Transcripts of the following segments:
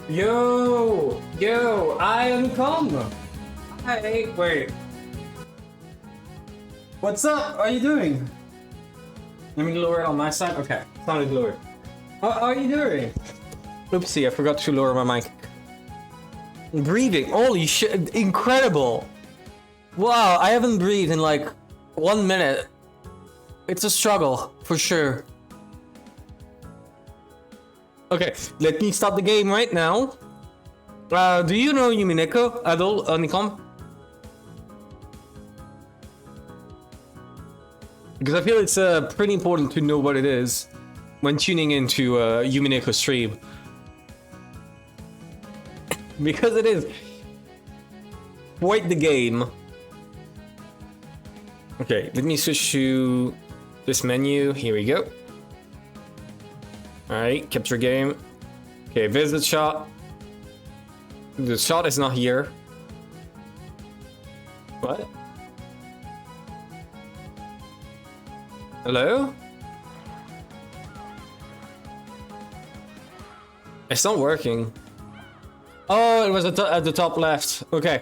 Yo, I am calm. Hey, wait. What's up? How are you doing? Let me lower it on my side. Okay, sounded lower. How are you doing? Oopsie, I forgot to lower my mic. Breathing, holy shit, incredible. Wow, I haven't breathed in like 1 minute. It's a struggle, for sure. Okay, let me start the game right now. Do you know Umineko at all, Nikom? Because I feel it's pretty important to know what it is when tuning into Umineko stream. Because it is quite the game. Okay, let me switch to this menu. Here we go. Alright, capture game. Okay, visit shot. The shot is not here. What? Hello? It's not working. Oh, it was at the top left. Okay.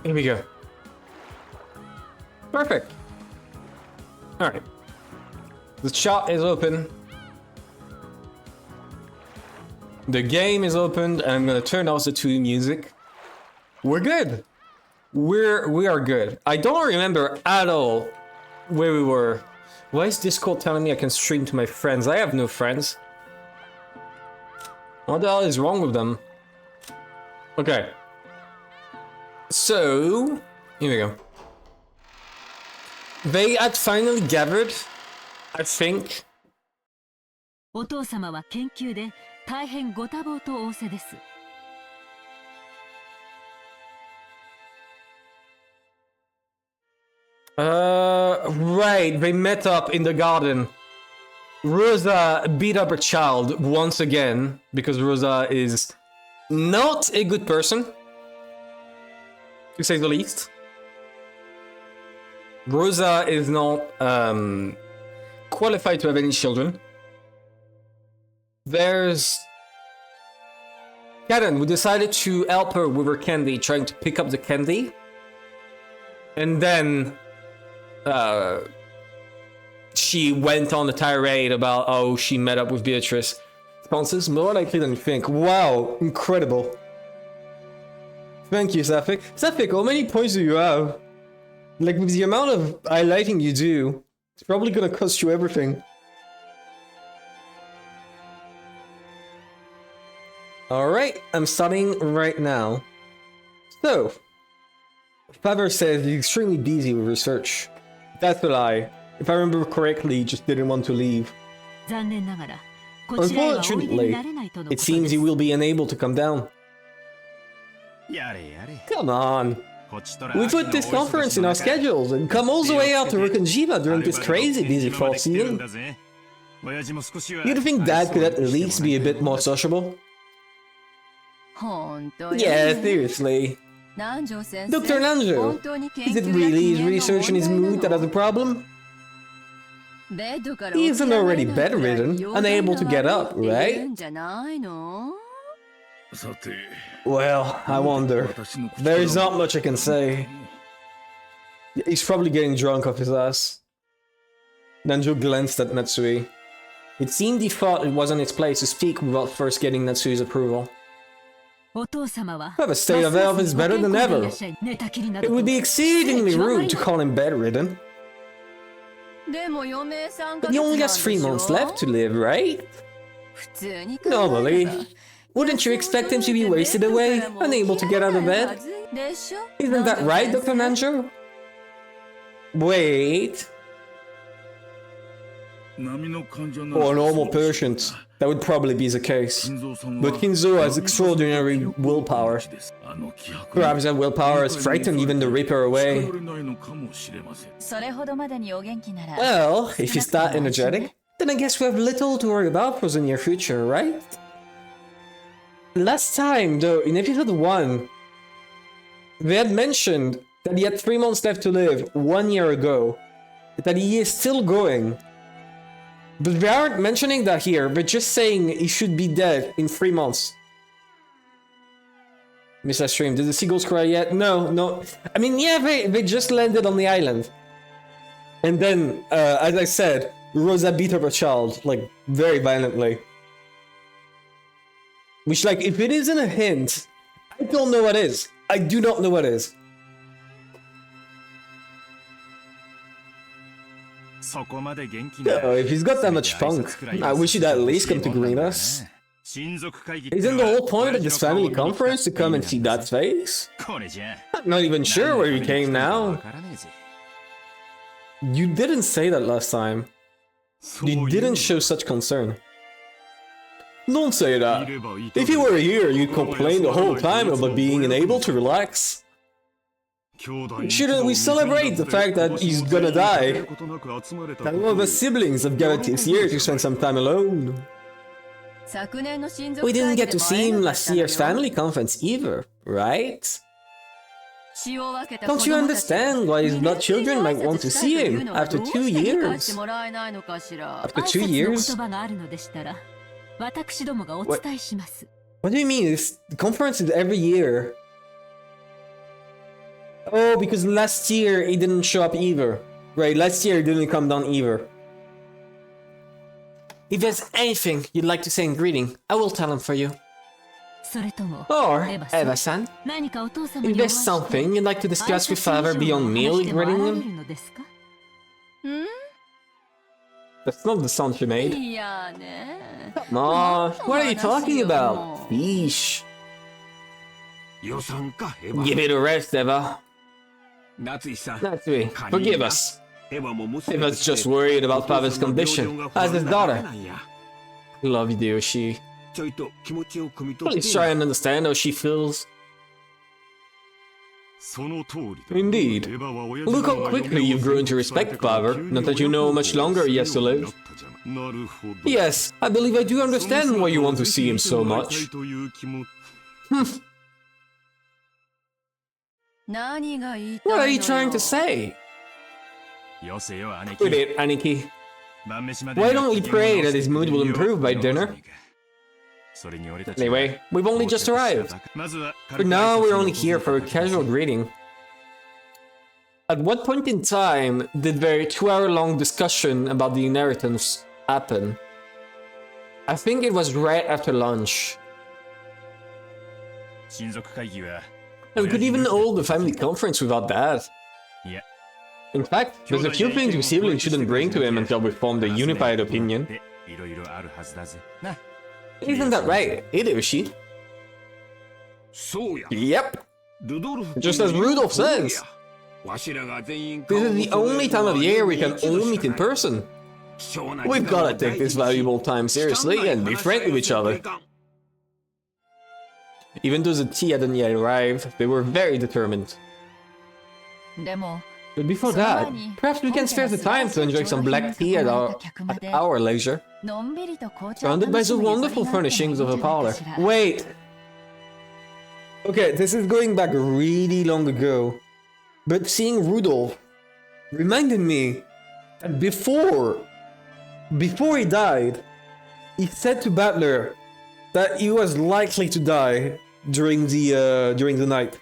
Here we go. Perfect. Alright. The shot is open. The game is opened, and I'm gonna turn off the 2 music. We're good. We are good. I don't remember at all where we were. Why is Discord telling me I can stream to my friends? I have no friends. What the hell is wrong with them? Okay. So, here we go. They had finally gathered, I think. お父様は研究で大変ご多忙と仰せです。Right, they met up in the garden. Rosa beat up her child once again, because Rosa is not a good person, to say the least. Rosa is not qualified to have any children. There's Karen, who decided to help her with her candy, trying to pick up the candy. And then she went on a tirade about how she met up with Beatrice. Sponsors more likely than you think. Wow, incredible. Thank you, Safik. Safik, how many points do you have? Like, with the amount of highlighting you do, it's probably gonna cost you everything. Alright, I'm starting right now. So, Favre says he's extremely busy with research. That's a lie. If I remember correctly, he just didn't want to leave. Unfortunately, it seems he will be unable to come down. Come on. We put this conference in our schedules and come all the way out to Rokonjiva during this crazy busy fall season. You'd think Dad could at least be a bit more sociable? Yeah, seriously. Dr. Nanjo, is it really his research and his mood that has a problem? He isn't already bedridden, unable to get up, right? Well, I wonder. There is not much I can say. He's probably getting drunk off his ass. Nanjo glanced at Natsui. It seemed he thought it wasn't its place to speak without first getting Natsui's approval. But the state of health is better than ever. It would be exceedingly rude to call him bedridden. But he only has 3 months left to live, right? Normally. Wouldn't you expect him to be wasted away, unable to get out of bed? Isn't that right, Dr. Nanjo? Wait. For a normal patient, that would probably be the case. But Kinzo has extraordinary willpower. Perhaps that willpower has frightened even the Reaper away. Well, if he's that energetic, then I guess we have little to worry about for the near future, right? Last time, though, in episode 1, they had mentioned that he had 3 months left to live 1 year ago. That he is still going. But they aren't mentioning that here. They're just saying he should be dead in 3 months. Miss that stream. Did the seagulls cry yet? No, no. I mean, yeah, they just landed on the island. And then, as I said, Rosa beat up a child, like, very violently. Which, like, if it isn't a hint, I don't know what is. I do not know what is. Oh, if he's got that much funk, I wish he'd at least come to greet us. Isn't the whole point of this family conference to come and see that face? I'm not even sure where he came now. You didn't say that last time. You didn't show such concern. Don't say that. If you were here, you'd complain the whole time about being unable to relax. Shouldn't we celebrate the fact that he's gonna die? That one of the siblings have gathered here to spend some time alone. We didn't get to see him last year's family conference either, right? Don't you understand why his blood children might want to see him after 2 years? After 2 years? What do you mean? The conference is every year. Oh, because last year he didn't show up either. Right, last year he didn't come down either. If there's anything you'd like to say in greeting, I will tell him for you. Or, Eva-san, if there's something you'd like to discuss with father beyond merely greeting him? That's not the sound you made. Come on, what are you talking about? Yeesh. Give it a rest, Eva. Natsui, forgive us. Eva's just worried about father's condition, as his daughter. Love you, Yoshi. Please try and understand how she feels. Indeed. Look how quickly you've grown to respect father, not that you know how much longer he has to live. Yes, I believe I do understand why you want to see him so much. What are you trying to say? Quit it, Aniki. Why don't we pray that his mood will improve by dinner? Anyway, we've only just arrived. For now, we're only here for a casual greeting. At what point in time did their 2-hour-long discussion about the inheritance happen? I think it was right after lunch. And we could even hold the family conference without that. In fact, there's a few things we siblings shouldn't bring to him until we formed a unified opinion. Isn't that right, Hideyoshi? Yep. Just as Rudolph says. This is the only time of year we can all meet in person. We've gotta take this valuable time seriously and be frank with each other. Even though the tea hadn't yet arrived, they were very determined. But before that, perhaps we can spare the time to enjoy some black tea at our leisure. Surrounded by the wonderful furnishings of a parlor. Wait! Okay, this is going back really long ago. But seeing Rudolph reminded me that before he died, he said to Battler that he was likely to die during the night.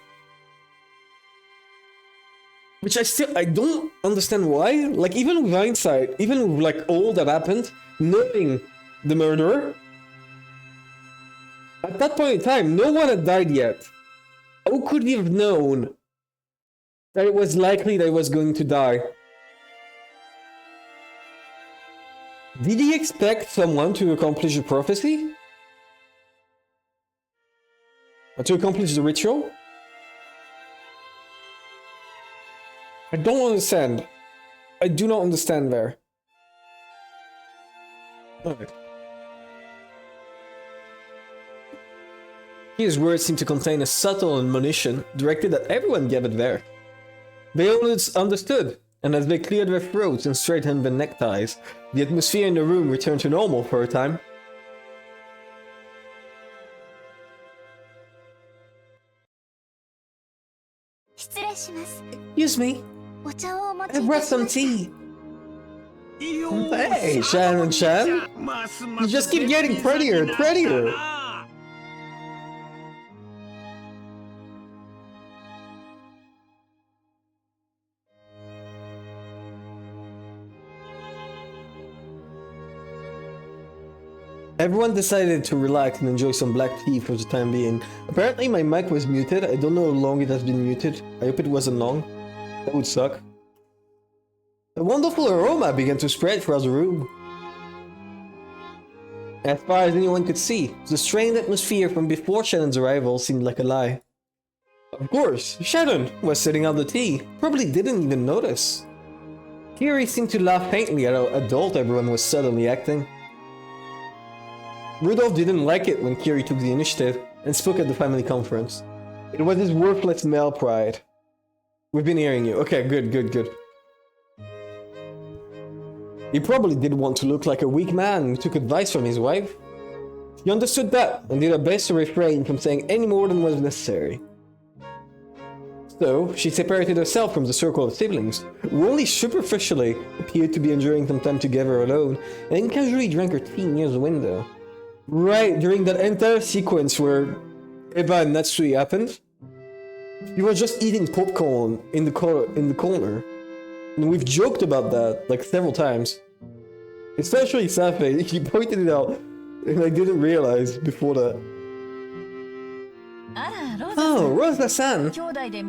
Which I don't understand why. Like, even with hindsight, even with like all that happened, knowing the murderer, at that point in time, no one had died yet. How could he have known that it was likely that he was going to die? Did he expect someone to accomplish the prophecy? Or to accomplish the ritual? I don't understand. I do not understand there. Okay. His words seem to contain a subtle admonition directed at everyone gathered there. They all understood, and as they cleared their throats and straightened their neckties, the atmosphere in the room returned to normal for a time. Excuse me. I brought some tea. Hey, Shannon-chan! You just keep getting prettier and prettier! Everyone decided to relax and enjoy some black tea for the time being. Apparently my mic was muted. I don't know how long it has been muted. I hope it wasn't long. That would suck. A wonderful aroma began to spread throughout the room. As far as anyone could see, the strained atmosphere from before Shannon's arrival seemed like a lie. Of course, Shannon was setting out the tea. Probably didn't even notice. Kiri seemed to laugh faintly at how adult everyone was suddenly acting. Rudolph didn't like it when Kiri took the initiative and spoke at the family conference. It was his worthless male pride. We've been hearing you. Okay, good. He probably did want to look like a weak man who took advice from his wife. She understood that and did her best to refrain from saying any more than was necessary. So, she separated herself from the circle of siblings, who only superficially appeared to be enjoying some time together alone, and casually drank her tea near the window. Right, during that entire sequence where Eva and Natsui happened, you were just eating popcorn in the corner. And we've joked about that like several times. Especially Safe, he pointed it out, and I didn't realize before that. Oh, Rosa-san!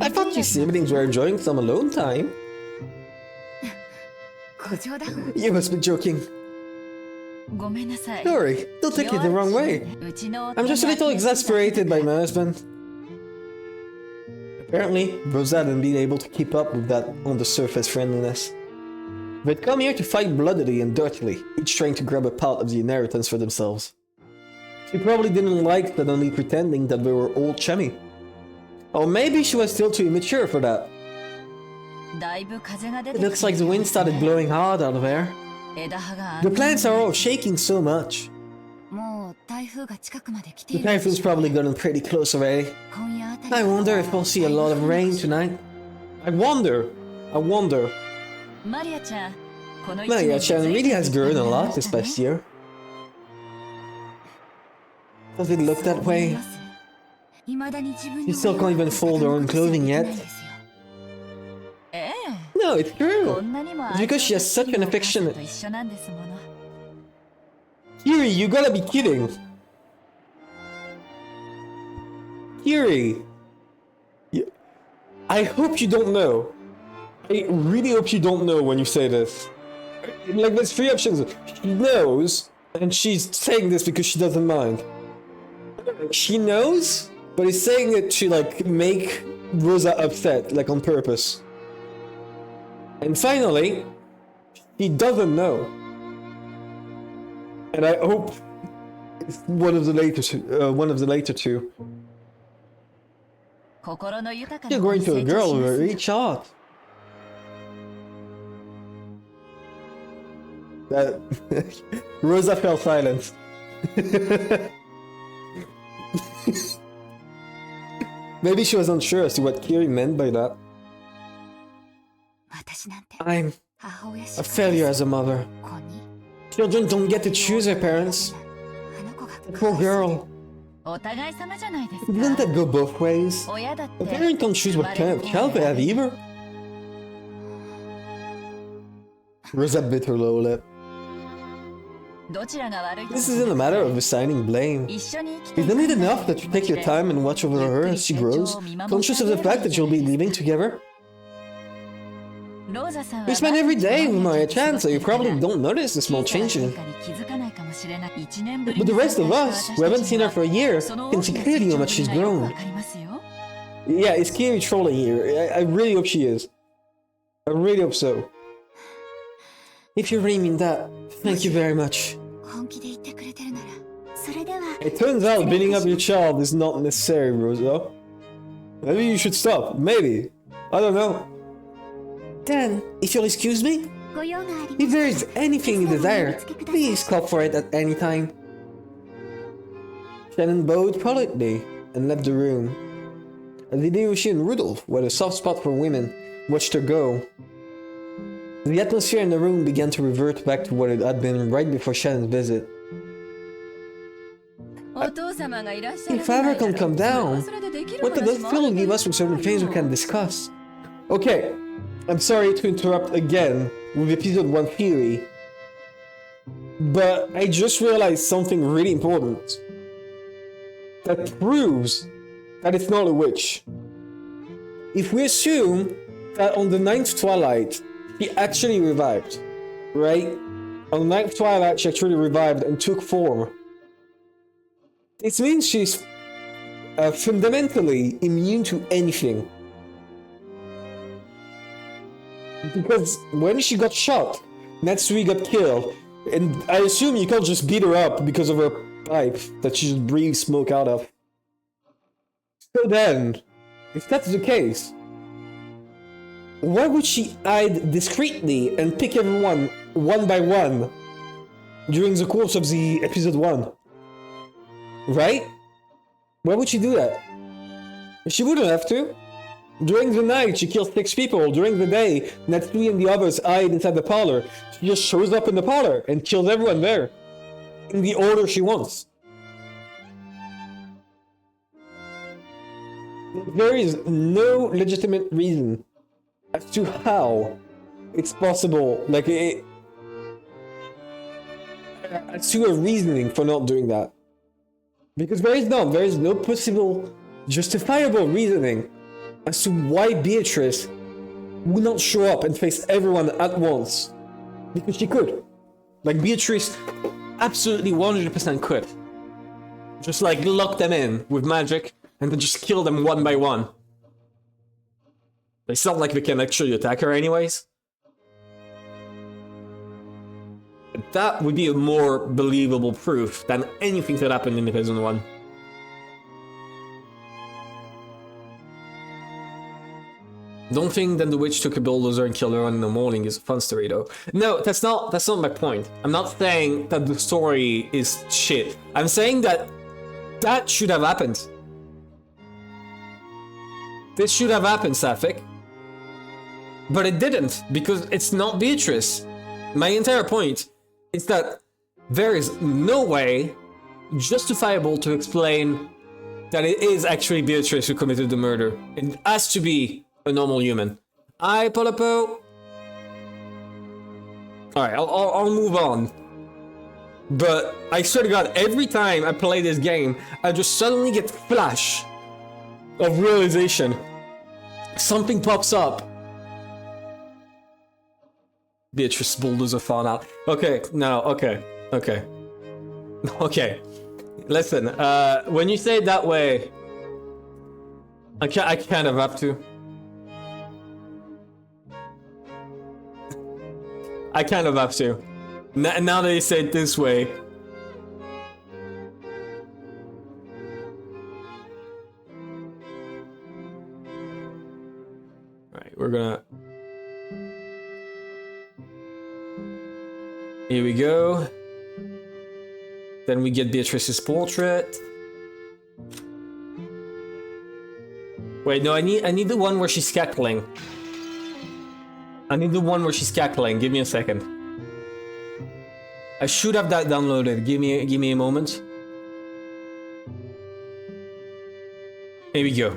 I thought your siblings were enjoying some alone time. You must be joking. Sorry, don't take it the wrong way. I'm just a little exasperated by my husband. Apparently, Rosa hadn't been able to keep up with that on-the-surface friendliness. They'd come here to fight bloodily and dirtily, each trying to grab a part of the inheritance for themselves. She probably didn't like suddenly pretending that they were all chummy. Or maybe she was still too immature for that. It looks like the wind started blowing hard out of there. The plants are all shaking so much. The typhoon's probably gotten pretty close already. I wonder if we'll see a lot of rain tonight. I wonder. Maria-chan really has grown a lot this past year. Does it look that way? She still can't even fold her own clothing yet. No, it's true. It's because she has such an affectionate... Kiri, you gotta be kidding. Kiri. I hope you don't know. I really hope you don't know when you say this. Like, there's three options. She knows, and she's saying this because she doesn't mind. She knows, but is saying it to, like, make Rosa upset, like, on purpose. And finally, he doesn't know. And I hope it's one of the later two. You're going to a girl with a rich heart. That Rosa fell silent. Maybe she was unsure as to what Kiri meant by that. I'm a failure as a mother. Children don't get to choose their parents. The poor girl. Didn't that go both ways? A parent can't choose what kind of child they have either. Rosa bit her lower lip. This isn't a matter of assigning blame. Isn't it enough that you take your time and watch over her as she grows, conscious of the fact that you'll be living together? We spend every day with Maria-chan, so you probably don't notice the small changes. But the rest of us, who haven't seen her for a year, can see clearly how much she's grown. Yeah, is Kiri trolling here? I really hope she is. I really hope so. If you really mean that, thank you very much. It turns out beating up your child is not necessary, Rosa. Maybe you should stop. Maybe. I don't know. Then, if you'll excuse me, if there is anything you desire, please call for it at any time. Shannon bowed politely and left the room. As Hideyoshi and Rudolph, who had a soft spot for women, watched her go. The atmosphere in the room began to revert back to what it had been right before Shannon's visit. If I ever can come down, what the death will give us with certain things we can discuss. Okay, I'm sorry to interrupt again with episode 1 theory, but I just realized something really important that proves that it's not a witch. If we assume that on the 9th Twilight, she actually revived, right? On the 9th Twilight, she actually revived and took form. This means she's fundamentally immune to anything. Because when she got shot, Natsui got killed, and I assume you can't just beat her up because of her pipe that she just breathes smoke out of. So then, if that's the case, why would she hide discreetly and pick everyone one by one during the course of the episode 1? Right? Why would she do that? She wouldn't have to. During the night, she kills 6 people. During the day, Natsui and the others hide inside the parlor. She just shows up in the parlor and kills everyone there. In the order she wants. There is no legitimate reason as to how it's possible, as to a reasoning for not doing that. Because there is no possible justifiable reasoning as to why Beatrice would not show up and face everyone at once. Because she could. Like, Beatrice absolutely 100% could. Just lock them in with magic and then just kill them one by one. It's not like they can actually attack her anyways. That would be a more believable proof than anything that happened in episode 1. Don't think that the witch took a bulldozer and killed her in the morning is a fun story though. No, that's not my point. I'm not saying that the story is shit. I'm saying that that should have happened. This should have happened, Sapphic. But it didn't, because it's not Beatrice. My entire point is that there is no way justifiable to explain that it is actually Beatrice who committed the murder. It has to be a normal human. Hi, Polapo. Alright, I'll move on. But I swear to God, every time I play this game, I just suddenly get flash of realization. Something pops up. Beatrice bulldozer found out. Okay, no, okay. Okay. Listen, when you say it that way, I kind of have to. I kind of have to. Now that you say it this way. Alright, we're gonna... Here we go. Then we get Beatrice's portrait. Wait, no, I need the one where she's cackling. I need the one where she's cackling. Give me a second. I should have that downloaded. Give me a moment. Here we go.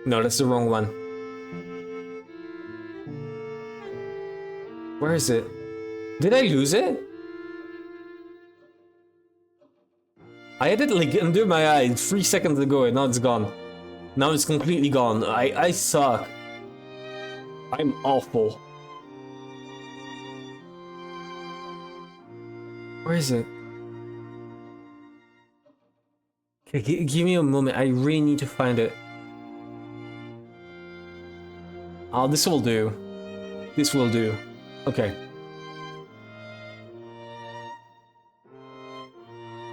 No, that's the wrong one. Where is it? Did I lose it? I had it like under my eye 3 seconds ago and now it's gone. Now it's completely gone. I suck. I'm awful. Where is it? Okay, give me a moment. I really need to find it. Oh, this will do. This will do. Okay.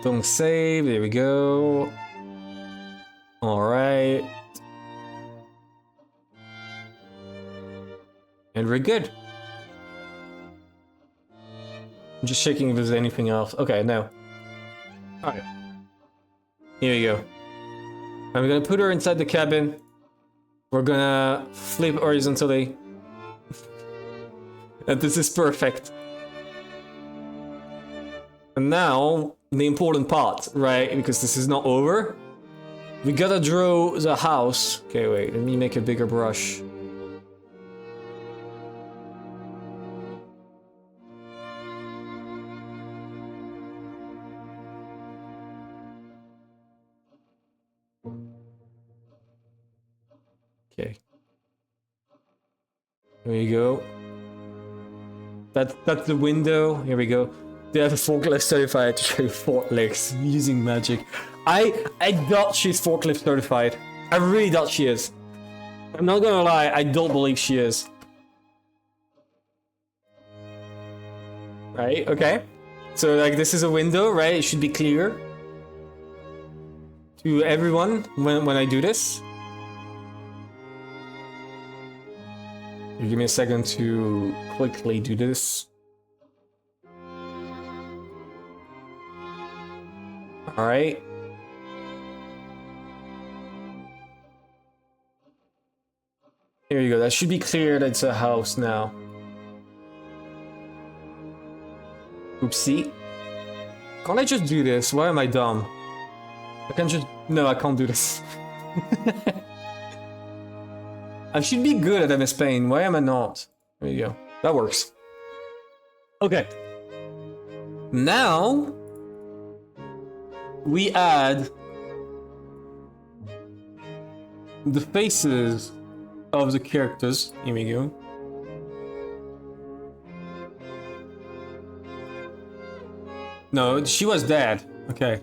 Don't save. There we go. Alright. And we're good. I'm just checking if there's anything else. Okay, no. Alright. Here we go. I'm gonna put her inside the cabin. We're gonna flip horizontally. And this is perfect. And now, the important part, right? Because this is not over. We gotta draw the house. Okay, wait, let me make a bigger brush. Okay. There you go. That's the window. Here we go. They have a forklift certified to show you forklifts using magic. I doubt she's forklift certified. I really doubt she is. I'm not gonna lie, I don't believe she is. Right, okay. So like this is a window, right? It should be clear to everyone when I do this. You give me a second to quickly do this. Alright. Here you go, that should be clear that it's a house now. Oopsie. Can't I just do this? Why am I dumb? I can just... No, I can't do this. I should be good at MS Paint. Why am I not? There you go. That works. Okay. Now... we add... the faces of the characters. Here we go. No, she was dead. Okay.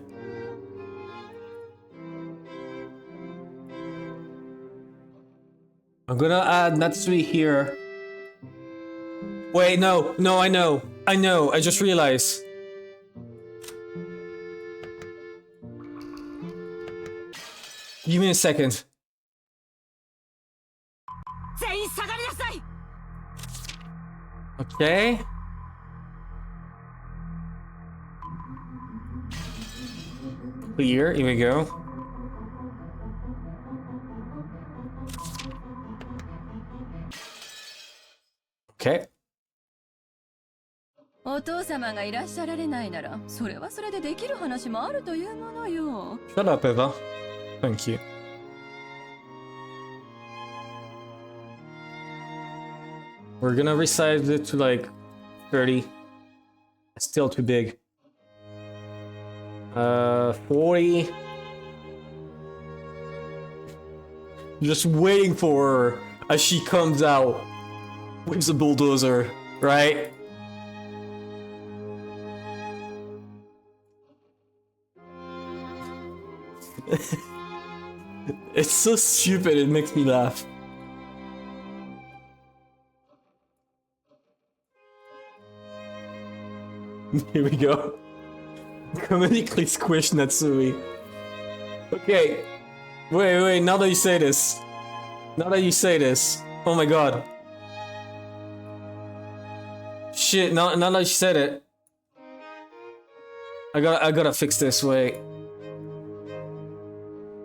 I'm gonna add Natsui here. Wait, no, I know, I just realized. Give me a second. Okay. Clear, here we go. Okay. お父様がいらっしゃられないなら、それはそれでできる話もあるというものよ。Shut up, Eva. Thank you. We're gonna resize it to like 30. It's still too big. 40. Just waiting for her as she comes out with the bulldozer, right? It's so stupid, it makes me laugh. Here we go. Comedically squish Natsui. Okay. Wait, now that you say this. Oh my god. Shit, now that you said it. I gotta fix this, wait.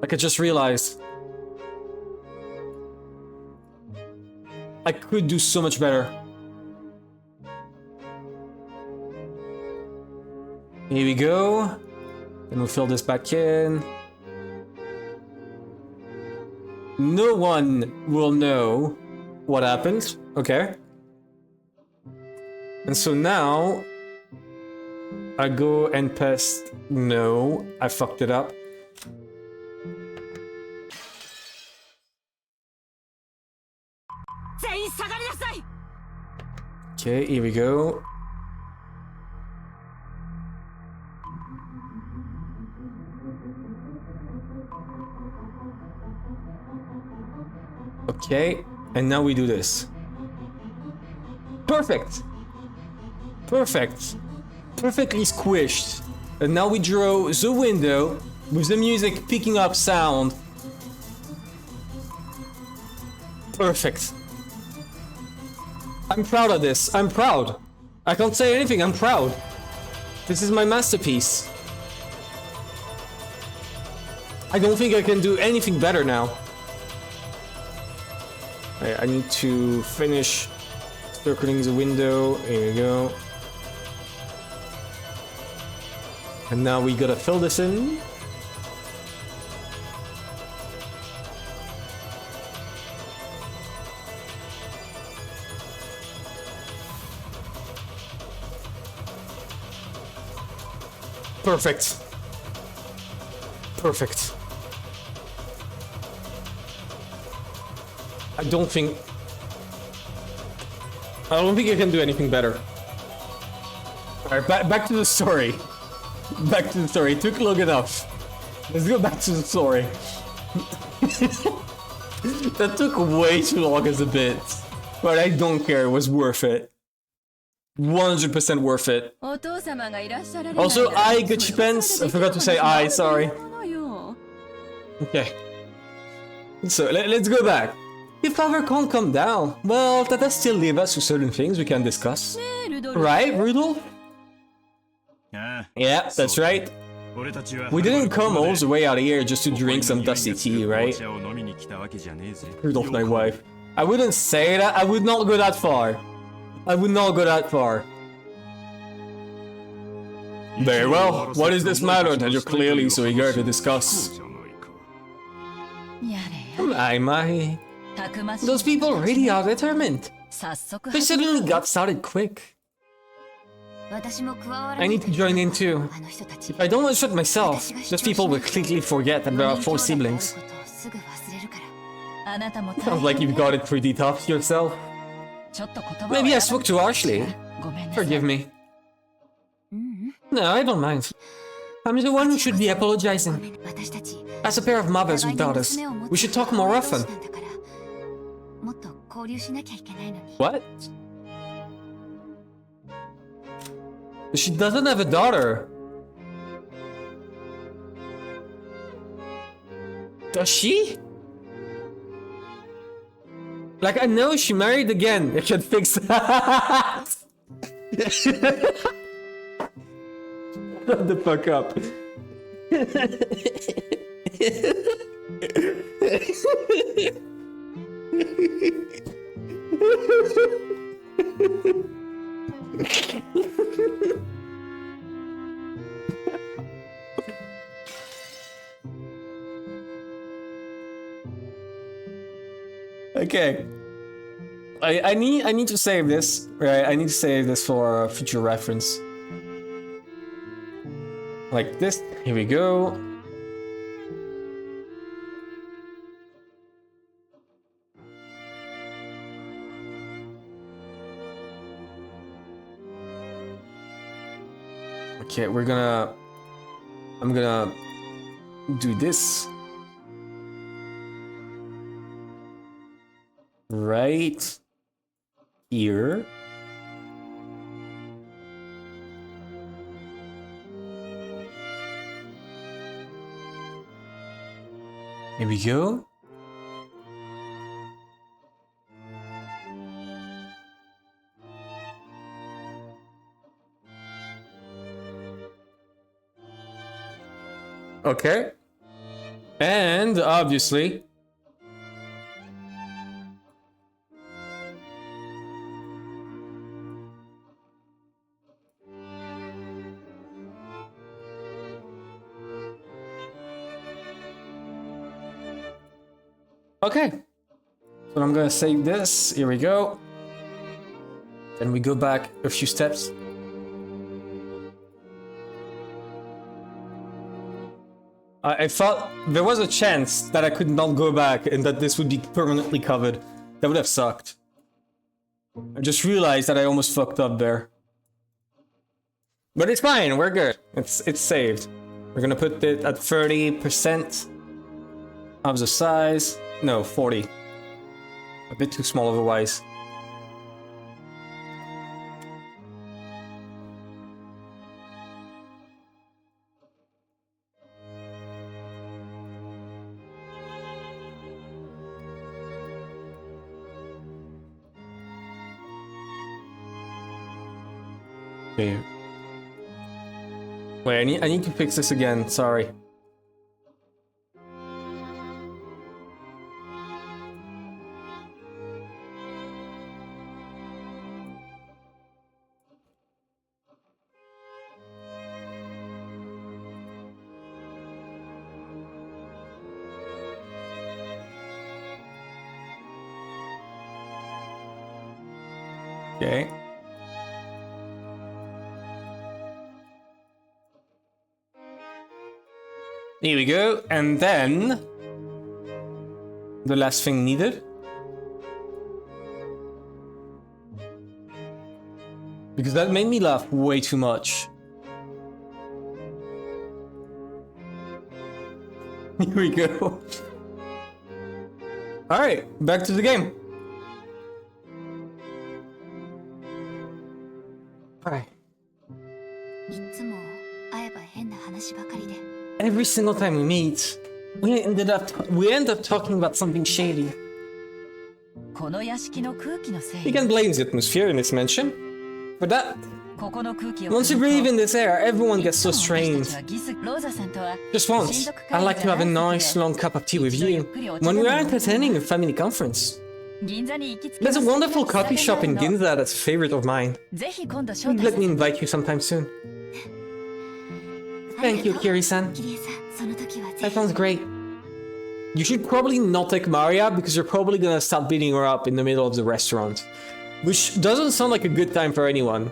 Like I just realized. I could do so much better. Here we go. And we'll fill this back in. No one will know what happened. Okay. And so now I go and paste. No, I fucked it up. Okay, here we go. Okay, and now we do this. Perfect! Perfect! Perfectly squished. And now we draw the window with the music picking up sound. Perfect. I'm proud of this. I'm proud. I can't say anything. I'm proud. This is my masterpiece. I don't think I can do anything better now. I need to finish circling the window. Here we go. And now we gotta fill this in. Perfect. Perfect. I don't think I can do anything better. Alright, back to the story. Back to the story. It took long enough. Let's go back to the story. That took way too long as a bit. But I don't care, it was worth it. 100% worth it. Also, I Gucci pants. I forgot to say I, sorry. Okay. So, let's go back. If father can't come down, well, that does still leave us with certain things we can discuss. Right, Rudolph? Yeah, that's right. We didn't come all the way out here just to drink some dusty tea, right? Rudolph, my wife. I wouldn't say that. I would not go that far. I would not go that far. Very well. What is this matter that you're clearly so eager to discuss? My. Those people really are determined. They suddenly got started quick. I need to join in too. If I don't one-shot myself, those people will quickly forget that there are 4 siblings. Sounds like you've got it pretty tough yourself. Maybe I spoke too harshly. Forgive me. No, I don't mind. I'm the one who should be apologizing. As a pair of mothers with daughters, we should talk more often. What? She doesn't have a daughter. Does she? Like, I know she married again. I can fix that. Shut the fuck up. Okay. I need to save this, right? I need to save this for future reference. Like this. Here we go. Okay, I'm gonna do this. Right here. Here we go. Okay. And obviously, okay. So I'm gonna save this. Here we go. Then we go back a few steps. I thought there was a chance that I could not go back and that this would be permanently covered. That would have sucked. I just realized that I almost fucked up there. But it's fine, we're good. It's saved. We're gonna put it at 30% of the size. No, 40. A bit too small otherwise. Okay. Wait, I need to fix this again, sorry. Okay. Here we go, and then the last thing needed. Because that made me laugh way too much. Here we go. Alright, back to the game. Alright. Every single time we meet, we end up talking about something shady. You can blame the atmosphere in this mansion for that. Once you breathe in this air, everyone gets so strained. Just once, I'd like to have a nice long cup of tea with you when we are attending a family conference. There's a wonderful coffee shop in Ginza that's a favorite of mine. Let me invite you sometime soon. Thank you, Kiri-san. That sounds great. You should probably not take Maria because you're probably gonna start beating her up in the middle of the restaurant. Which doesn't sound like a good time for anyone.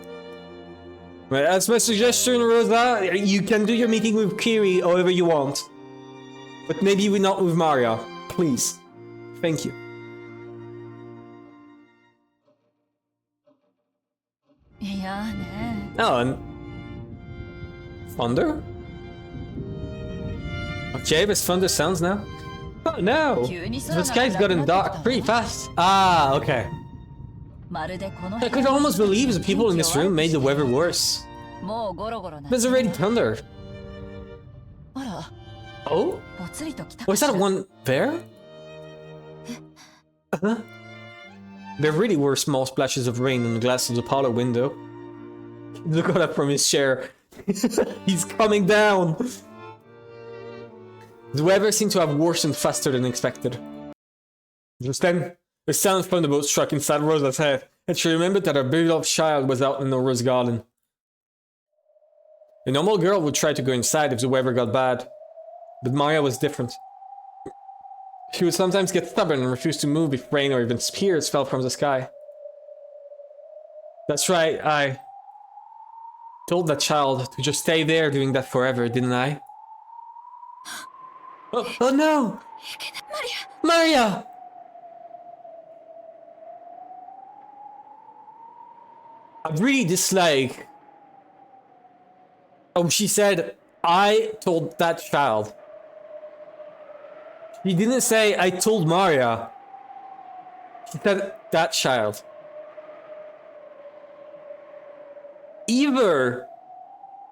But that's my suggestion, Rosa. You can do your meeting with Kiri however you want. But maybe we're not with Maria. Please. Thank you. Oh, and... Thunder? Okay, this thunder sounds now. Oh no! The sky's gotten dark pretty fast. Ah, okay. I could almost believe the people in this room made the weather worse. There's already thunder. Oh? Was that one there? There really were small splashes of rain on the glass of the parlor window. Look at that from his chair. He's coming down! The weather seemed to have worsened faster than expected. Just then, a sound of thunderbolt struck inside Rosa's head, and she remembered that her beloved child was out in the rose garden. A normal girl would try to go inside if the weather got bad, but Maria was different. She would sometimes get stubborn and refuse to move if rain or even spears fell from the sky. That's right, I told that child to just stay there doing that forever, didn't I? Oh no! Maria! I really dislike... Oh, she said, I told that child. She didn't say, I told Maria. She said, that child. Either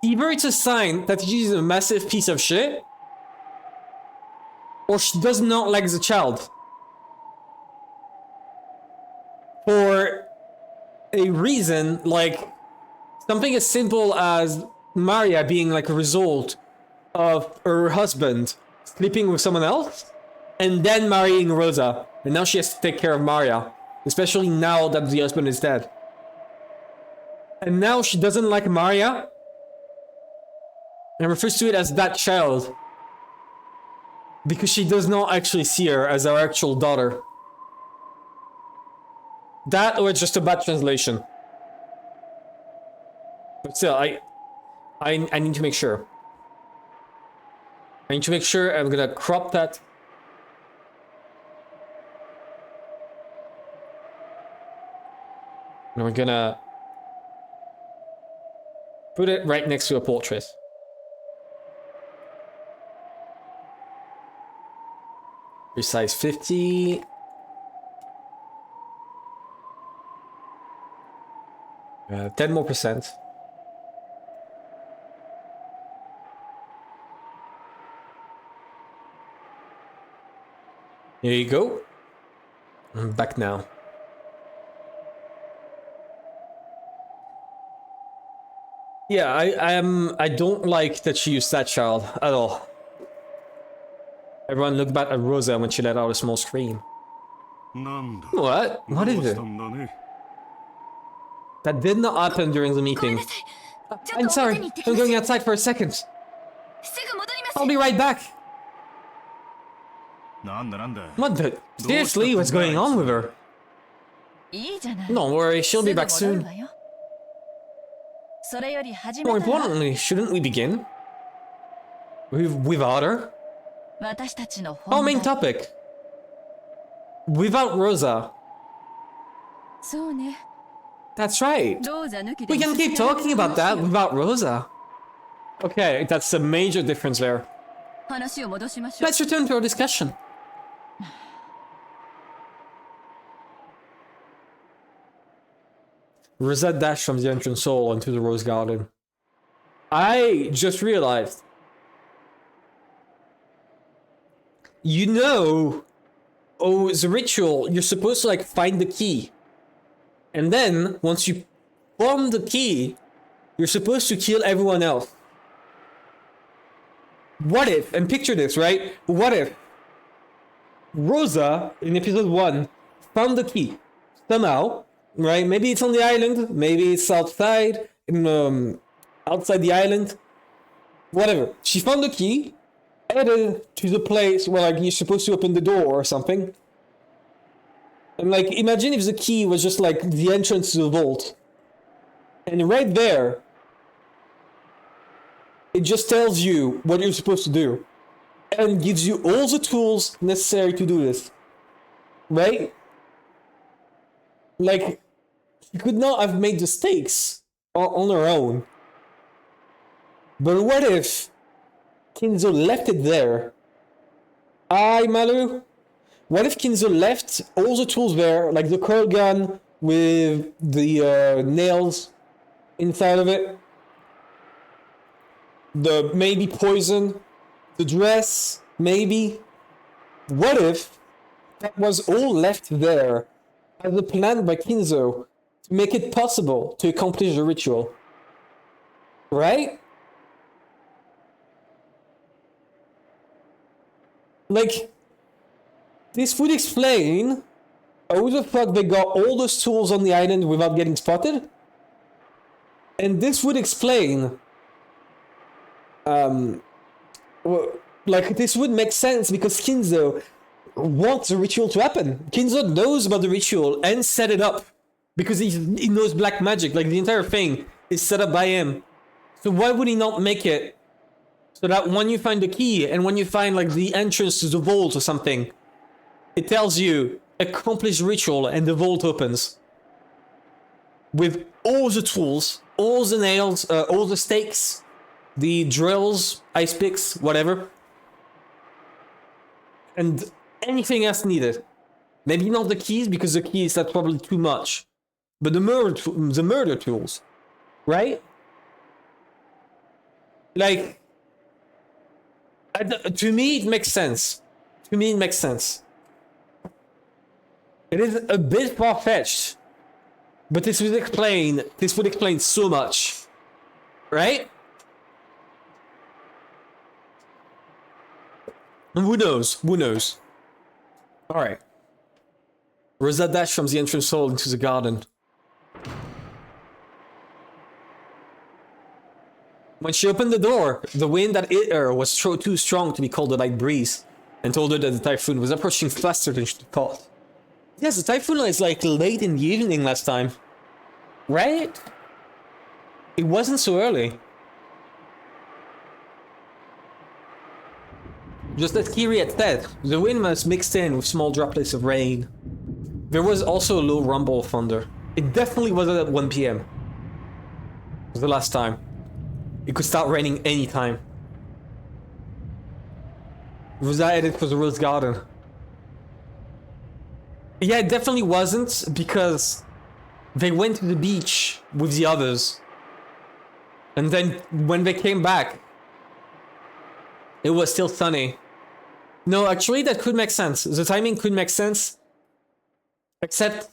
it's a sign that she's a massive piece of shit, or she does not like the child. For a reason, like something as simple as Maria being like a result of her husband sleeping with someone else and then marrying Rosa, and now she has to take care of Maria, especially now that the husband is dead. And now she doesn't like Maria and refers to it as that child because she does not actually see her as her actual daughter. That, or it's just a bad translation. But still, I need to make sure. I need to make sure. I'm gonna crop that. And we're gonna put it right next to a portrait. Resize 50. 10 more %. Here you go. I'm back now. Yeah, I don't like that she used that child at all. Everyone looked back at Rosa when she let out a small scream. What? What is it? That did not happen during the meeting. I'm sorry, I'm going outside for a second. I'll be right back. What the? Seriously, what's going on with her? いいじゃない。 Don't worry, she'll be back すぐ戻 soon. るわよ。それより始め More たら importantly, shouldn't we begin? Without her? 私たちの Our 本 main 題。 topic. Without Rosa. そうね。 That's right. ローザ抜きで We can keep talking about that without Rosa. Okay, that's a major difference there. 話を戻しましょう。 Let's return to our discussion. Rosette dashed from the entrance hall into the rose garden. I just realized. You know, oh, it's a ritual. You're supposed to like find the key. And then, once you form the key, you're supposed to kill everyone else. What if, and picture this, right? What if Rosa, in episode 1, found the key somehow, right? Maybe it's on the island, maybe it's outside, outside the island, whatever. She found the key, headed to the place where like you're supposed to open the door or something. And like, imagine if the key was just like the entrance to the vault. And right there, it just tells you what you're supposed to do. And gives you all the tools necessary to do this. Right? Like, she could not have made the stakes on her own. But what if Kinzo left it there? Aye, Malu? What if Kinzo left all the tools there, like the curl gun with the nails inside of it? The maybe poison, the dress, maybe. What if that was all left there as a plan by Kinzo to make it possible to accomplish the ritual? Right? Like, this would explain how the fuck they got all those tools on the island without getting spotted. And this would explain like, this would make sense because Kinzo wants the ritual to happen. Kinzo knows about the ritual and set it up because he knows black magic. Like, the entire thing is set up by him. So why would he not make it so that when you find the key and when you find like the entrance to the vault or something, it tells you accomplish ritual and the vault opens with all the tools, all the nails, all the stakes, the drills, ice picks, whatever, and anything else needed. Maybe not the keys, because the keys, that's probably too much, but the murder tools, right? Like, to me it makes sense. To me it makes sense. It is a bit far-fetched, but this would explain so much, right? Who knows? Who knows? Alright. Rosette dashed from the entrance hall into the garden. When she opened the door, the wind that hit her was too strong to be called a light breeze, and told her that the typhoon was approaching faster than she thought. Yes, the typhoon is like late in the evening last time. Right? It wasn't so early. Just as Kiri had said, the wind was mixed in with small droplets of rain. There was also a low rumble of thunder. It definitely wasn't at 1 PM. It was the last time. It could start raining anytime. Was that headed for the Rose Garden? Yeah, it definitely wasn't, because they went to the beach with the others. And then when they came back, it was still sunny. No, actually that could make sense. The timing could make sense. Except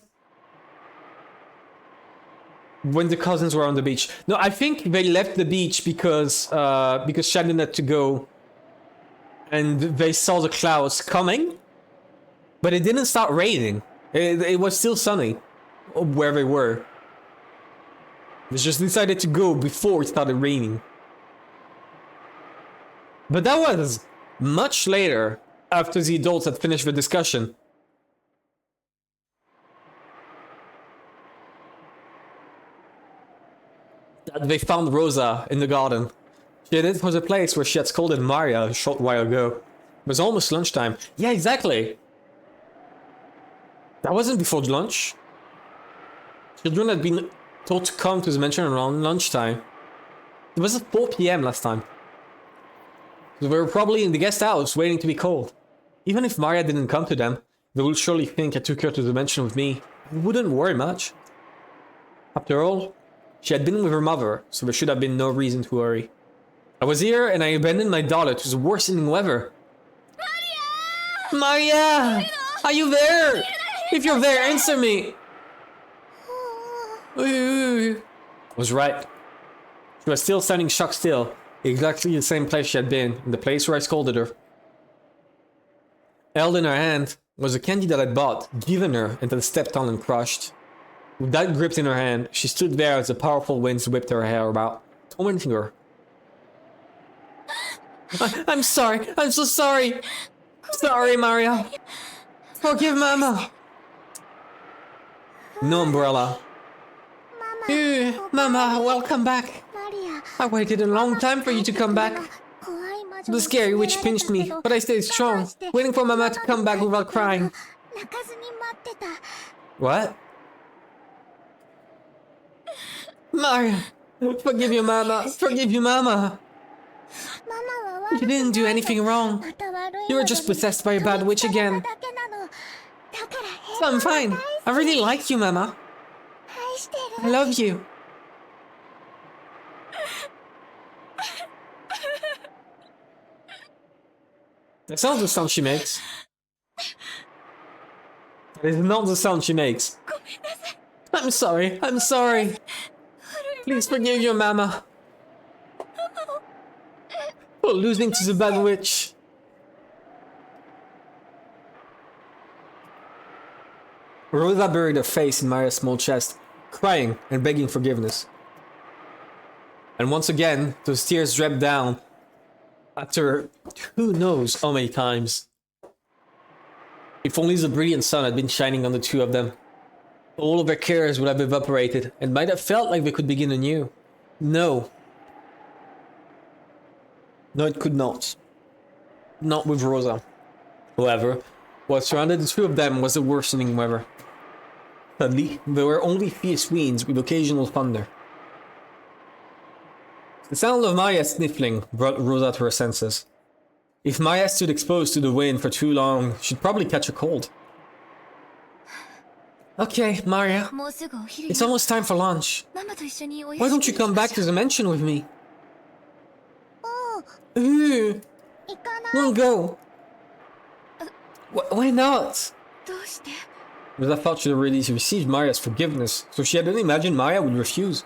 when the cousins were on the beach. No, I think they left the beach because Shannon had to go. And they saw the clouds coming. But it didn't start raining. It was still sunny where they were. They just decided to go before it started raining. But that was much later, after the adults had finished the discussion. that they found Rosa in the garden. She headed for the place where she had scolded Maria a short while ago. It was almost lunchtime. Yeah, exactly. That wasn't before lunch. Children had been told to come to the mansion around lunchtime. It was at 4 PM last time. So they were probably in the guest house waiting to be called. Even if Maria didn't come to them, they would surely think I took her to the mansion with me. I wouldn't worry much. After all, she had been with her mother, so there should have been no reason to worry. I was here and I abandoned my daughter to the worst evening ever. Maria! Are you there? If you're there, answer me! I was right. She was still standing shocked still, exactly the same place she had been, in the place where I scolded her. Held in her hand was a candy that I'd bought, given her, and then stepped on and crushed. With that gripped in her hand, she stood there as the powerful winds whipped her hair about, tormenting her. I'm sorry. I'm so sorry. Sorry, Maria. Forgive Mama. No umbrella. Mama, welcome back. I waited a long time for you to come back. The scary witch pinched me, but I stayed strong, waiting for Mama to come back without crying. What? Maria, forgive your Mama. Forgive your Mama. You didn't do anything wrong. You were just possessed by a bad witch again. So I'm fine. I really like you, Mama. I love you. That's not the sound she makes. That is not the sound she makes. I'm sorry. I'm sorry. Please forgive your Mama. For losing to the bad witch. Rosa buried her face in Maria's small chest, crying and begging forgiveness. And once again, those tears dripped down after who knows how many times. If only the brilliant sun had been shining on the two of them, all of their cares would have evaporated and might have felt like they could begin anew. No. No, it could not. Not with Rosa. However, what surrounded the two of them was the worsening weather. Suddenly, there were only fierce winds with occasional thunder. The sound of Maya sniffling brought Rosa to her senses. If Maya stood exposed to the wind for too long, she'd probably catch a cold. Okay, Maria. It's almost time for lunch. Why don't you come back to the mansion with me? Won't go. Why not? Rosa thought she'd already received Maria's forgiveness, so she hadn't imagined Maya would refuse.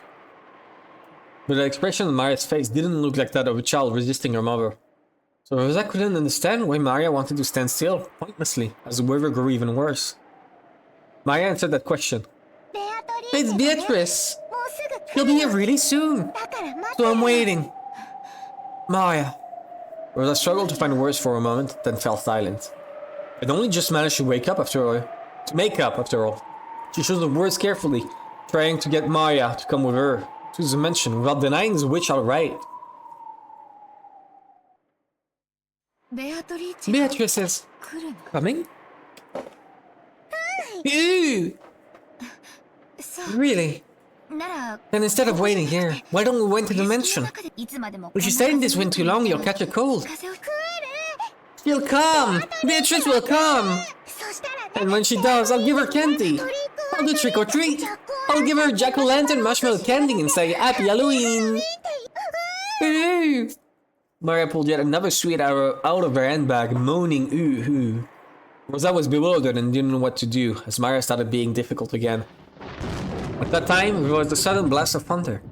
But the expression on Maria's face didn't look like that of a child resisting her mother. So Rosa couldn't understand why Maria wanted to stand still, pointlessly, as the weather grew even worse. Maya answered that question. It's Beatrice! She'll be here really soon! So I'm waiting. Maya. Rosa struggled to find words for a moment, then fell silent. I'd only just managed to make up after all. She chose the words carefully, trying to get Maya to come with her to the mansion without denying the witch outright. Beatrice is coming? Ew! Really? And instead of waiting here, why don't we went to the mansion? If you stay in this wind too long, you'll catch a cold. She'll come! Beatrice will come! And when she does, I'll give her candy. I'll do trick or treat. I'll give her jack-o'-lantern marshmallow candy and say Happy Halloween! Ooh. Maria pulled yet another sweet out of her handbag, moaning ooh ooh. Rosa was bewildered and didn't know what to do, as Maria started being difficult again. At that time, there was a sudden blast of thunder.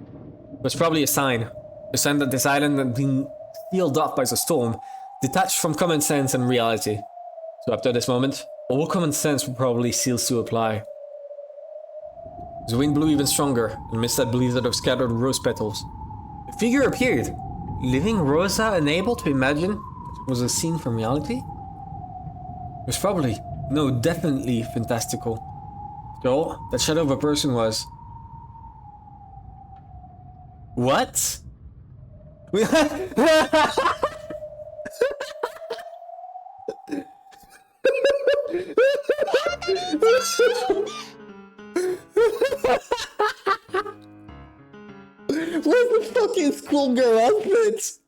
It was probably a sign that this island had been sealed off by the storm, detached from common sense and reality. So after this moment, all common sense would probably cease to apply. The wind blew even stronger, and mist that blizzard of scattered rose petals. A figure appeared, leaving Rosa unable to imagine it was a scene from reality. It was probably, no, definitely fantastical. After all, that shadow of a person was. It What? Where's the fucking schoolgirl outfit?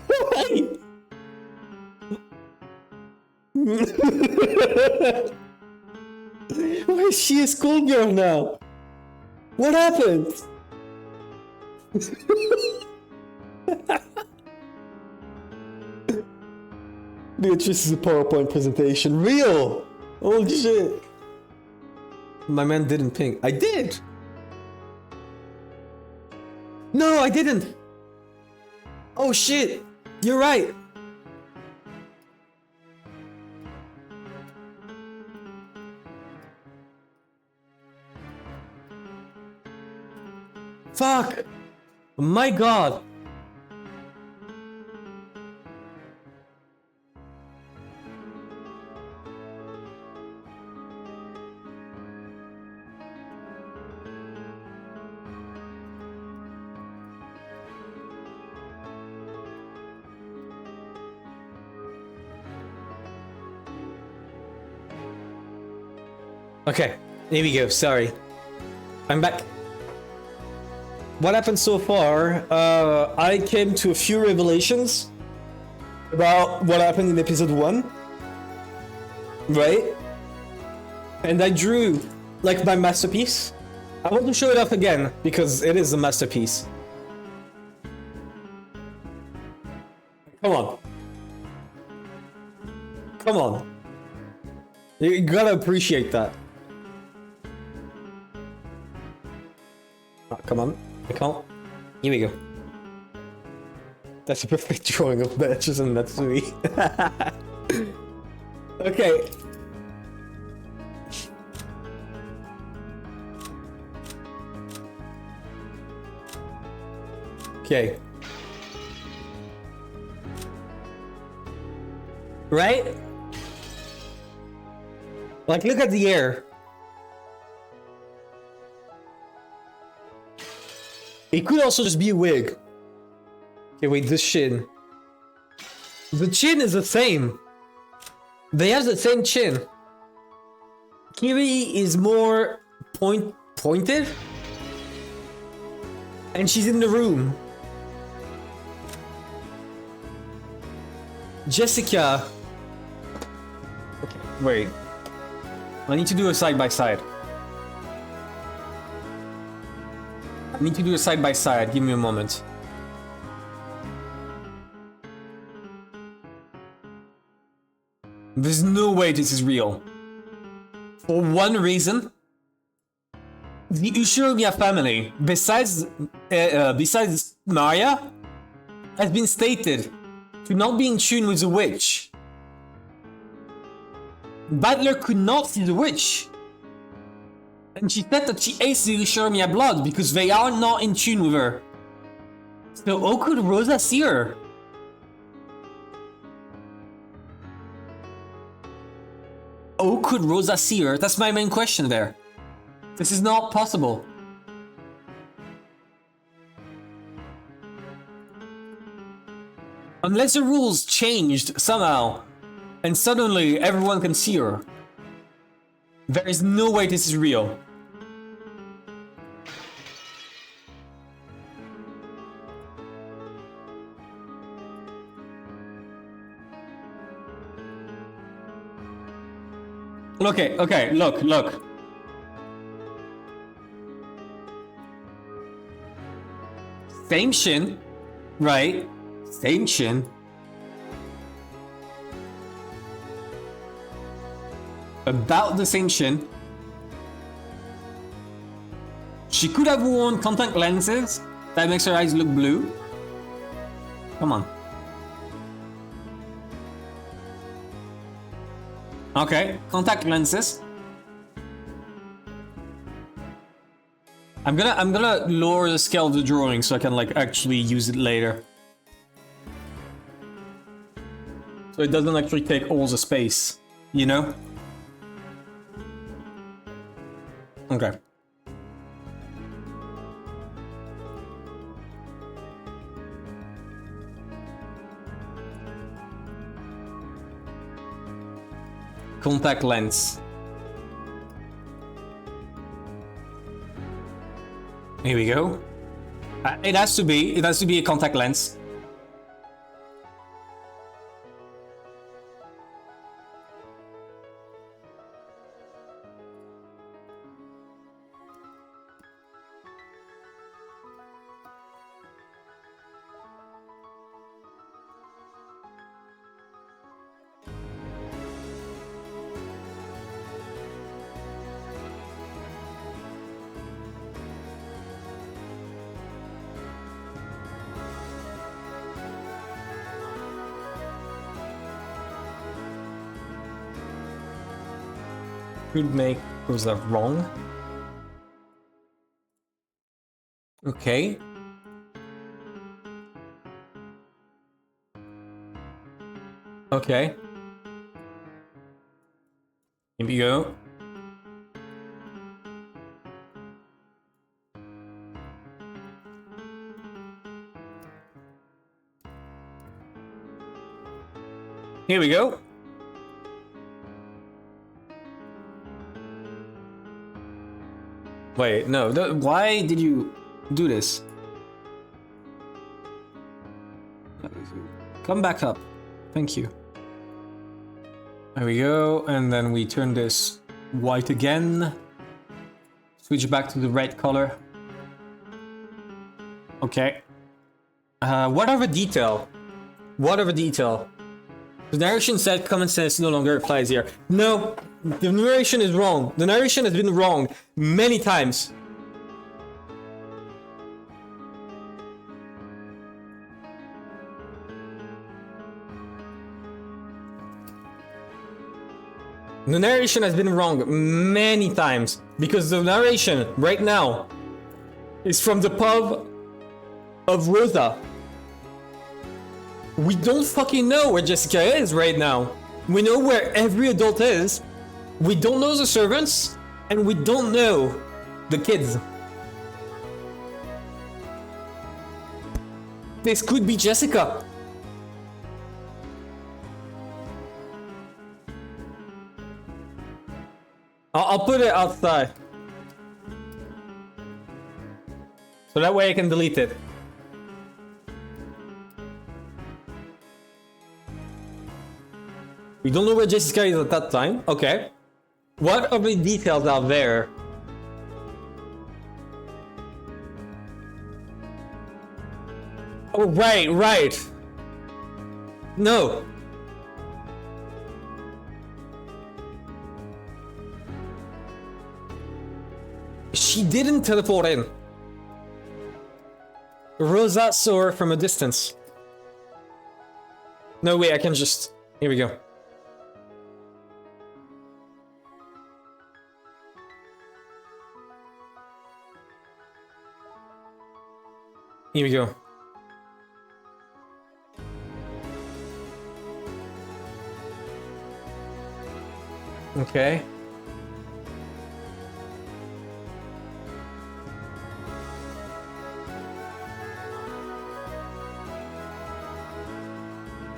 Why? Why is she a schoolgirl now? What happened? Beatrice is a PowerPoint presentation. Real! Holy shit. My man didn't ping. I did! No, I didn't! Oh shit! You're right! Fuck! My god! Okay, here we go, sorry. I'm back. What happened so far, I came to a few revelations about what happened in episode 1. Right? And I drew, like, my masterpiece. I want to show it off again, because it is a masterpiece. Come on. Come on. You gotta appreciate that. Oh, come on. I can't. Here we go. That's a perfect drawing of Beatrice and Natsui. Okay. Okay. Right? Like, look at the air. It could also just be a wig. Okay, wait, this chin. The chin is the same. They have the same chin. Kiri is more pointed. And she's in the room. Jessica. Okay, wait. I need to do a side by side. I need to do a side by side. Give me a moment. There's no way this is real. For one reason, the Ushiromiya family, besides Maria, has been stated to not be in tune with the witch. Battler could not see the witch. And she said that she ate the Ushiromiya blood because they are not in tune with her. So how could Rosa see her? How could Rosa see her? That's my main question there. This is not possible. Unless the rules changed somehow, and suddenly everyone can see her. There is no way this is real. Okay, look. Same chin, right? Same chin. About the same chin. She could have worn contact lenses that makes her eyes look blue. Come on. Okay, contact lenses. I'm gonna lower the scale of the drawing so I can like actually use it later. So it doesn't actually take all the space, you know? Okay. contact lens. Here we go. It has to be a contact lens. Could make was that wrong? Okay. Okay. Here we go. Here we go. Wait, no. Why did you do this? Come back up. Thank you. There we go. And then we turn this white again. Switch back to the red color. Okay. What of a detail? What of a detail? The narration said common sense no longer applies here. No, the narration is wrong. The narration has been wrong many times. The narration has been wrong many times because the narration right now is from the pub of Rosa. We don't fucking know where Jessica is right now. We know where every adult is. We don't know the servants, and we don't know the kids. This could be Jessica. I'll put it outside. So that way I can delete it. We don't know where Jessica is at that time. Okay. What are the details out there? Oh, right. No. She didn't teleport in. Rosa saw her from a distance. No way, I can just... Here we go. Here we go. Okay.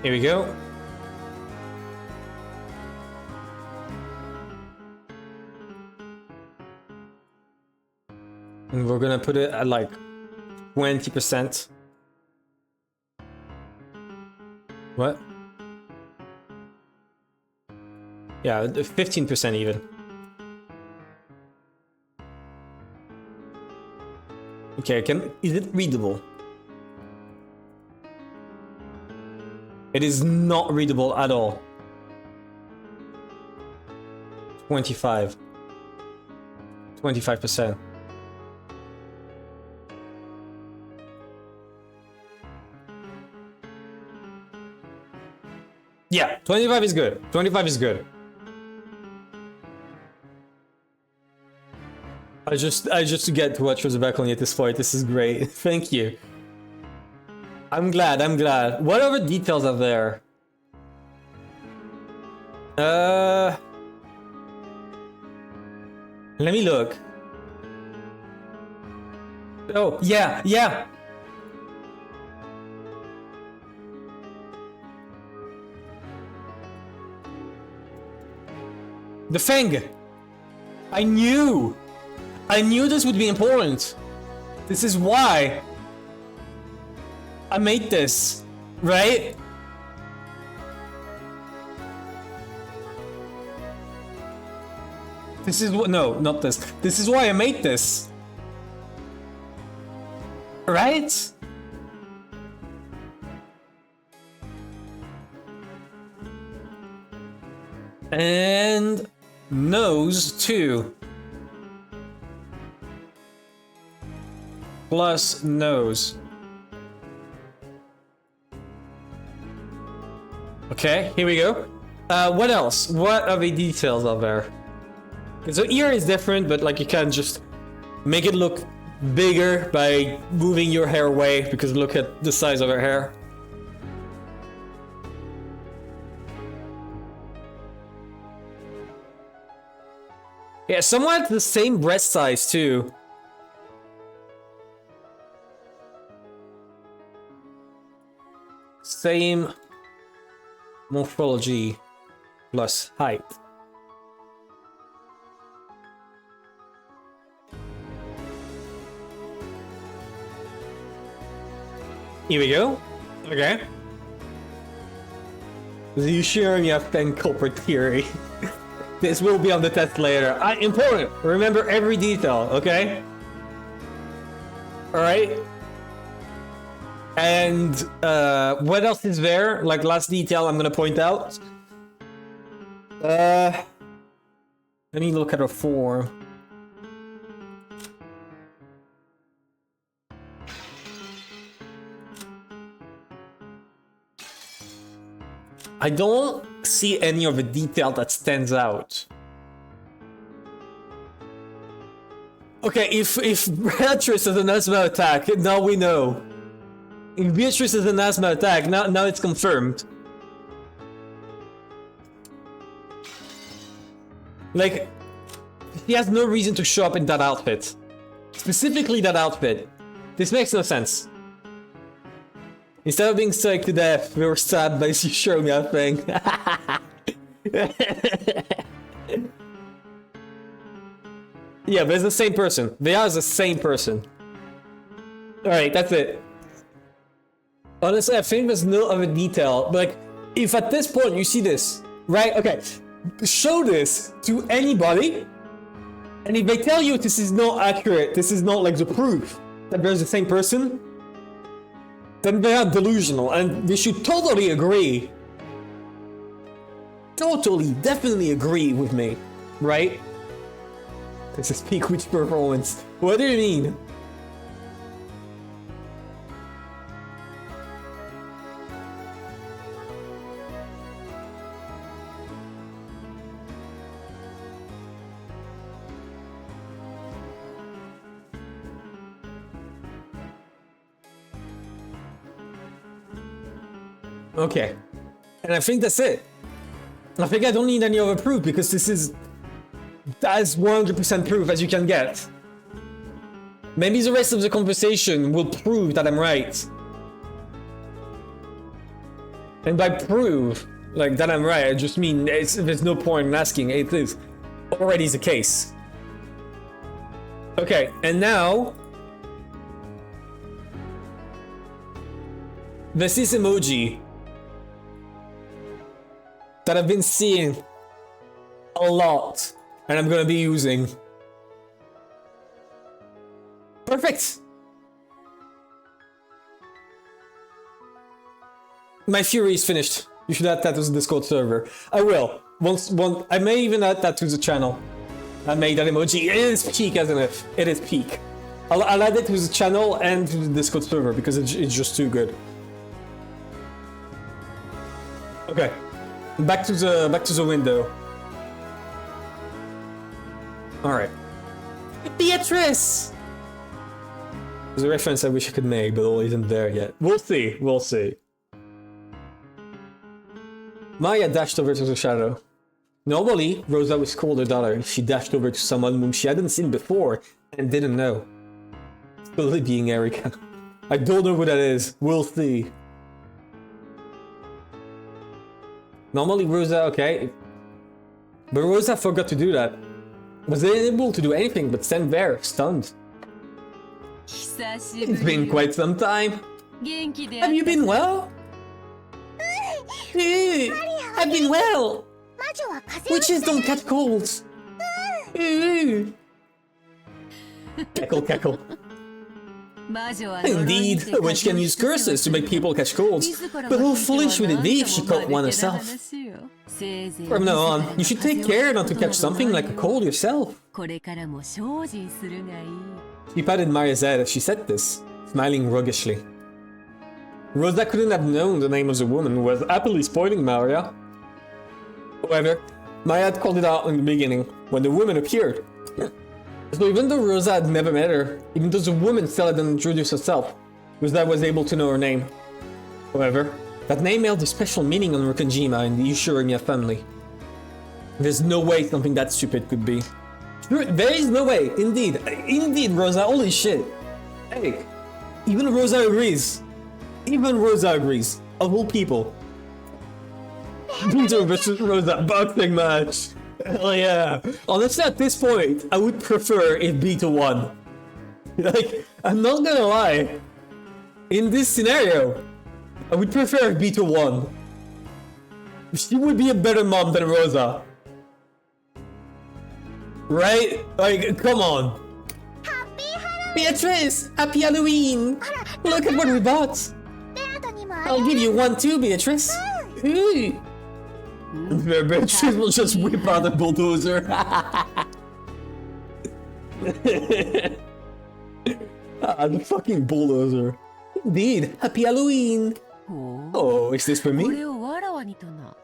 Here we go. And we're gonna put it at like 20%. What? Yeah, 15% even. Okay, is it readable? It is not readable at all. 25%. Yeah, 25 is good. 25 is good. I just get to watch Rosa back only at this point. This is great. Thank you. I'm glad. What other details are there? Let me look. Oh, yeah. The thing! I knew! I knew this would be important. This is why I made this, right? This is what, no, not this. This is why I made this. Right? And nose 2. Plus nose. Okay, here we go. What else? What other details are there? So ear is different, but like you can just make it look bigger by moving your hair away, because look at the size of her hair. Yeah, somewhat the same breast size too. Same morphology plus height. Here we go. Okay. You sharing your fan culprit theory. This will be on the test later. Important. Remember every detail, okay? Alright. And what else is there? Like last detail I'm gonna point out. Let me look at her form. I don't see any of the detail that stands out. Okay, if Beatrice is an asthma attack, now we know. If Beatrice is an asthma attack, now it's confirmed. Like, he has no reason to show up in that outfit. Specifically that outfit. This makes no sense. Instead of being psyched to death, we were stabbed by you showing that thing. Yeah, but it's the same person. They are the same person. Alright, that's it. Honestly, I think there's no other detail. But like, if at this point you see this, right? Okay, show this to anybody, and if they tell you this is not accurate, this is not like the proof that there's the same person, then they are delusional, and they should totally agree. Totally, definitely agree with me, right? This is peak witch performance. What do you mean? Okay, and I think that's it. I think I don't need any other proof, because this is as 100% proof as you can get. Maybe the rest of the conversation will prove that I'm right. And by prove, like, that I'm right, I just mean there's no point in asking. It is already the case. Okay, and now there's this emoji that I've been seeing a lot, and I'm gonna be using. Perfect! My fury is finished. You should add that to the Discord server. I will. I may even add that to the channel. I made that emoji. It is peak, as an if. It is peak. I'll add it to the channel and to the Discord server, because it's just too good. Okay. Back to the window. All right. Beatrice. There's a reference I wish I could make, but it isn't there yet. We'll see. We'll see. Maya dashed over to the shadow. Normally, Rosa would scold her daughter. She dashed over to someone whom she hadn't seen before and didn't know. Totally being Erica. I don't know who that is. We'll see. Normally, Rosa, okay. But Rosa forgot to do that. Was unable to do anything but stand there, stunned. 久しぶ It's り been quite some time. 元気で Have you been well? I've been well. 魔女は風邪 Witches don't catch colds. Cackle, cackle. 魔女は Indeed, a witch can use curses to make people catch colds. But how foolish would it be if she caught one herself? From now on, you should take care not to catch something like a cold yourself. これからも精進するがいい She patted Maria's head as she said this, smiling roguishly. Rosa couldn't have known the name of the woman who was happily spoiling Maria. However, Maria had called it out in the beginning, when the woman appeared. So even though Rosa had never met her, even though the woman still hadn't introduced herself, Rosa was able to know her name. However, that name held a special meaning on Rokujima and the Ishurimiya family. There's no way something that stupid could be. There is no way, indeed. Indeed, Rosa, holy shit. Hey, even Rosa agrees. Even Rosa agrees. Of all people. Peter versus Rosa boxing match. Hell yeah. Honestly, at this point, I would prefer if Beta won. Like, I'm not gonna lie. In this scenario, I would prefer if Beta won. She would be a better mom than Rosa. Right? Like, come on. Beatrice! Happy Halloween! Look at what we bought! デートにもあ I'll give you one too, Beatrice! Ooh. Beatrice will just whip out a bulldozer. The fucking bulldozer. Indeed, happy Halloween! ほう Oh, is this for こ me? れをわらわにとな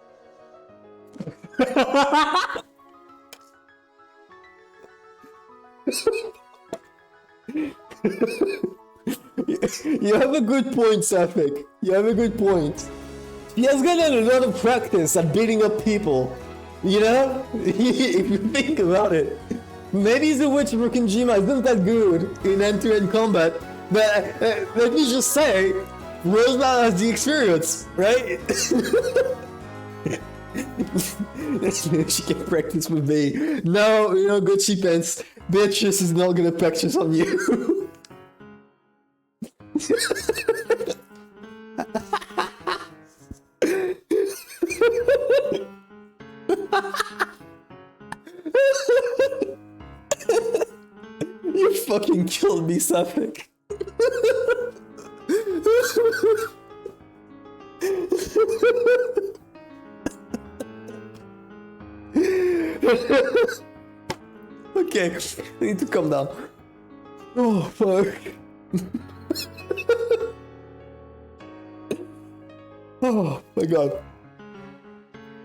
You have a good point, Safik. You have a good point. He has gotten a lot of practice at beating up people. You know? If you think about it. Maybe the witch of Rokujima isn't that good in hand-to-hand combat, but let me just say, Rosa has the experience, right? She can practice with me. No, you know, Gucci pants. Beatrice is not gonna practice on you. You fucking killed me, Safik. Okay, I need to calm down. Oh, fuck. Oh my god.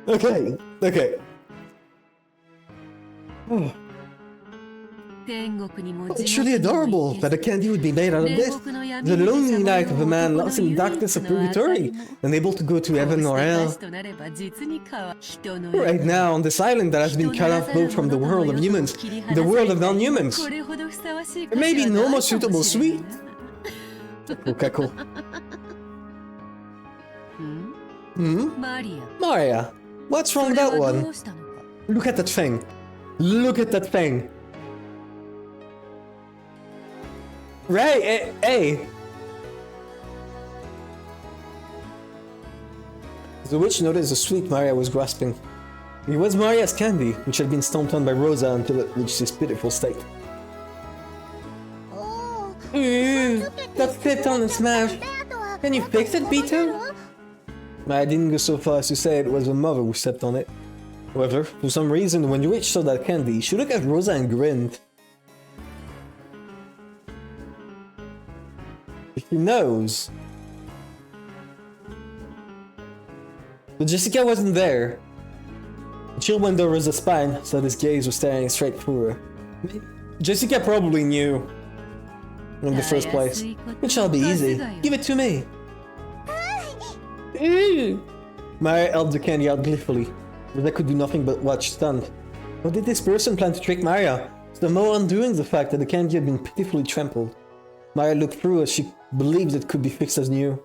Okay, okay. Oh. 天国にも It's truly adorable that a candy would be made out of this. The lonely night of a man lost in the darkness of purgatory, unable to go to heaven or hell. Right now, on this island that has been cut off both from the world of humans and the world of non-humans. There may be no more suitable sweet. Okay, cool. Maria, what's wrong with that one? Look at that thing. Look at that thing. Right, hey. The witch noticed the sweet Maria was grasping. It was Maria's candy, which had been stomped on by Rosa until it reached this pitiful state. お That slipped on and smashed. デートは Can you fix it, Beetle? I didn't go so far as to say it was her mother who stepped on it. However, for some reason, when the witch saw that candy, she looked at Rosa and grinned. She knows. But Jessica wasn't there. A chill went over Rosa's spine, so his gaze was staring straight through her. Jessica probably knew. In the first place. It shall be easy. Give it to me. Maria held the candy out gleefully. Rosa could do nothing but watch stunned. How did this person plan to trick Maria? The more undoing the fact that the candy had been pitifully trampled. Maria looked through as she believed it could be fixed as new.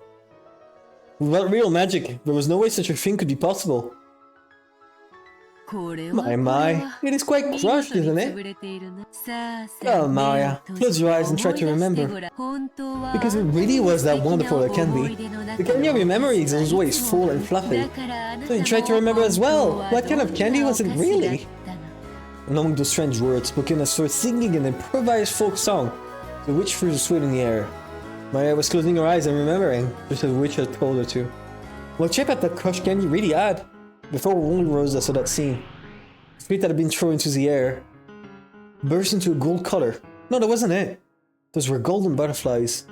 Without real magic, there was no way such a thing could be possible. My, it is quite crushed, isn't it? Oh, Maria, close your eyes and try to remember. Because it really was that wonderful it can be. The candy of your memory is always full and fluffy. So you try to remember as well. What kind of candy was it really? Among those strange words spoken as for singing an improvised folk song, the witch threw the sweet in the air. Maria was closing her eyes and remembering, just as the witch had told her to. What shape had that crushed candy really had? Before only Rosa saw that scene. The sweet that had been thrown into the air burst into a gold color. No, that wasn't it. Those were golden butterflies.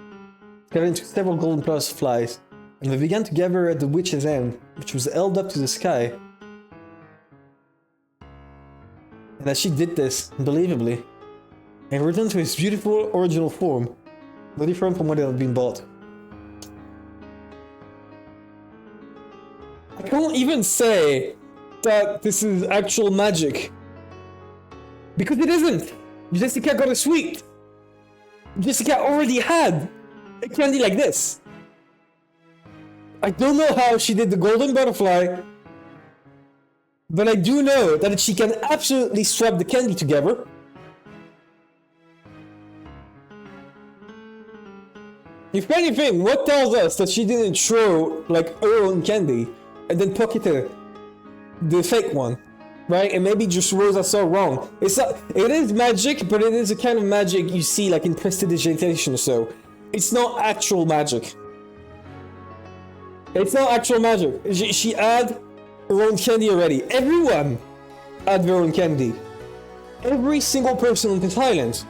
Scattered into several golden butterflies, and they began to gather at the witch's end, which was held up to the sky. And as she did this, unbelievably, it returned to its beautiful original form, no different from what it had been bought. I can't even say that this is actual magic. Because it isn't! Jessica got a sweet! Jessica already had a candy like this! I don't know how she did the golden butterfly, but I do know that she can absolutely swap the candy together. If anything, what tells us that she didn't throw like her own candy and then pocketed the fake one, right? And maybe just Rosa saw wrong. It's not. It is magic, but it is a kind of magic you see like in prestidigitation or so. It's not actual magic. It's not actual magic. She had her own candy already. Everyone had their own candy. Every single person on this island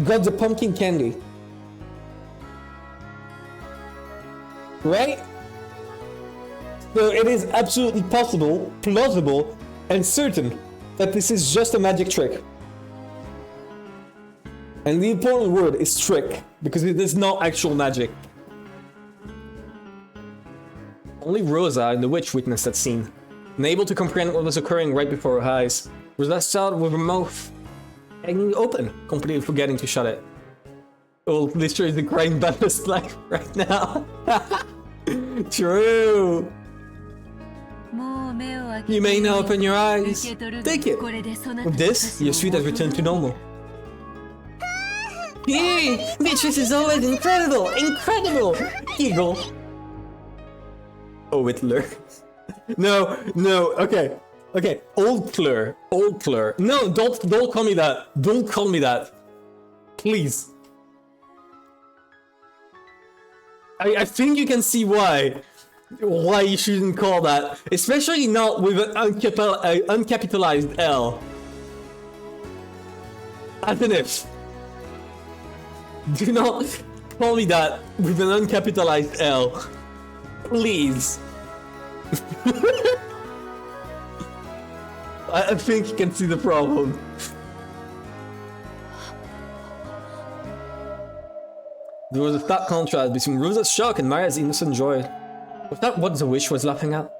got the pumpkin candy. Right? So it is absolutely possible, plausible, and certain that this is just a magic trick. And the important word is trick, because it is not actual magic. Only Rosa and the witch witnessed that scene, unable to comprehend what was occurring right before her eyes. Rosa started with her mouth hanging open, completely forgetting to shut it. Oh, literally the crying Baptist like right now. True. You may now open your eyes. Take it. With this, your sweet has returned to normal. Yay! Beatrice is always incredible! Incredible! Giggle. Oh, Whittler. No, okay. Okay, old Claire. No, don't call me that. Don't call me that. Please. I think you can see why you shouldn't call that, especially not with an uncapitalized L. As an if. Do not call me that with an uncapitalized L. Please. I think you can see the problem. There was a stark contrast between Rosa's shock and Maria's innocent joy. Was that what the witch was laughing at?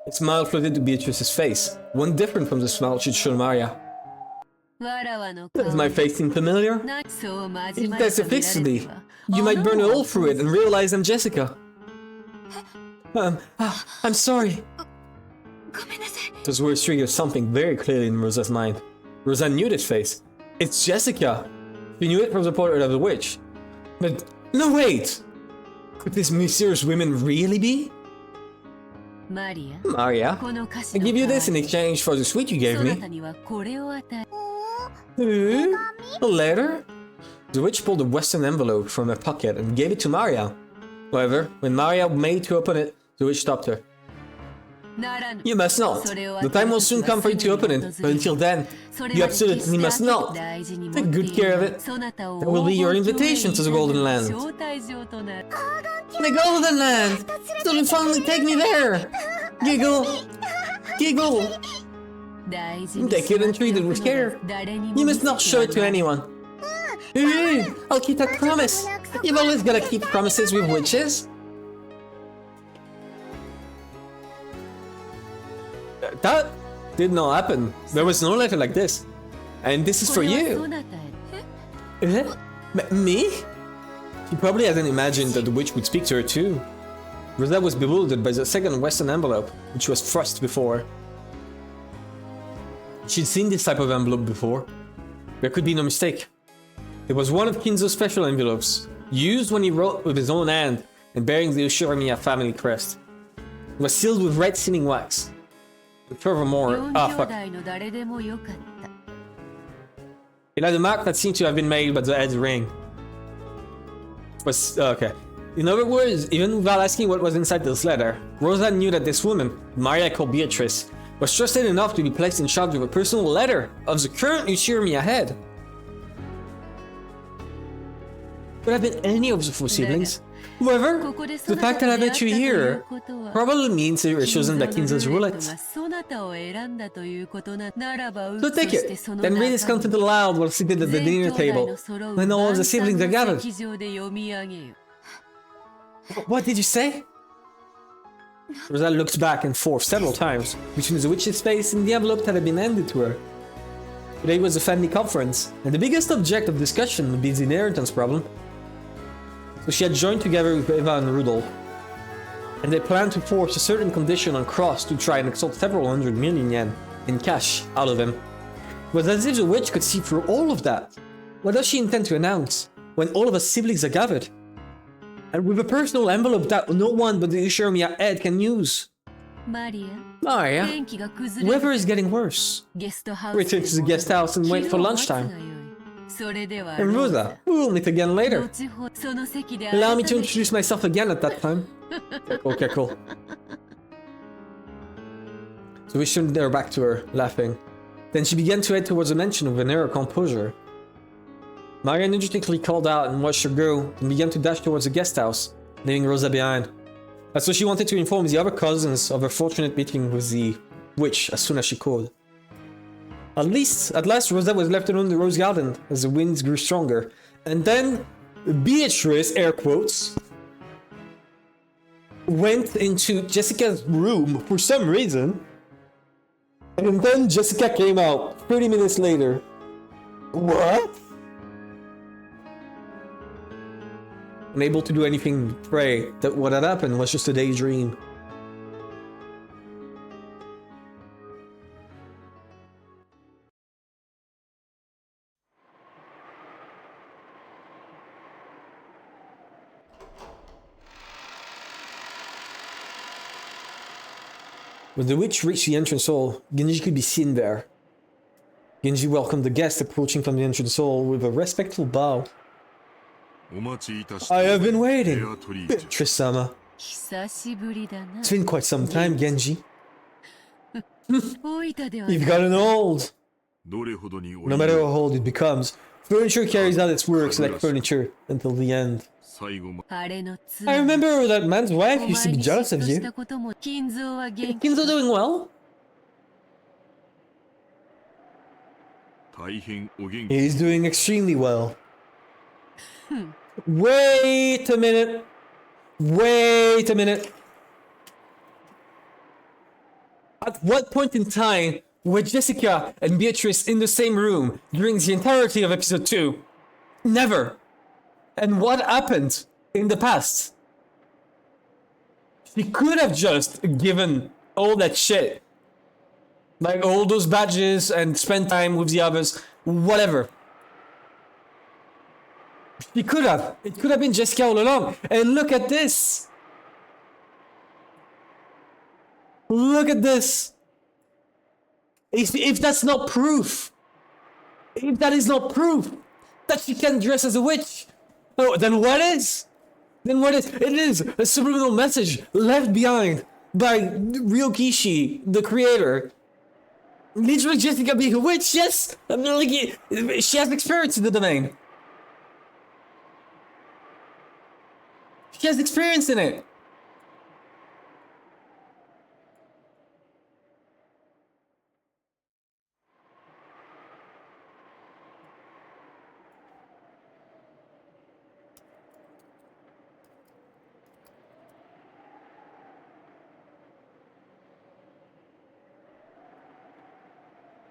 A smile floated to Beatrice's face, one different from the smile she'd shown Maria. Does my face seem familiar? It has a fixity. You might burn a hole through it and realize I'm Jessica. I'm sorry. Those words triggered something very clearly in Rosa's mind. Rosa knew this face. It's Jessica. She knew it from the portrait of the witch. But no, wait! Could this mysterious woman really be? Maria, I give you this in exchange for the sweet you gave me. A letter? The witch pulled a western envelope from her pocket and gave it to Maria. However, when Maria made to open it, the witch stopped her. You must not. The time will soon come for you to open it, but until then, you absolutely must not. Take good care of it. That will be your invitation to the Golden Land. The Golden Land! So you finally take me there! Giggle! Giggle! Take it and treat it with care. You must not show it to anyone. I'll keep that promise. You've always gotta keep promises with witches. That did not happen. There was no letter like this. And this is for you. Me? She probably hadn't imagined that the witch would speak to her too. Rosa was bewildered by the second western envelope, which was thrust before. She'd seen this type of envelope before. There could be no mistake. It was one of Kinzo's special envelopes, used when he wrote with his own hand and bearing the Ushiramiya family crest. It was sealed with red sealing wax. And furthermore, fuck. 代の誰でもよかった。 It had a mark that seemed to have been made by the head ring. Was okay. In other words, even without asking what was inside this letter, Rosa knew that this woman, Maria called Beatrice, was trusted enough to be placed in charge of a personal letter of the current Ushiramiya head. Could have been any of the four siblings. However, the fact that I met you here probably means that you're chosen by Kinzo's roulette. So take it, then read his content aloud while seated at the dinner table, when all of the siblings are gathered. What did you say? Rosa looked back and forth several times between the witch's face and the envelope that had been handed to her. Today was a family conference, and the biggest object of discussion would be the inheritance problem. So she had joined together with Eva and Rudolph, and they planned to force a certain condition on Cross to try and extort several hundred million yen in cash out of him. It was as if the witch could see through all of that. What does she intend to announce when all of her siblings are gathered? And with a personal envelope that no one but the Ushiramiya head can use. Maria, weather is getting worse. Return to the guest house and wait for lunchtime. And Rosa, we'll meet again later. Allow me to introduce myself again at that time. Okay, cool. So we turned her back to her, laughing. Then she began to head towards a mansion with an air of composure. Maria energetically called out and watched her go, and began to dash towards the guest house, leaving Rosa behind. So she wanted to inform the other cousins of her fortunate meeting with the witch as soon as she could. At last Rosa was left alone in the rose garden as the winds grew stronger. And then Beatrice, air quotes, went into Jessica's room for some reason. And then Jessica came out 30 minutes later. What? Unable to do anything, pray that what had happened was just a daydream. When the witch reached the entrance hall, Genji could be seen there. Genji welcomed the guest approaching from the entrance hall with a respectful bow. I have been waiting, Beatrice-sama. It's been quite some time, Genji. You've gotten old. No matter how old it becomes, furniture carries out its works like furniture until the end. I remember that man's wife used to be jealous of you. Is Kinzo doing well? He's doing extremely well. Wait a minute. Wait a minute. At what point in time were Jessica and Beatrice in the same room during the entirety of episode 2? Never. And what happened in the past? She could have just given all that shit. Like all those badges and spent time with the others, whatever. She could have. It could have been Jessica all along. And look at this. Look at this. If that's not proof, if that is not proof that she can dress as a witch, oh, then what is? Then what is? It is a subliminal message left behind by Ryokishi, the creator. Literally Jessica being a witch, yes! I mean, like, she has experience in the domain. She has experience in it.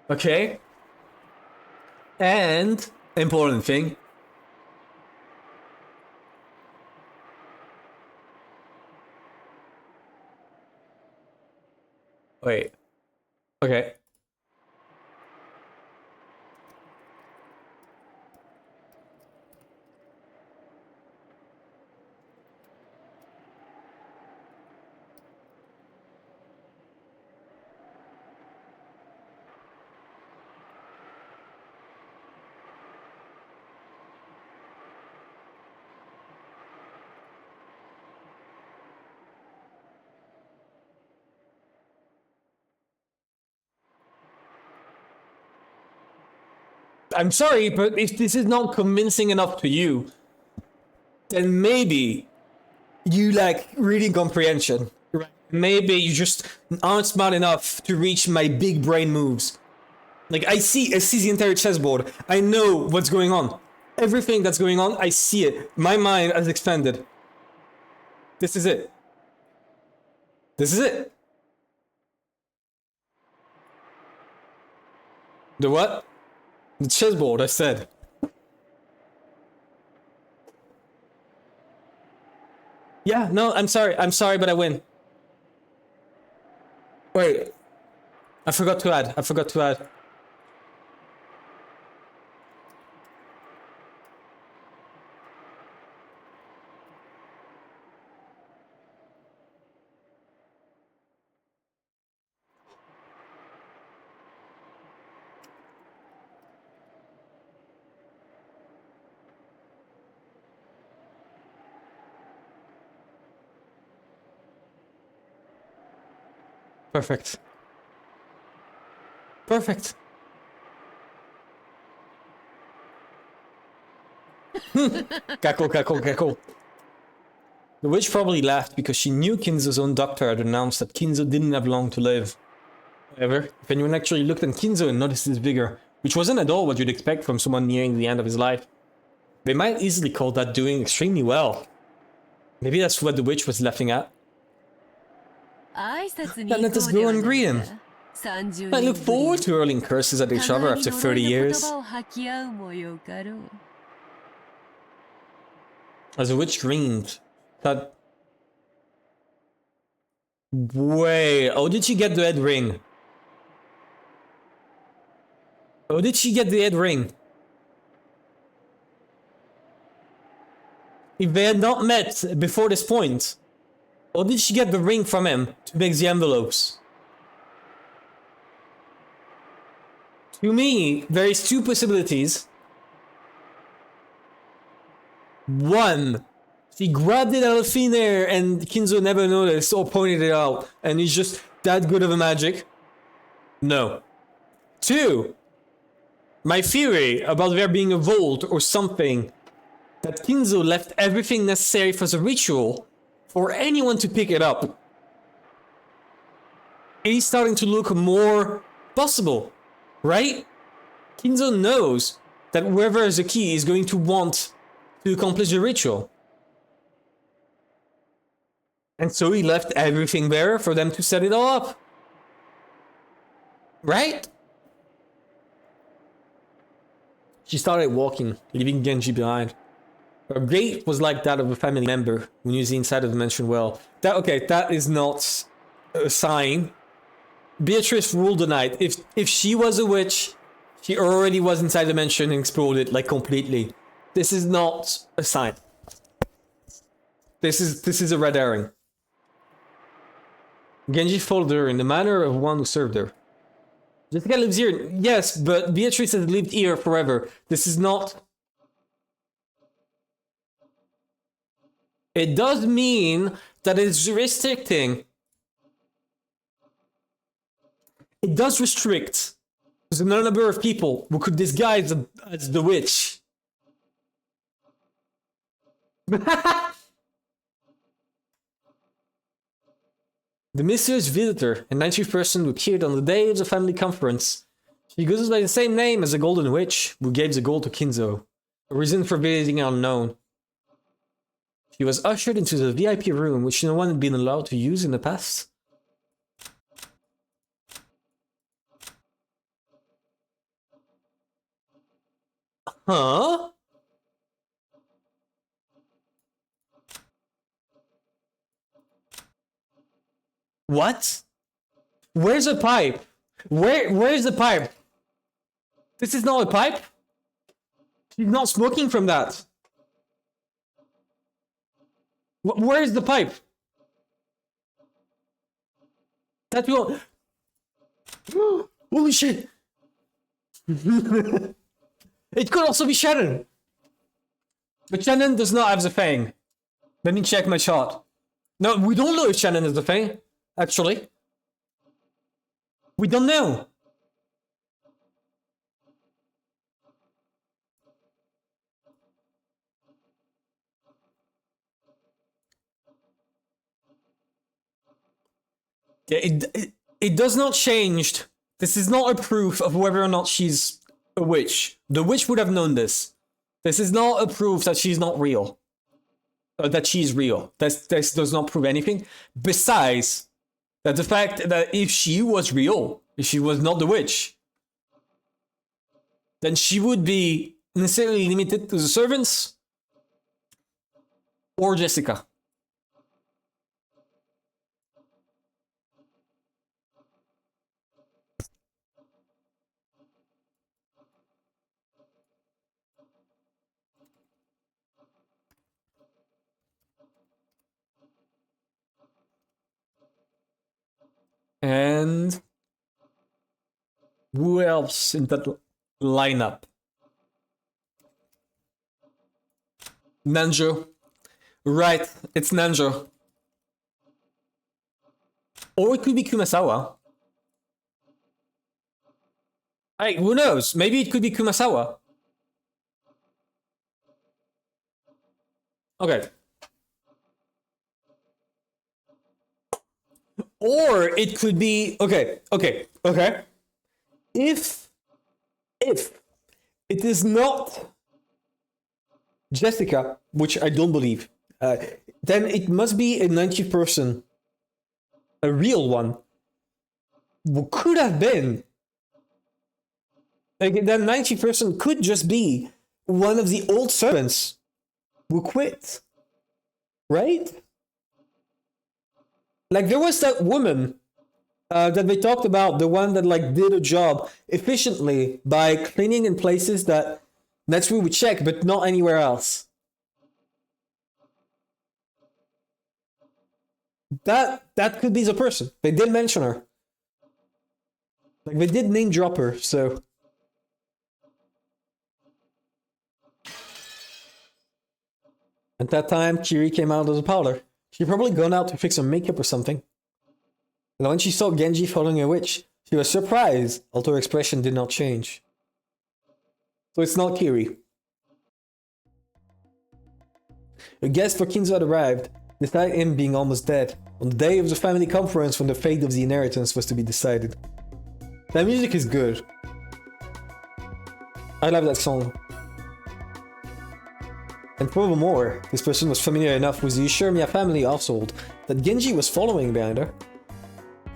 Okay. And important thing. Wait. Okay. I'm sorry, but if this is not convincing enough to you, then maybe you lack reading comprehension. Right? Maybe you just aren't smart enough to reach my big brain moves. Like, I see the entire chessboard. I know what's going on. Everything that's going on, I see it. My mind has expanded. This is it. This is it. The what? The chessboard, I said. Yeah, no, I'm sorry, but I win. Wait. I forgot to add. Perfect. Perfect. Cackle. The witch probably laughed because she knew Kinzo's own doctor had announced that Kinzo didn't have long to live. However, if anyone actually looked at Kinzo and noticed his vigor, which wasn't at all what you'd expect from someone nearing the end of his life, they might easily call that doing extremely well. Maybe that's what the witch was laughing at. Then let us go and greet him. I look forward to hurling curses at each other after 30 years. As the witch grinned, that... Wait, how did she get the head ring? How did she get the head ring? If they had not met before this point, how did she get the ring from him to make the envelopes? To me, there is two possibilities. One, she grabbed it out of thin air and Kinzo never noticed or pointed it out, and he's just that good of a magic. No. Two, my theory about there being a vault or something, that Kinzo left everything necessary for the ritual for anyone to pick it up. It is starting to look more possible, right? Kinzo knows that whoever has the key is going to want to accomplish the ritual. And so he left everything there for them to set it all up. Right? She started walking, leaving Genji behind. Her gait was like that of a family member who knew the inside of the mansion well. That is not a sign. Beatrice ruled the night. If she was a witch, she already was inside the mansion and exploded, like, completely. This is not a sign. This is a red herring. Genji followed her in the manner of one who served her. Jessica lives here. Yes, but Beatrice has lived here forever. This is not... It does mean that it's restricting. It does restrict. There's a number of people who could disguise as the witch. The mysterious visitor, a 90th person who appeared on the day of the family conference. She goes by the same name as the Golden Witch, who gave the gold to Kinzo. A reason for visiting unknown. She was ushered into the VIP room, which no one had been allowed to use in the past. Huh? What? Where's the pipe? Where's the pipe? This is not a pipe? She's not smoking from that. Where's the pipe? That will... Holy shit! It could also be Shannon. But Shannon does not have the fang. Let me check my chart. No, we don't know if Shannon has the fang. Actually. We don't know. Yeah, it does not change. This is not a proof of whether or not she's a witch. The witch would have known this. This is not a proof that she's not real. That she's real. This does not prove anything. Besides, that the fact that if she was real, if she was not the witch, then she would be necessarily limited to the servants or Jessica. And who else in that lineup? Nanjo. Right, it's Nanjo. Or it could be Kumasawa. Hey, who knows? Maybe it could be Kumasawa. Okay. Or it could be okay. If it is not Jessica, which I don't believe, then it must be a 90 person, a real one, who could have been. Like that 90 person could just be one of the old servants who quit, right? Like there was that woman that they talked about, the one that like did a job efficiently by cleaning in places that Netsui would check, but not anywhere else. That could be the person. They did mention her. Like they did name drop her, so. At that time, Kiri came out of the parlor. She'd probably gone out to fix some makeup or something. And when she saw Genji following a witch, she was surprised, although her expression did not change. So it's not Kiri. A guest for Kinzo had arrived, despite him being almost dead, on the day of the family conference when the fate of the inheritance was to be decided. That music is good. I love that song. And furthermore, this person was familiar enough with the Ushirimiya family household that Genji was following behind her.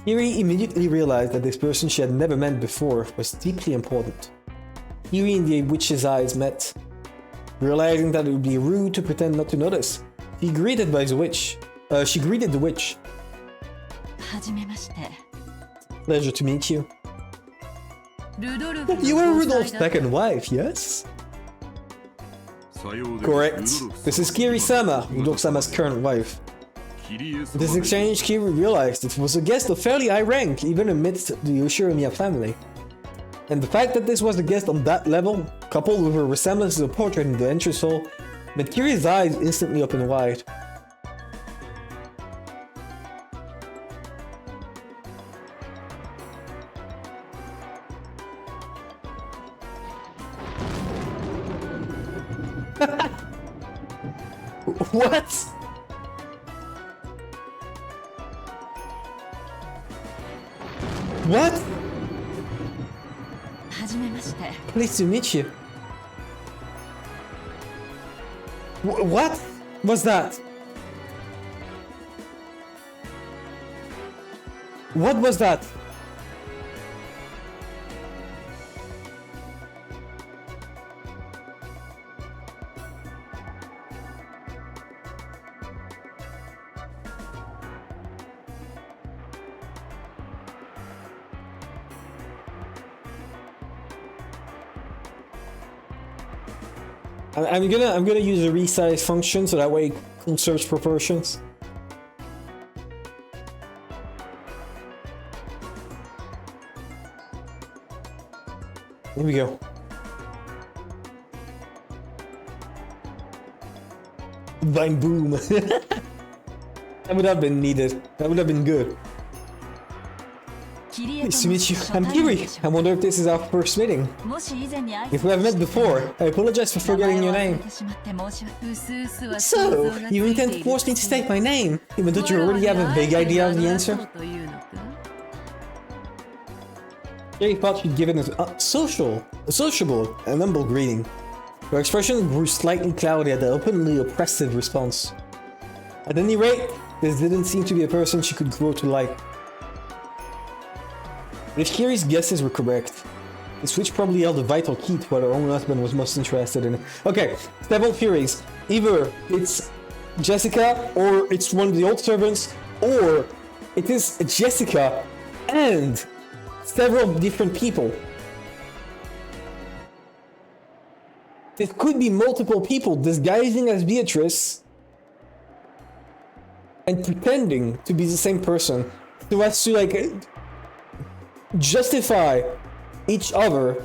Kiri immediately realized that this person she had never met before was deeply important. Kiri and the witch's eyes met. Realizing that it would be rude to pretend not to notice, she greeted the witch. Pleasure to meet you. You were Rudolph's second wife, yes? Correct. This is Kiri-sama, Rudolph-sama's current wife. In this exchange, Kiri realized it was a guest of fairly high rank, even amidst the Ushirimiya family. And the fact that this was a guest on that level, coupled with her resemblance to the portrait in the entrance hall, made Kiri's eyes instantly open wide. What? What? Pleased to meet you. What was that? What was that? I'm gonna use a resize function so that way it conserves proportions. Here we go. Vine boom. That would have been needed. That would have been good. Nice to meet you. I'm Kiri. I wonder if this is our first meeting. If we have met before, I apologize for forgetting your name. So, you intend to force me to state my name, even though you already have a vague idea of the answer? Sherry thought she'd given a sociable and humble greeting. Her expression grew slightly cloudy at the openly oppressive response. At any rate, this didn't seem to be a person she could grow to like. If Kiri's guesses were correct, the switch probably held a vital key to what her own husband was most interested in. Okay, several theories. Either it's Jessica, or it's one of the old servants, or it is Jessica and several different people. It could be multiple people disguising as Beatrice and pretending to be the same person so as to like justify each other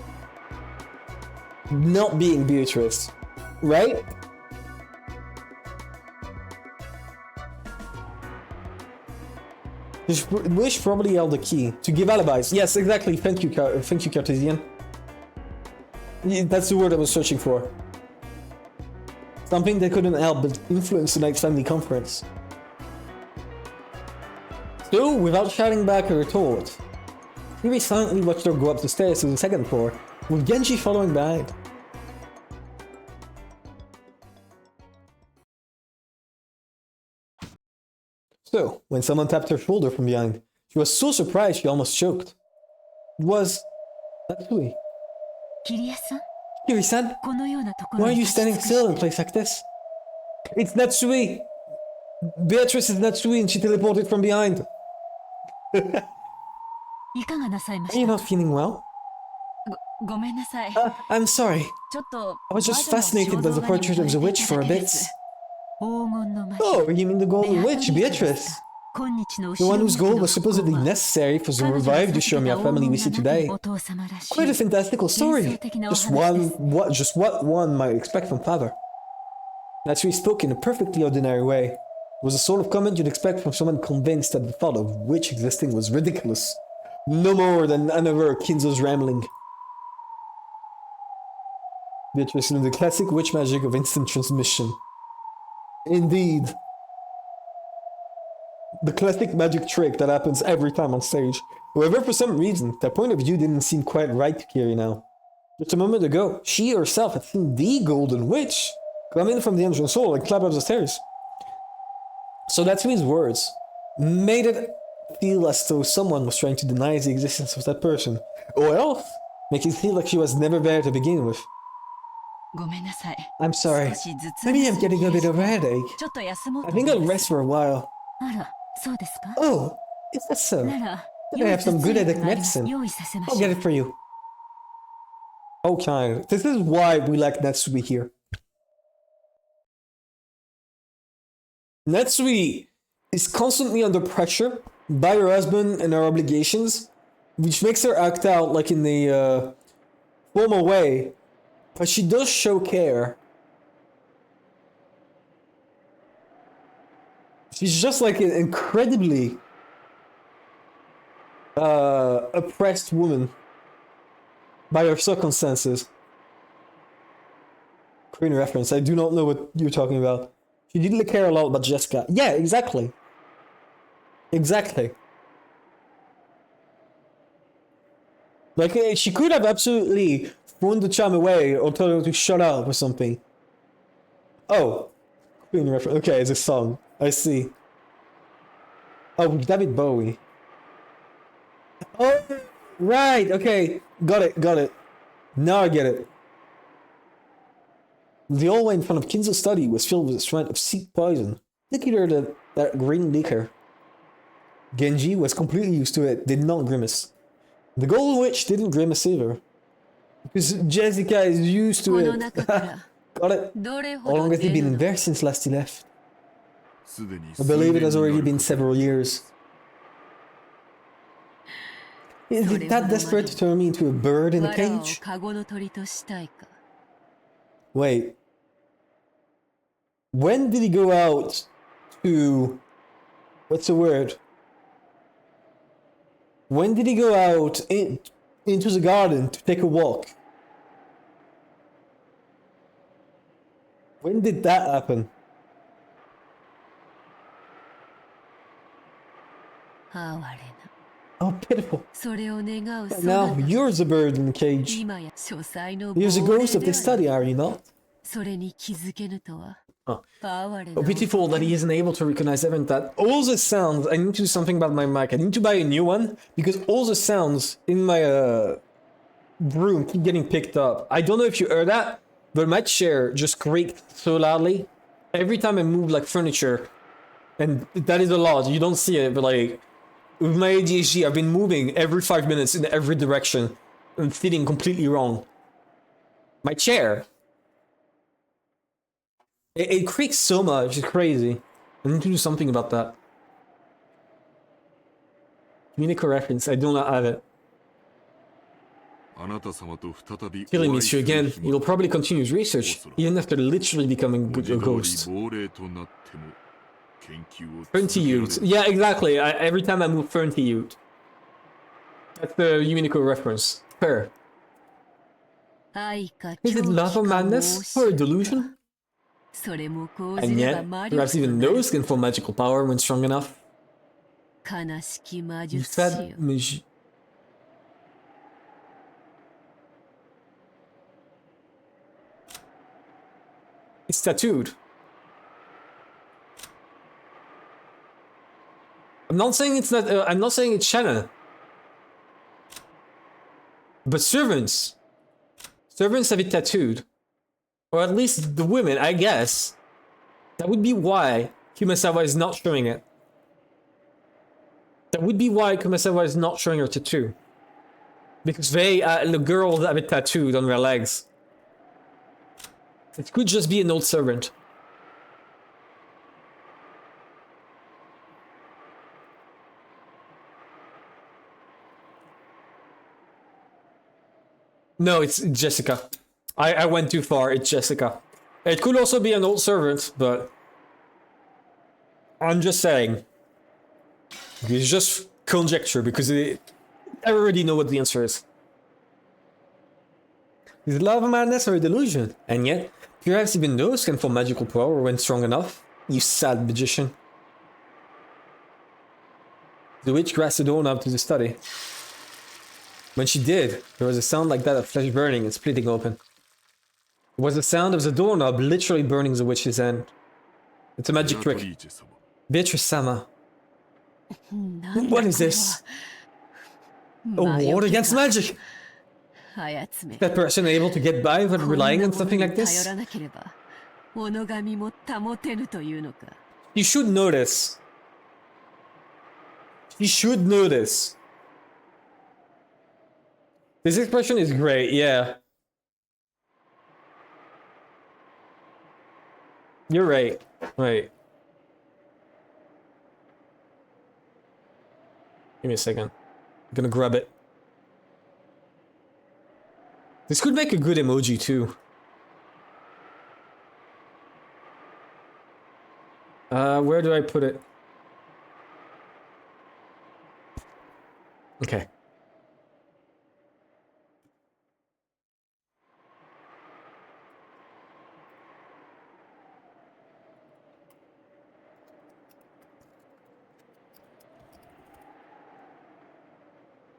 not being Beatrice, right? Wish probably held the key to give alibis. Yes, exactly. Thank you, Cartesian. That's the word I was searching for. Something that couldn't help but influence tonight's family conference. So, without shouting back a retort, Kiri silently watched her go up the stairs to the second floor, with Genji following behind. So, when someone tapped her shoulder from behind, she was so surprised she almost choked. It was Natsui. キリエさん Kiri-san, このようなところ why are に you 立ち standing 尽くして still in a place like this? It's Natsui! Beatrice is Natsui and she teleported from behind. いかがなさいま Are し you た not feeling well? ごめんなさい。 I'm sorry. ちょっと I was just fascinated by the portrait of the witch for a bit. 黄金の魔女 Oh, you mean the golden witch, Beatrice? 今日の The one whose 後ろ goal 向 was きの supposedly 不幸は necessary for the 彼女が revived 避け Yoshiomi た family we 黄 see 金がなき today. お父様らしい Quite a fantastical 幻 story. 想的なお Just 話 one, です what one might expect from father. Natsui spoke in a perfectly ordinary way. It was the sort of comment you'd expect from someone convinced that the thought of witch existing was ridiculous. No more than another Kinzo's rambling. Beatrice knew the classic witch magic of instant transmission. Indeed. The classic magic trick that happens every time on stage. However, for some reason, that point of view didn't seem quite right to Kiri now. Just a moment ago, she herself had seen the Golden Witch come in from the entrance hall and climb up the stairs. So Natsumi's words made it feel as though someone was trying to deny the existence of that person, or else make it feel like she was never there to begin with. ごめんなさい。 I'm sorry. 少し頭痛 Maybe が I'm getting a bit of a headache. ちょっと休もう I と think 思い I'll ま rest す。 for a while. あらそうですか Oh, is that so? なら Did I have some good headache medicine? 用意させま I'll しょ get う it for you. Okay, this is why we like Natsui here. Natsui is constantly under pressure by her husband and her obligations, which makes her act out like in the formal way, but she does show care. She's just like an incredibly oppressed woman by her circumstances. Korean reference. I do not know what you're talking about. She didn't care a lot about Jessica. Yeah, exactly. Exactly. Like, she could have absolutely thrown the charm away or told her to shut up or something. Oh. Korean reference. Okay, it's a song. I see. Oh, David Bowie. Oh, right. Okay. Got it. Now I get it. The hallway in front of Kinzo's study was filled with a strand of seed poison. Liquor that green liquor. Genji was completely used to it, did not grimace. The Golden Witch didn't grimace either. Because Jessica is used to この it. 中から Got it? どれほ How ど long has he 出 been る in の there since last he left? すでに I believe it has 数年に already なる been こと several years. Is it that desperate to turn me into a bird in a 藁を cage? カゴの鳥としたいか Wait. When did he go out to... What's the word? When did he go out into the garden to take a walk? When did that happen? 哀れな Oh, pitiful. それを願うそ Now なた you're the bird in the cage. 今や書斎の You're the 亡霊 ghost of で this はない study, are you not? それに気づけぬとは Oh. 哀れ Oh, な pitiful that he isn't able to recognize even that. All the sounds. I need to do something about my mic. I need to buy a new one because all the sounds in my room keep getting picked up. I don't know if you heard that, but my chair just creaked so loudly every time I move like furniture, and that is a lot. You don't see it, but like with my ADHD, I've been moving every 5 minutes in every direction and sitting completely wrong. My chair. It creaks so much, it's crazy. I need to do something about that. Umineko reference, I do not have it. Killing me issue again. He'll probably continue his research, even after literally becoming a ghost. 30 youth. Yeah, exactly. Every time I move 30 youth. That's the Umineko reference. Fair. 愛か Is it 狂気 love or か madness? 妄 Or a 想 delusion? それも講じ And れば yet, 魔力 perhaps と even なる those can form magical power when strong enough. 悲しき魔 You 術師よ said it's tattooed. I'm not saying it's not. I'm not saying it's Shannon. But servants have it tattooed, or at least the women, I guess. That would be why Kumasawa is not showing it. That would be why Kumasawa is not showing her tattoo, because the girls have it tattooed on their legs. It could just be an old servant. No, it's Jessica. I went too far. It's Jessica. It could also be an old servant, but I'm just saying. It's just conjecture because I already know what the answer is. Is it love a madness or a delusion? And yet, perhaps even those can form magical power when strong enough. You sad magician. The witch grasped the doorknob to the study. When she did, there was a sound like that of flesh burning and splitting open. It was the sound of the doorknob literally burning the witch's hand. It's a magic trick. Beatrice-sama. What is this? A ward against magic! 操め That person able to get by without relying on something like 頼 this? らなければおのがみも保てぬというのか You should know this. You should know this. This expression is great, yeah. You're right. Wait. Give me a second. I'm gonna grab it. This could make a good emoji too. Where do I put it? Okay.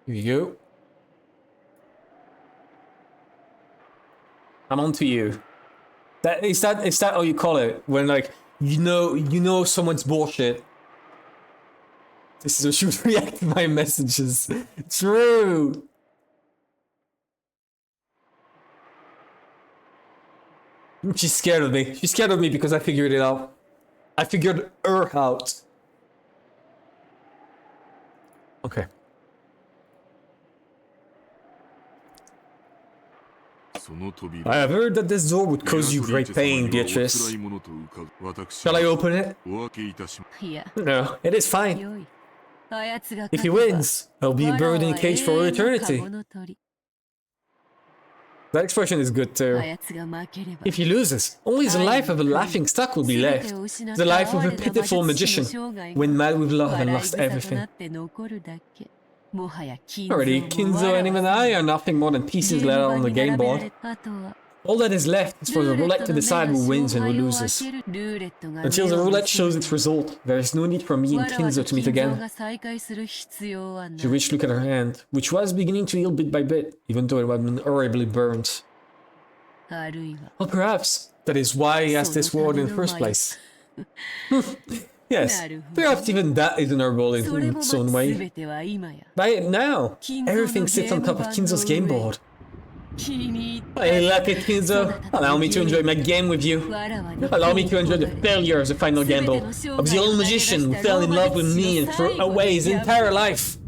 Here you go. I'm on to you. Is that how you call it? When like you know someone's bullshit. This is how she would react to my messages. True. She's scared of me. She's scared of me because I figured it out. I figured her out. Okay. I have heard that this door would cause you great pain, Beatrice. Shall I open it? いや No, it is fine. 良いあやつが If he wins, I'll be buried in a cage for all eternity. That expression is good too. あやつが負ければ If he loses, only the life of a laughing stock will be left. The life of a pitiful magician, when mad with love and lost everything. Already, Kinzo and him and I are nothing more than pieces laid out on the game board. All that is left is for the roulette to decide who wins and who loses. Until the roulette shows its result, there is no need for me and Kinzo to meet again. She wished to look at her hand, which was beginning to heal bit by bit, even though it had been horribly burnt. Well, perhaps that is why he asked this ward in the first place. Yes, perhaps even that is honorable in its own way. By now, everything sits on top of Kinzo's game board. Hey, lucky Kinzo, allow me to enjoy my game with you. Allow me to enjoy the failure of the final gamble, of the old magician who fell in love with me and threw away his entire life.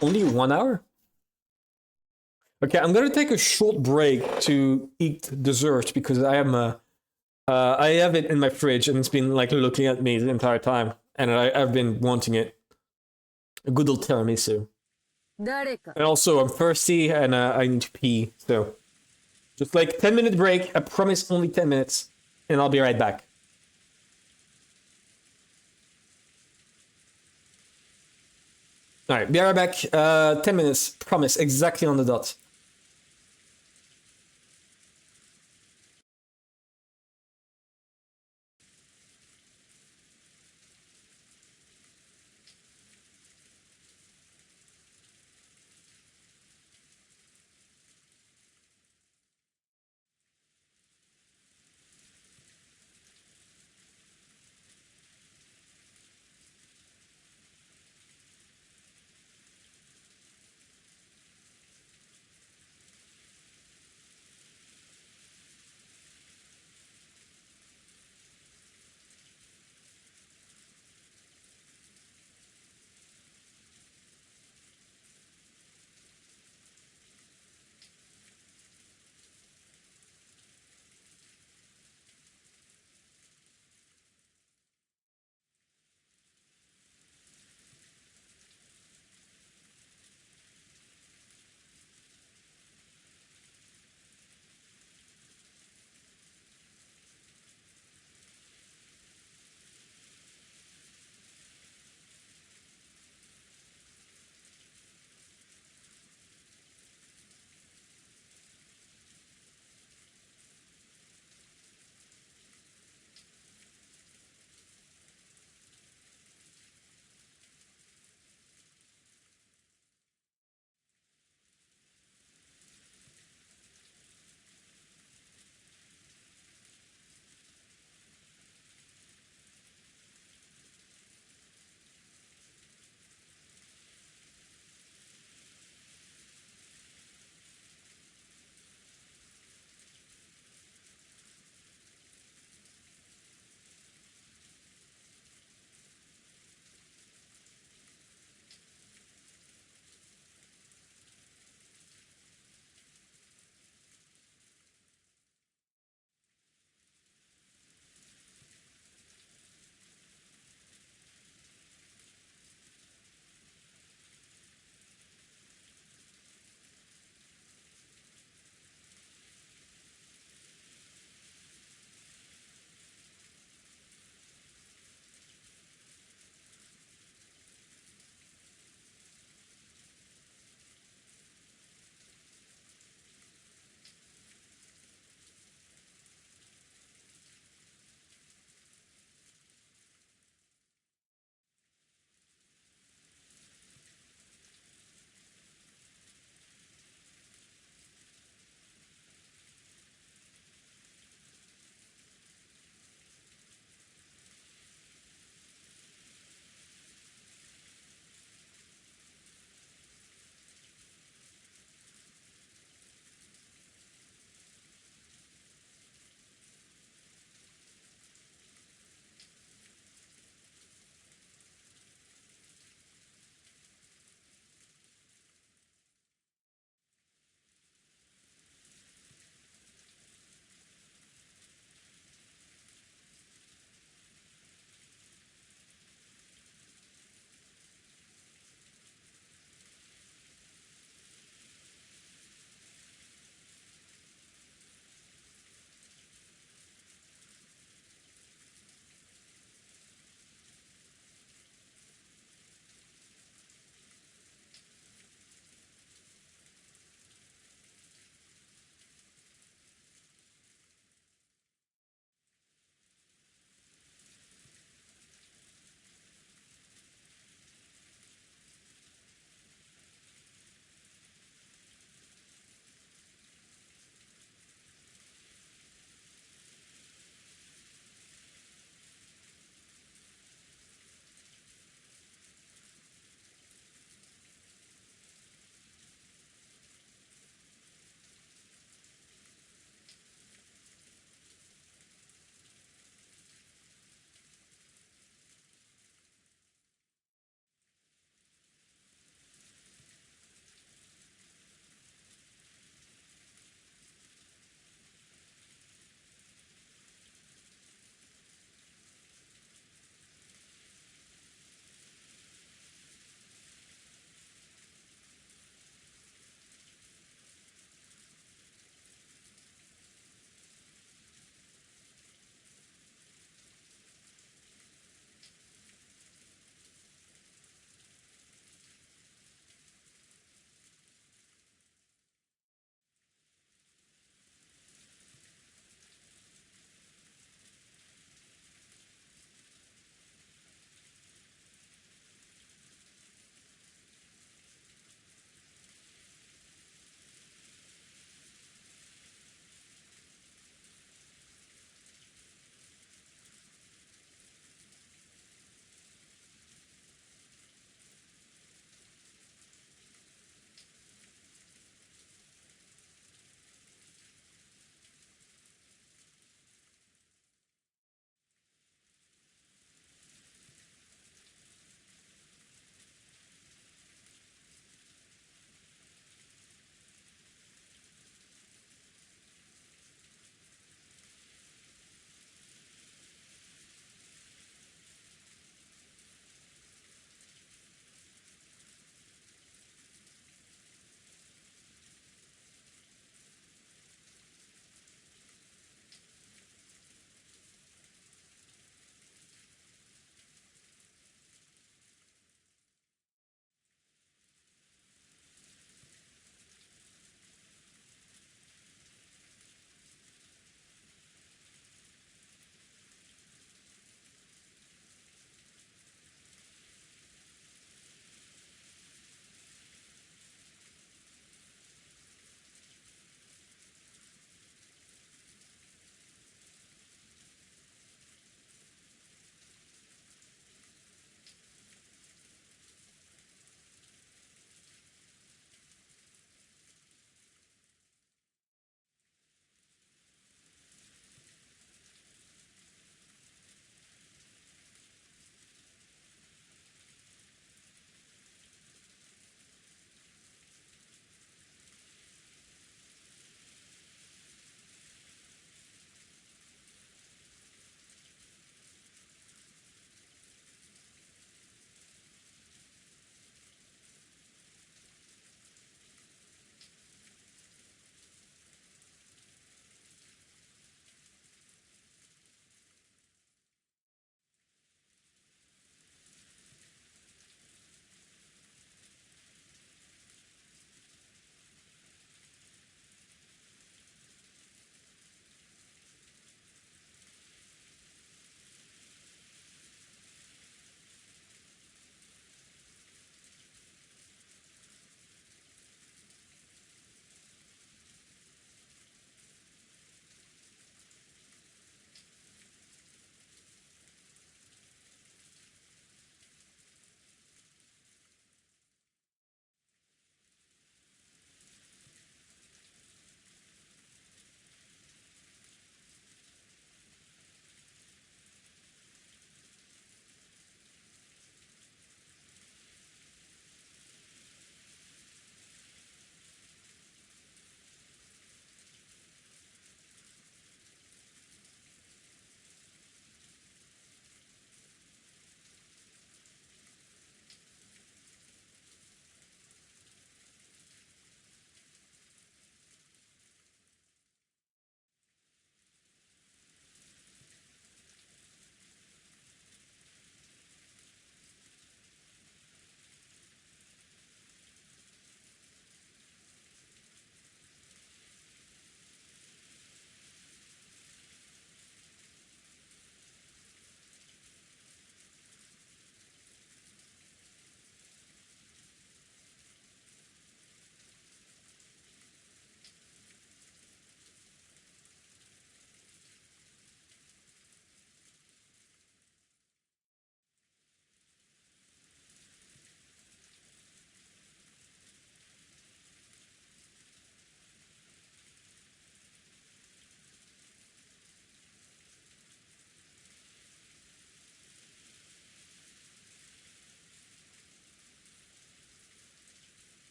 Only 1 hour? Okay, I'm gonna take a short break to eat dessert because I have it in my fridge and it's been like looking at me the entire time, and I've been wanting it. A good old tiramisu. And also, I'm thirsty and I need to pee, so just like 10-minute break. I promise only 10 minutes, and I'll be right back. All right, be right back. 10 minutes, promise, exactly on the dot.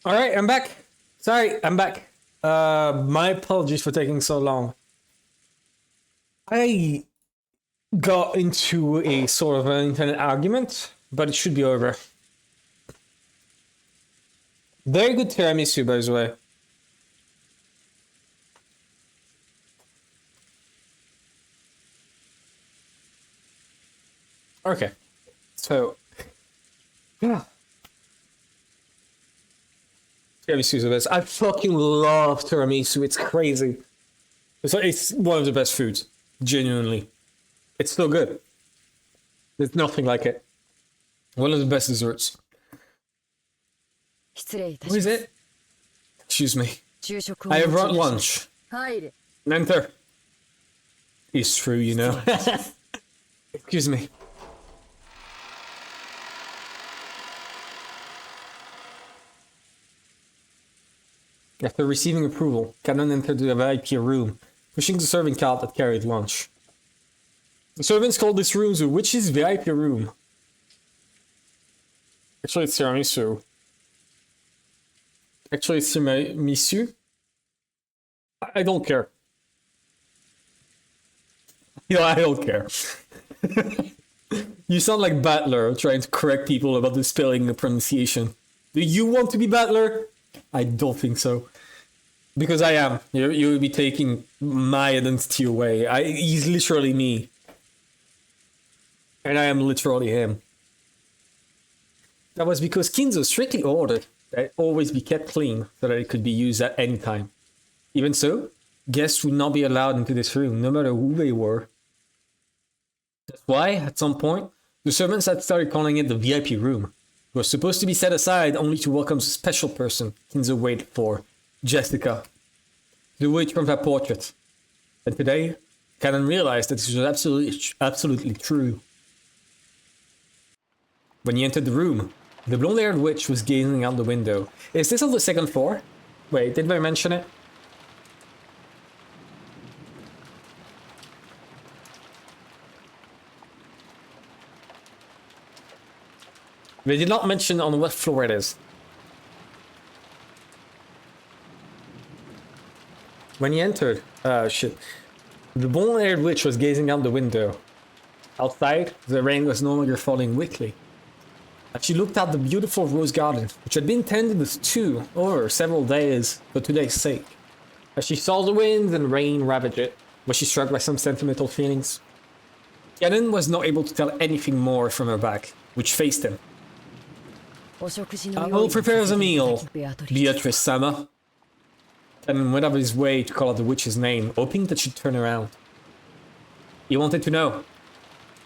Alright, I'm back. Sorry, I'm back. My apologies for taking so long. I got into a sort of an internet argument, but it should be over. Very good tiramisu, by the way. Okay, so yeah, tiramisu is the best. I fucking love tiramisu. It's crazy. It's one of the best foods, genuinely. It's so good. There's nothing like it. One of the best desserts. What is it? Excuse me. I have brought lunch. Enter. It's true, you know. Excuse me. After receiving approval, Canon entered the VIP room, pushing the serving cart that carried lunch. The servants called this room the witch's VIP room. Actually, it's tiramisu. Actually, it's tiramisu. I don't care. You know, I don't care. You sound like Battler trying to correct people about the spelling and pronunciation. Do you want to be Battler? I don't think so. Because I am. You will be taking my identity away. He's literally me. And I am literally him. That was because Kinzo strictly ordered that it always be kept clean so that it could be used at any time. Even so, guests would not be allowed into this room, no matter who they were. That's why, at some point, the servants had started calling it the VIP room. It was supposed to be set aside only to welcome a special person Kinzo waited for, Jessica, the witch from that portrait. And today, Canon realized that this was absolutely true. When he entered the room, the blonde-haired witch was gazing out the window. Is this on the second floor? Wait, did I mention it? They did not mention on what floor it is. When he entered, the blonde-haired witch was gazing out the window. Outside, the rain was no longer falling weakly. As she looked at the beautiful rose garden, which had been tended with two over several days for today's sake. As she saw the wind and rain ravage it, was she struck by some sentimental feelings? Canon was not able to tell anything more from her back, which faced him. I will prepare the meal, Beatrice-sama. Canon went out of his way to call out the witch's name, hoping that she'd turn around. He wanted to know.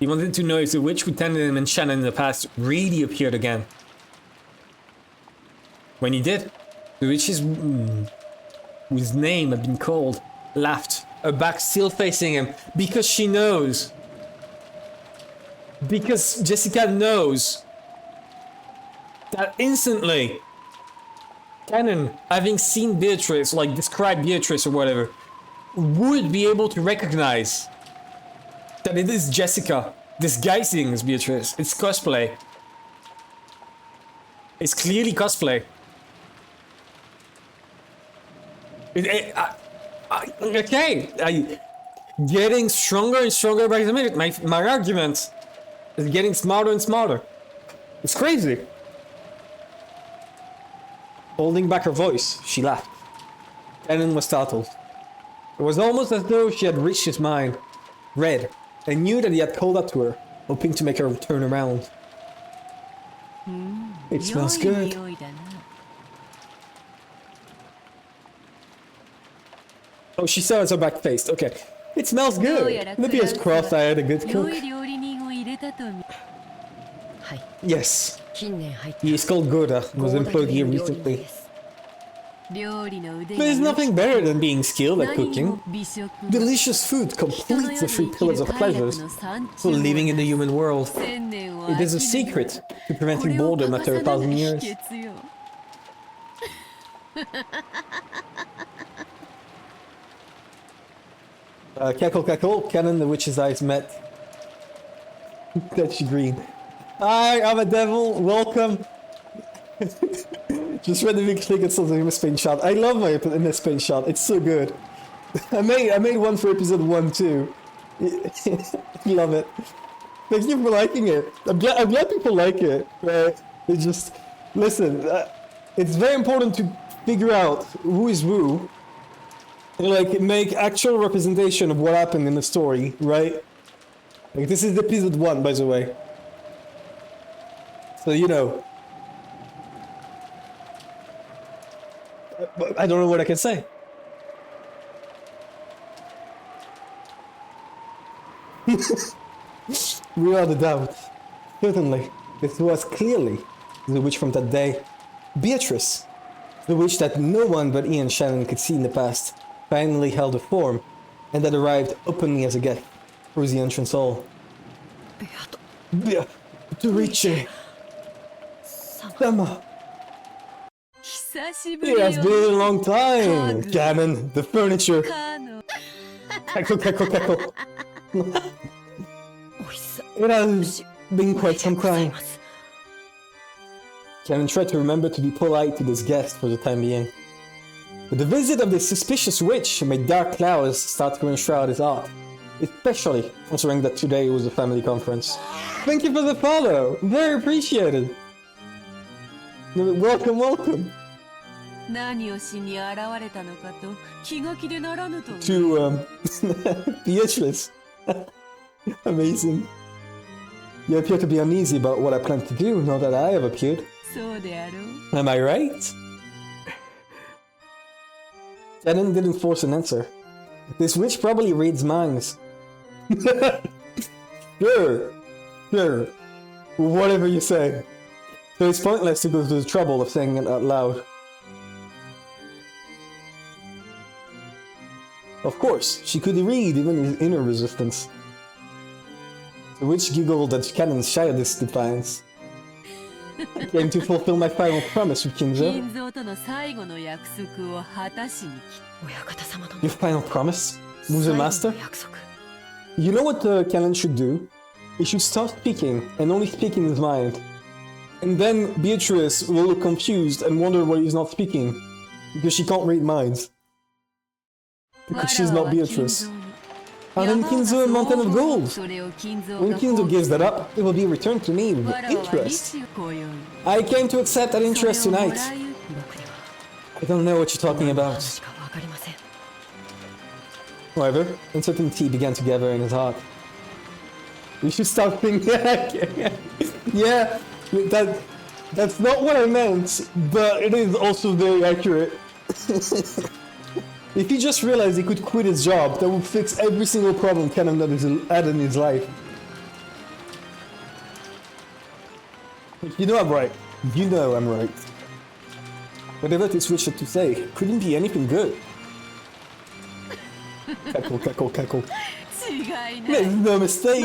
He wanted to know if the witch who tended him and Shannon in the past really appeared again. When he did, the witch's whose name had been called laughed, her back still facing him, because she knows. Because Jessica knows that instantly, Canon, having seen Beatrice, like described Beatrice or whatever, would be able to recognize that it is Jessica disguising as Beatrice. It's cosplay. It's clearly cosplay. Getting stronger and stronger by the minute. My argument is getting smarter and smarter. It's crazy. Holding back her voice, she laughed. Canon was startled. It was almost as though she had reached his mind, read, and knew that he had called out to her, hoping to make her turn around. It smells good. Oh, she saw her back faced. Okay. It smells good. Maybe it's cross-eyed, a good cook. Yes. He is called Goda and was employed here recently. There's nothing better than being skilled at cooking. Delicious food completes the three pillars of pleasures for living in the human world. It is a secret to preventing boredom after 1,000 years. Cackle cackle, Canon the witch's eyes met. Touchy green. Hi, I'm a devil, welcome. Just randomly click at something in a Spain shot. I love my in a Spain shot. It's so good. I made one for episode 1 too. Love it. Thank you for liking it. I'm glad people like it. Right? It's just listen. It's very important to figure out who is who. And, like, make actual representation of what happened in the story, right? Like, this is episode 1, by the way. So you know. I don't know what I can say. Without a doubt. Certainly. This was clearly the witch from that day. Beatrice. The witch that no one but Ian Shannon could see in the past finally held a form, and that arrived openly as a guest through the entrance hall. Beatrice. Sama. It has been a long time! Gammon, the furniture. Cackle, cackle, cackle. It has been quite some time. Gammon tried to remember to be polite to this guest for the time being. But the visit of this suspicious witch made dark clouds start to enshroud his heart. Especially considering that today was a family conference. Thank you for the follow! Very appreciated! Welcome, welcome! To, Beatrice. Amazing. You appear to be uneasy about what I plan to do now that I have appeared. Am I right? Shannon didn't force an answer. This witch probably reads minds. Sure. Whatever you say. So it's pointless to go through the trouble of saying it out loud. Of course, she could read even his inner resistance. The witch giggled at Shannon's childish defiance. I came to fulfill my final promise with Kinzo. Your final promise? Musa Master? You know what the Canon should do? He should stop speaking and only speak in his mind. And then Beatrice will look confused and wonder why he's not speaking. Because she can't read minds. Because she's not Beatrice. And then Kinzo a mountain of gold. When Kinzo gives that up, it will be returned to me with interest. I came to accept that interest tonight. I don't know what you're talking about. However, uncertainty began to gather in his heart. We should stop thinking. Yeah, that's not what I meant, but it is also very accurate. If he just realized he could quit his job, that would fix every single problem Canon had in his life. You know I'm right. You know I'm right. Whatever this witch had to say couldn't be anything good. Cackle, cackle, cackle. There's no mistake.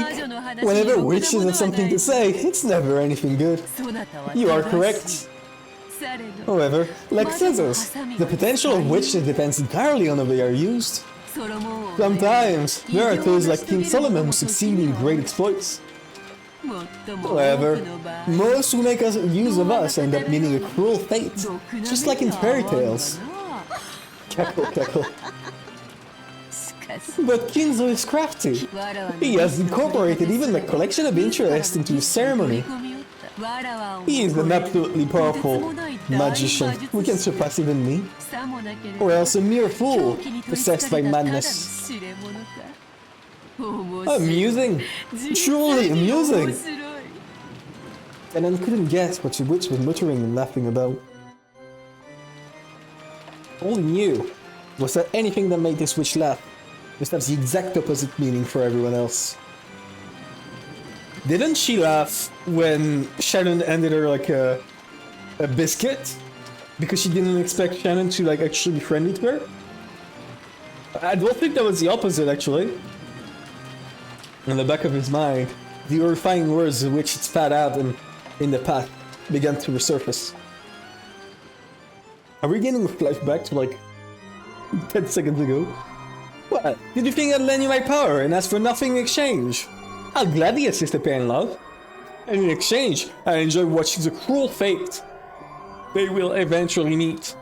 Whenever witches have something to say, it's never anything good. You are correct. However, like scissors, the potential of witches depends entirely on how they are used. Sometimes, there are those like King Solomon who succeed in great exploits. However, most who make use of us end up meeting a cruel fate, just like in fairy tales. Cackle, cackle. But Kinzo is crafty. He has incorporated even the collection of interest into his ceremony. He is an absolutely powerful magician who can surpass even me, or else a mere fool possessed by madness. Amusing! Truly amusing! And I couldn't guess what the witch was muttering and laughing about. All he knew was that anything that made this witch laugh must have the exact opposite meaning for everyone else. Didn't she laugh when Shannon handed her like a biscuit? Because she didn't expect Shannon to like actually be friendly to her? I don't think that was the opposite actually. In the back of his mind, the horrifying words of which it spat out in the path began to resurface. Are we getting a flashback to like 10 seconds ago? What? Did you think I'd lend you my power and ask for nothing in exchange? I'll gladly assist a pair in love. And in exchange, I enjoy watching the cruel fate. they will eventually meet.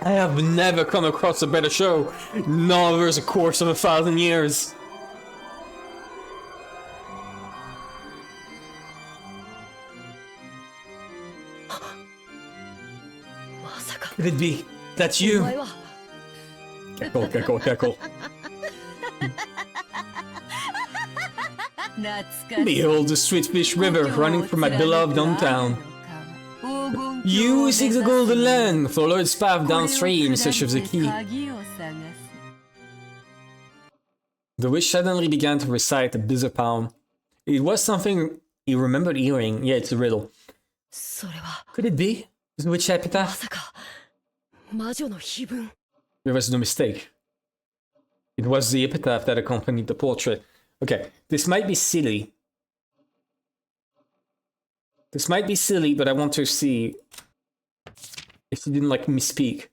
I have never come across a better show, nor over the course of 1,000 years. Could it be? That's you? Keckle, Keckle, Keckle. Behold the Sweetfish River running from my beloved hometown. You seek the Golden Land, follow its path downstream in search of the key. The witch suddenly began to recite a bizarre poem. It was something he remembered hearing. Yeah, it's a riddle. Could it be the witch epitaph? There was no mistake. It was the epitaph that accompanied the portrait. Okay, this might be silly. This might be silly, but I want to see if he didn't like misspeak.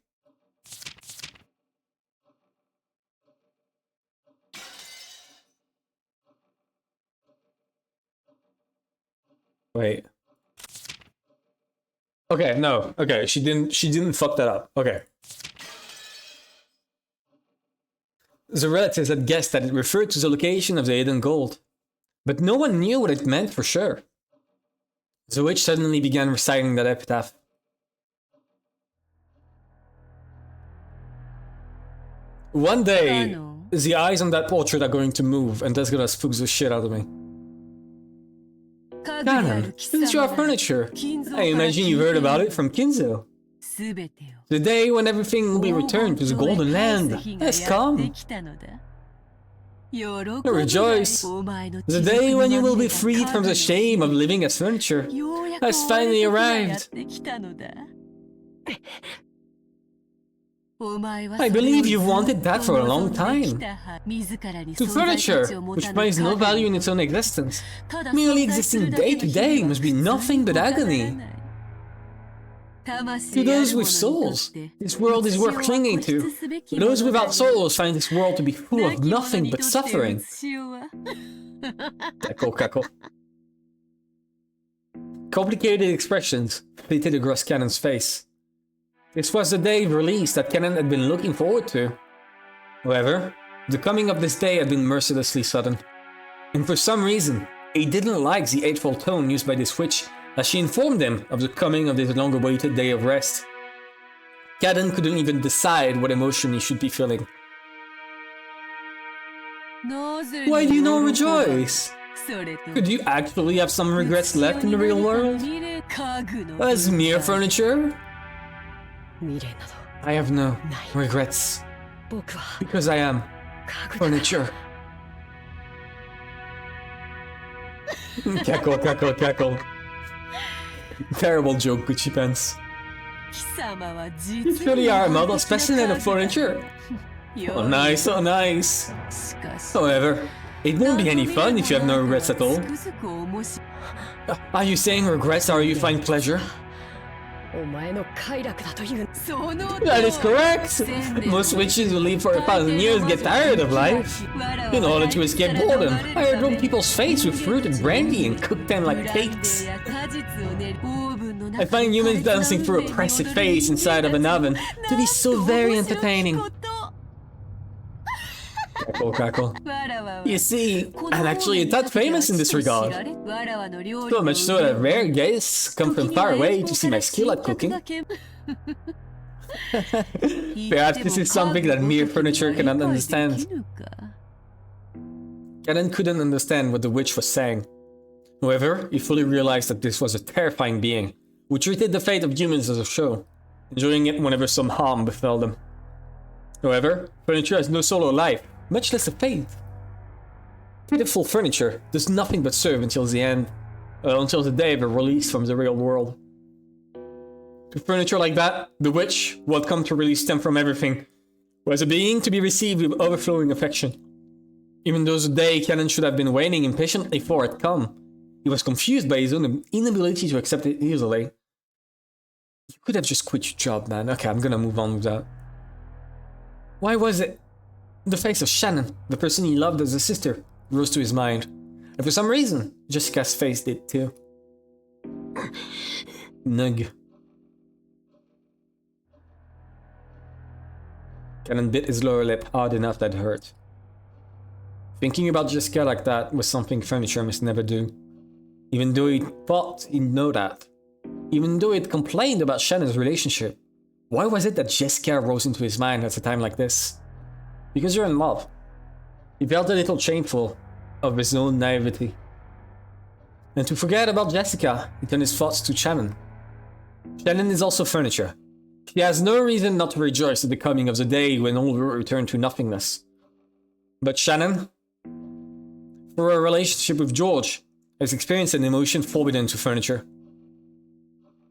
Wait. Okay, no. Okay, she didn't fuck that up. Okay. The relatives had guessed that it referred to the location of the hidden gold, but no one knew what it meant for sure. The witch suddenly began reciting that epitaph. One day, the eyes on that portrait are going to move, and that's gonna spook the shit out of me. Kanan, since you have furniture, I imagine you heard about it from Kinzo. The day when everything will be returned to the Golden Land has come. Rejoice! The day when you will be freed from the shame of living as furniture has finally arrived. I believe you've wanted that for a long time. To furniture, which finds no value in its own existence, merely existing day to day must be nothing but agony. To those with souls, this world is worth clinging to. Those without souls find this world to be full of nothing but suffering. Cackle, cackle. Complicated expressions flitted across Kanan's face. This was the day of release that Kanan had been looking forward to. However, the coming of this day had been mercilessly sudden. And for some reason, he didn't like the hateful tone used by this witch as she informed him of the coming of this long-awaited day of rest. Kanan couldn't even decide what emotion he should be feeling. Why do you not rejoice? Could you actually have some regrets left in the real world? As mere furniture? I have no regrets, because I am furniture. Cackle, cackle, cackle. Terrible joke, Gucci pants. You truly are a model specimen of furniture. Oh nice, oh nice. However, it won't be any fun if you have no regrets at all. Are you saying regrets or you find pleasure? That is correct! Most witches who live for 1,000 years get tired of life. In order to escape boredom, I rub people's face with fruit and brandy and cook them like cakes. I find humans dancing through a oppressive face inside of an oven to be so very entertaining. Cackle, cackle. You see, I'm actually a tad famous in this regard. So much so that rare guests come from far away to see my skill at cooking. Perhaps this is something that mere furniture cannot understand. Kanan couldn't understand what the witch was saying. However, he fully realized that this was a terrifying being, who treated the fate of humans as a show, enjoying it whenever some harm befell them. However, furniture has no soul or life, much less a fate. Pitiful furniture does nothing but serve until the end, until the day of a release from the real world. To furniture like that, the witch, who had come to release them from everything, was a being to be received with overflowing affection. Even though the day Kanan should have been waiting impatiently for it come, he was confused by his own inability to accept it easily. You could have just quit your job, man. Okay, I'm gonna move on with that. Why was it? The face of Shannon, the person he loved as a sister, rose to his mind. And for some reason, Jessica's face did too. Nug. Shannon bit his lower lip hard enough that it hurt. Thinking about Jessica like that was something Furniture must never do. Even though he thought he'd know that. Even though he'd complained about Shannon's relationship. Why was it that Jessica rose into his mind at a time like this? Because you're in love. He felt a little shameful of his own naivety. And to forget about Jessica, he turned his thoughts to Shannon. Shannon is also Furniture. He has no reason not to rejoice at the coming of the day when all will return to nothingness. But Shannon, through her relationship with George, has experienced an emotion forbidden to Furniture.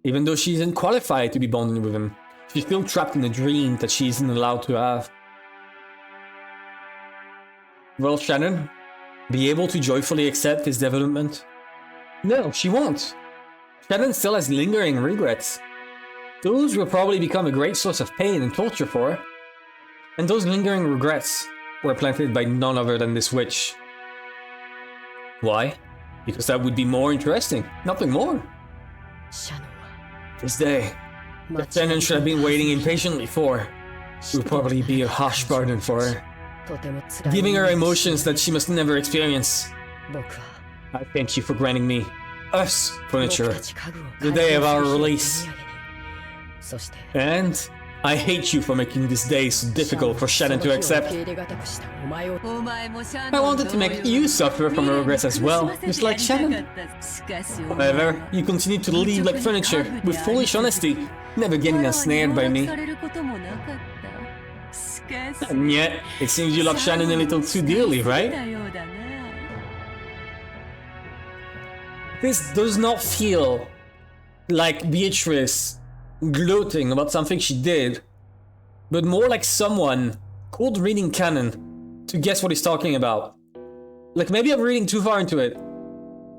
Even though she isn't qualified to be bonded with him, she's still trapped in a dream that she isn't allowed to have. Will Shannon be able to joyfully accept his development? No, she won't. Shannon still has lingering regrets. Those will probably become a great source of pain and torture for her. And those lingering regrets were planted by none other than this witch. Why? Because that would be more interesting, nothing more. This day, that Shannon should have been waiting impatiently for, will probably be a harsh burden for her, giving her emotions that she must never experience. I thank you for granting me, us, Furniture, the day of our release. And I hate you for making this day so difficult for Shannon to accept. I wanted to make you suffer from her regrets as well, just like Shannon. However, you continue to live like Furniture, with foolish honesty, never getting ensnared by me. And yet, it seems you love Shannon a little too dearly, right? This does not feel like Beatrice gloating about something she did, but more like someone cold reading canon to guess what he's talking about. Like maybe I'm reading too far into it,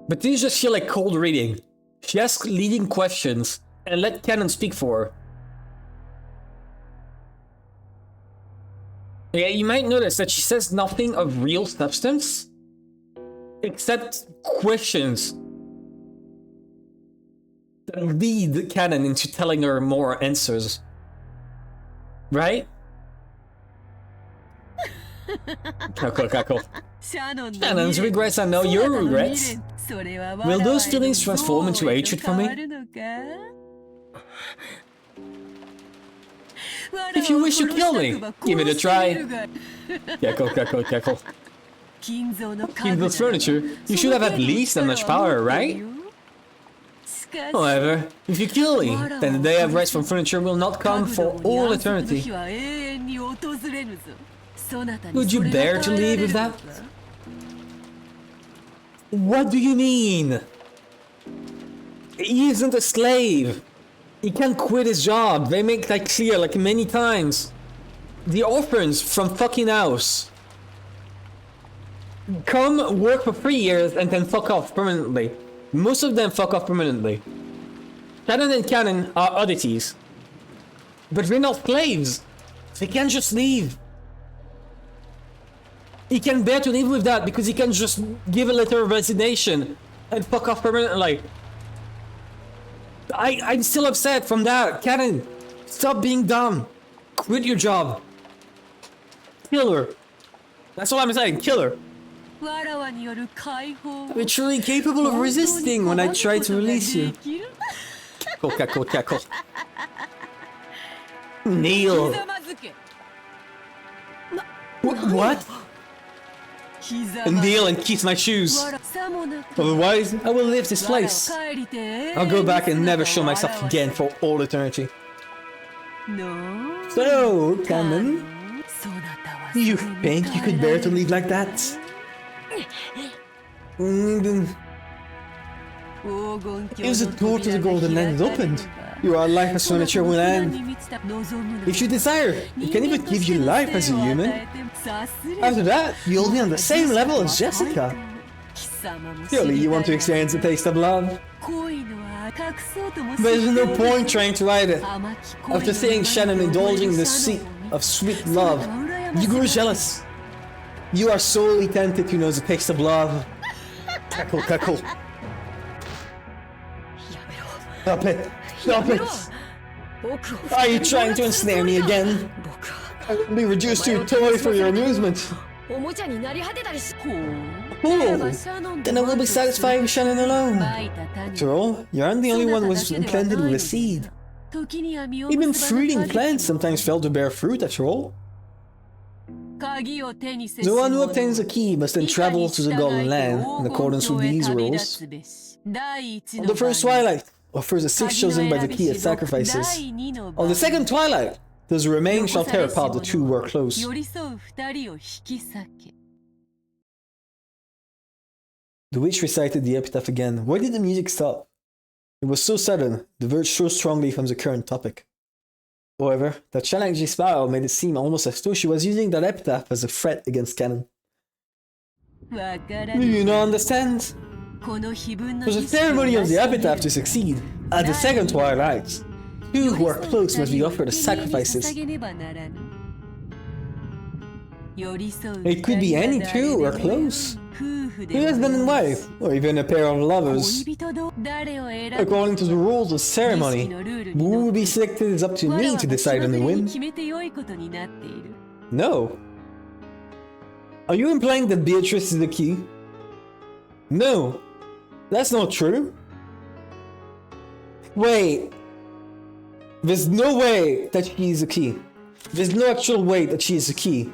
but these just feel like cold reading. She asks leading questions and let canon speak for her. Yeah, you might notice that she says nothing of real substance, except questions that lead canon into telling her more answers. Right? Cackle. Shannon's regrets are now your regrets. Will those feelings transform into hatred for me? If you wish to kill me, give it a try. Cackle. Kingdom's Furniture, you should have at least that much power, right? However, if you kill me, then the day of rest from Furniture will not come for all eternity. Would you bear to leave with that? What do you mean? He isn't a slave. He can't quit his job. They make that clear like many times. The orphans from fucking house come work for 3 years and then fuck off permanently. Most of them fuck off permanently. Shannon and Canon are oddities. But we're not slaves. They can't just leave. He can bear to live with that because he can just give a letter of resignation and fuck off permanently. I'm still upset from that. Canon, stop being dumb. Quit your job. Kill her. That's all I'm saying. Kill her. We're truly capable of resisting when I try to release you. Cackle. Kneel. What? Kneel and kiss my shoes. Otherwise, I will leave this place. I'll go back and never show myself again for all eternity. So, Canon, you think you could bear to leave like that? If the door to the Golden Land is opened, your life as Furniture will end. If you desire, it can even give you life as a human. After that, you'll be on the same level as Jessica. Surely you want to experience the taste of love. There's no point trying to hide it. After seeing Shannon indulging the seat of sweet love, you grew jealous. You are sorely tempted to know the taste of love. Cackle. Stop it! Are you trying to ensnare me again? Be reduced to a toy for your amusement. おもちゃになり果てたりし。ほう Oh, 馬車の then I will be satisfied with Shannon alone. まいた種 After all, you aren't the only one who was implanted with a seed. 時には実を Even 結ばぬ fruiting 果 plants 実も sometimes fail to bear fruit after all. 鍵を手にせ The し one who 者 obtains the key must then travel to the Golden Land in accordance with these rules. 第一の On the first twilight, offers the six chosen by the key as sacrifices. On the second twilight, those who remain shall tear apart the two who are close. 寄り添う二人を引き裂け The witch recited the epitaph again. Why did the music stop? It was so sudden, diverged so strongly from the current topic. However, that challenging smile made it seem almost as though she was using that epitaph as a threat against canon. わから Do ぬ you not understand? この碑文の For the ceremony of the epitaph to succeed, at the second twilight, two who are close must be offered as sacrifices. It could be any two who are close. Husband and wife, or even a pair of lovers. According to the rules of ceremony, who will be selected is up to me to decide on the whim. No. Are you implying that Beatrice is the key? No. That's not true. Wait. There's no way that she is the key. There's no actual way that she is the key.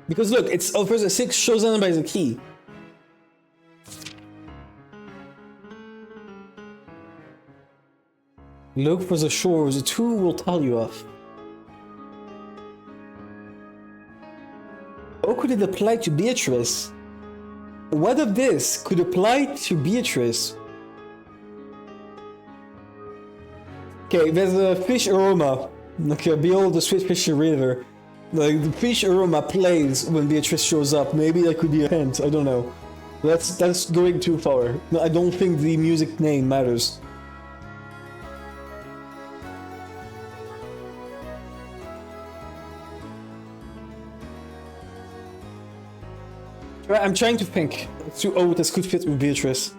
Because look, it's offers a 6 chosen by the key. Look for the shores, the 2 will tell you of. Or could it apply to Beatrice? What of this could apply to Beatrice? Okay, there's a fish aroma. Okay, behold the sweet fishy river. Like, the fish aroma plays when Beatrice shows up. Maybe that could be a hint, I don't know. That's going too far. No, I don't think the music name matters. I'm trying to think to oh, this could fit with Beatrice.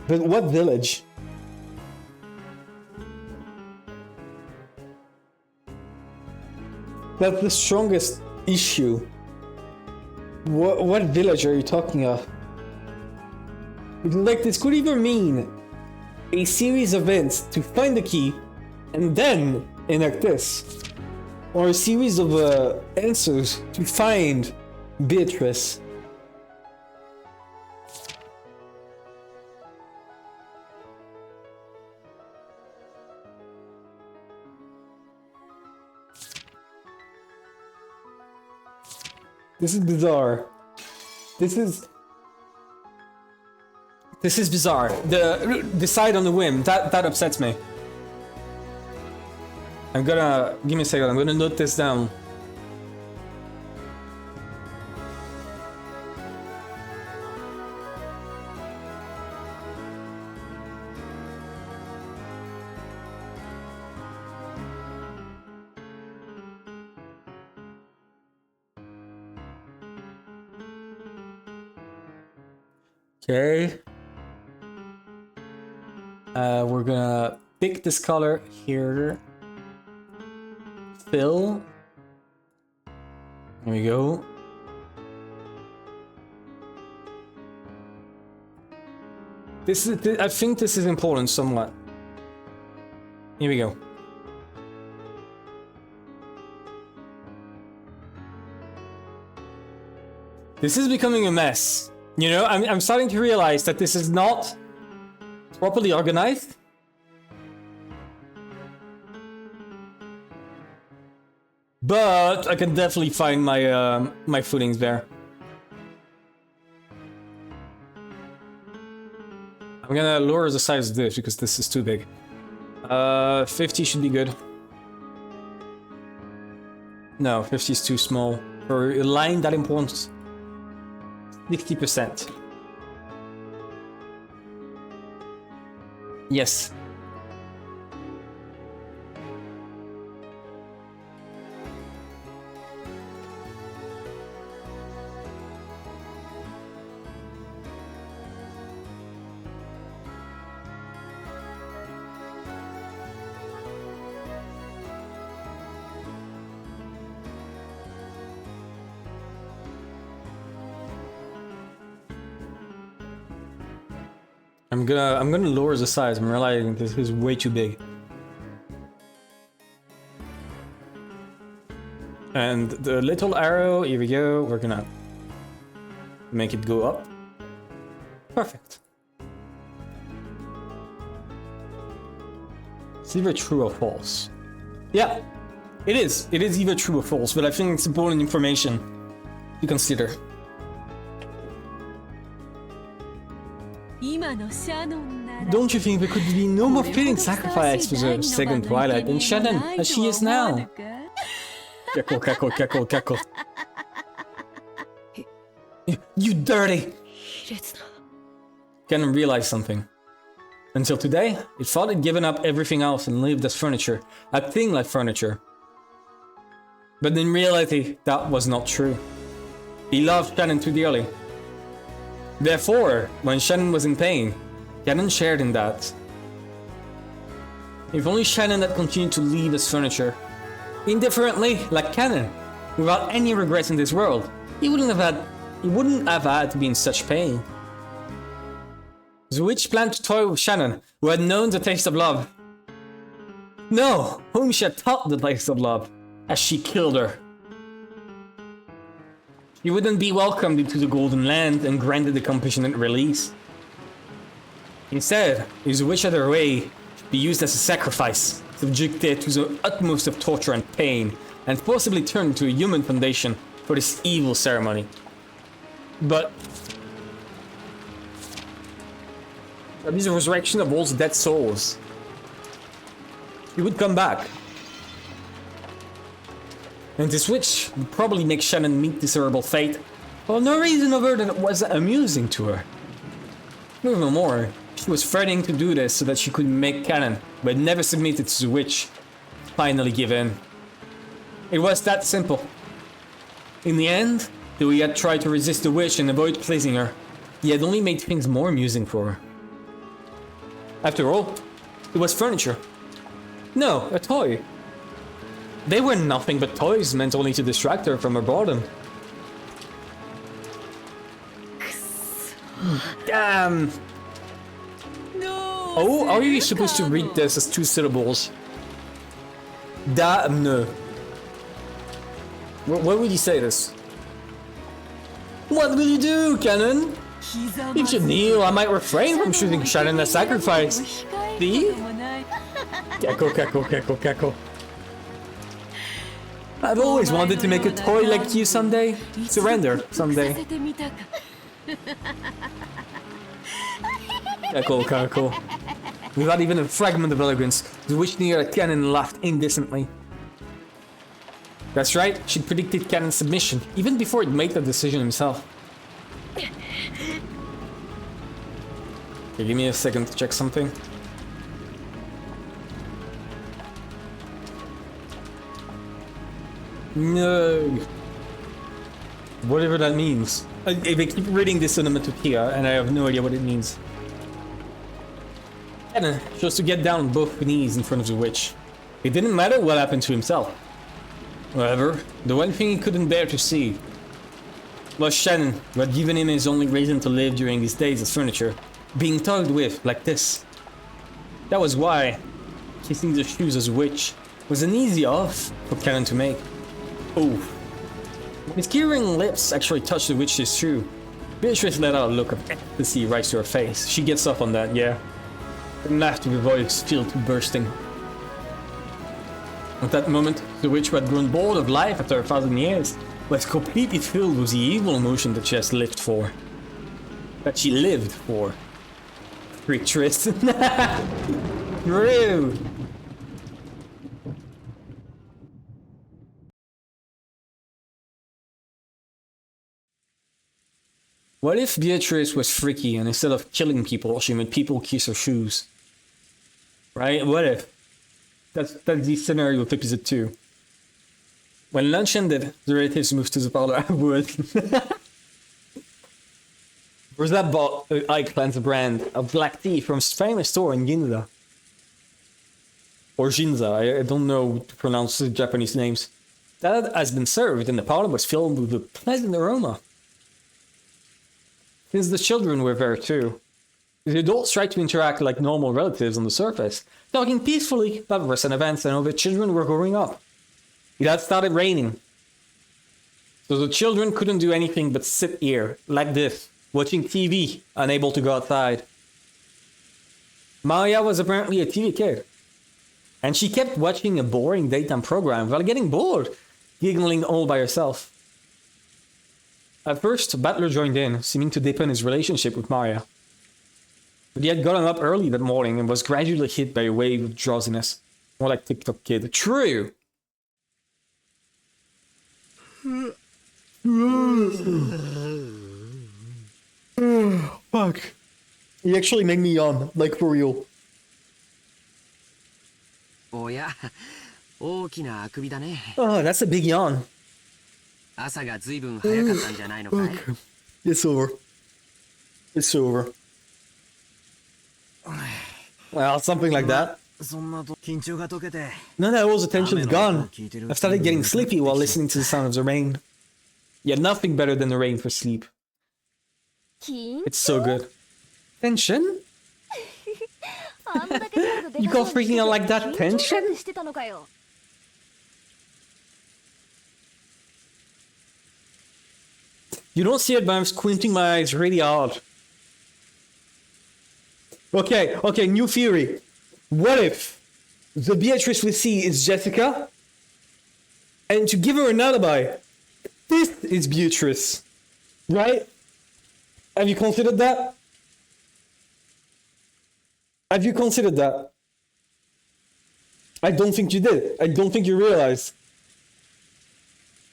But what village? That's the strongest issue. What village are you talking of? Like, this could either mean a series of events to find the key and then enact this, or a series of answers to find Beatrice. This is bizarre. This is bizarre. Decide on the whim. That upsets me. I'm gonna give me a second. I'm gonna note this down. Okay. We're gonna pick this color here. Fill. There we go. This is. I think this is important somewhat. Here we go. This is becoming a mess. You know, I'm starting to realize that this is not properly organized. But I can definitely find my my footings there. I'm gonna lower the size of this because this is too big. 50 should be good. No, 50 is too small for a line that important. 60%. Yes. I'm gonna lower the size. I'm realizing this is way too big. And the little arrow, here we go. We're gonna make it go up. Perfect. It's either true or false. Yeah, it is. It is either true or false, but I think it's important information to consider. Don't you think there could be no more fitting sacrifice for the second Twilight than Shannon, as she is now? Cackle, cackle, cackle, cackle. You dirty! Canon realized something. Until today, it thought it'd given up everything else and lived as furniture, acting like furniture. But in reality, that was not true. He loved Shannon too dearly. Therefore, when Shannon was in pain, Canon shared in that. If only Shannon had continued to live as furniture, indifferently, like Canon, without any regrets in this world, he wouldn't have had to be in such pain. The witch planned to toy with Shannon, who had known the taste of love. No, whom she had taught the taste of love, as she killed her. She wouldn't be welcomed into the Golden Land and granted a compassionate release. Instead, if the witch had her way, she'd be used as a sacrifice, subjected to the utmost of torture and pain, and possibly turned into a human foundation for this evil ceremony. But that is the resurrection of all the dead souls. He would come back. And this witch would probably make Shannon meet this horrible fate, for no reason other than it was amusing to her. Furthermore, she was threatening to do this so that she could make Canon, who had never submitted to the witch, finally give in. It was that simple. In the end, though he had tried to resist the witch and avoid pleasing her, he had only made things more amusing for her. After all, it was furniture. No, a toy. They were nothing but toys meant only to distract her from her boredom. Damn! Oh, are you supposed to read this as 2 syllables? Damn. Why would you say this? What will you do, Canon? If you kneel, I might refrain from shooting Shannon as sacrifice. See? Cackle, cackle, cackle, cackle. I've always wanted to make a toy like you someday. Surrender someday. Cackle, cackle. Without even a fragment of elegance, the witch near Canon laughed indecently. That's right, she predicted Canon's submission, even before he'd made the decision himself. Okay, give me a second to check something. No. Whatever that means. I keep reading this onomatopoeia and I have no idea what it means. Canon chose to get down on both knees in front of the witch. It didn't matter what happened to himself. However, the one thing he couldn't bear to see was Shannon, who had given him his only reason to live during his days as furniture, being toyed with like this. That was why kissing the shoes as a witch was an easy off for Canon to make. Oh. His quivering lips actually touched the witch's shoe. Beatrice let out a look of ecstasy right to her face. She gets off on that, yeah. And laughed with her voice filled to bursting. At that moment, the witch, who had grown bored of life after 1,000 years, was completely filled with the evil emotion that she has lived for. That she lived for. Beatrice. True. What if Beatrice was freaky and instead of killing people, she made people kiss her shoes? Right? What if? That's the scenario of episode 2. When lunch ended, the relatives moved to the parlor. I would. Rosette bought Ike Cleanse brand of black tea from a famous store in Ginza. Or Ginza, I don't know to pronounce the Japanese names. That has been served and the parlor was filled with a pleasant aroma. Since the children were there too. The adults try to interact like normal relatives on the surface, talking peacefully about recent events and how the children were growing up. It had started raining, so the children couldn't do anything but sit here, like this, watching TV, unable to go outside. Maya was apparently a TV kid, and she kept watching a boring daytime program while getting bored, giggling all by herself. At first, Butler joined in, seeming to deepen his relationship with Maria. But he had gotten up early that morning and was gradually hit by a wave of drowsiness. More like TikTok kid. True! Fuck. He actually made me yawn, like for real. おや、大きなあくびだね。 Oh, that's a big yawn. 朝がずいぶん早かったんじゃないのかい? It's over. It's over. Well, something like that. そんなと緊張が解けて。 Now that all the tension's gone, I've started getting sleepy while listening to the sound of the rain. Yeah, nothing better than the rain for sleep. It's so good. Tension? You got freaking out like that? Tension? You don't see it, but I'm squinting my eyes really hard. Okay, new theory. What if the Beatrice we see is Jessica? And to give her an alibi, this is Beatrice. Right? Have you considered that? Have you considered that? I don't think you did. I don't think you realized.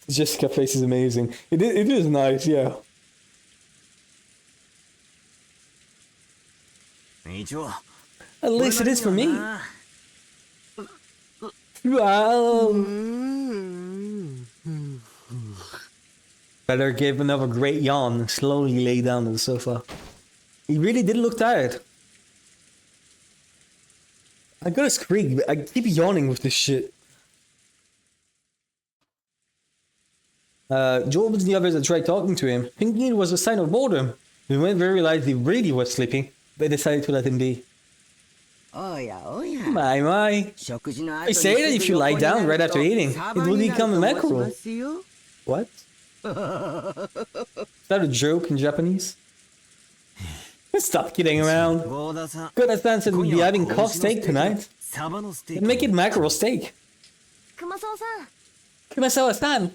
Jessica's face is amazing. It is nice, yeah. 一応 At least it is for me. Wow. Better gave another great yawn and slowly lay down on the sofa. He really did look tired. I gotta scream. I keep yawning with this shit. Joel and the others had tried talking to him, thinking it was a sign of boredom. But when they realized he really was sleeping, they decided to let him be. My. They say that if you lie down right after eating, it will become a mackerel. What? Is that a joke in Japanese? Stop kidding around. Good said we'd be having cough steak tonight. And make it mackerel steak. Kumasawa-san.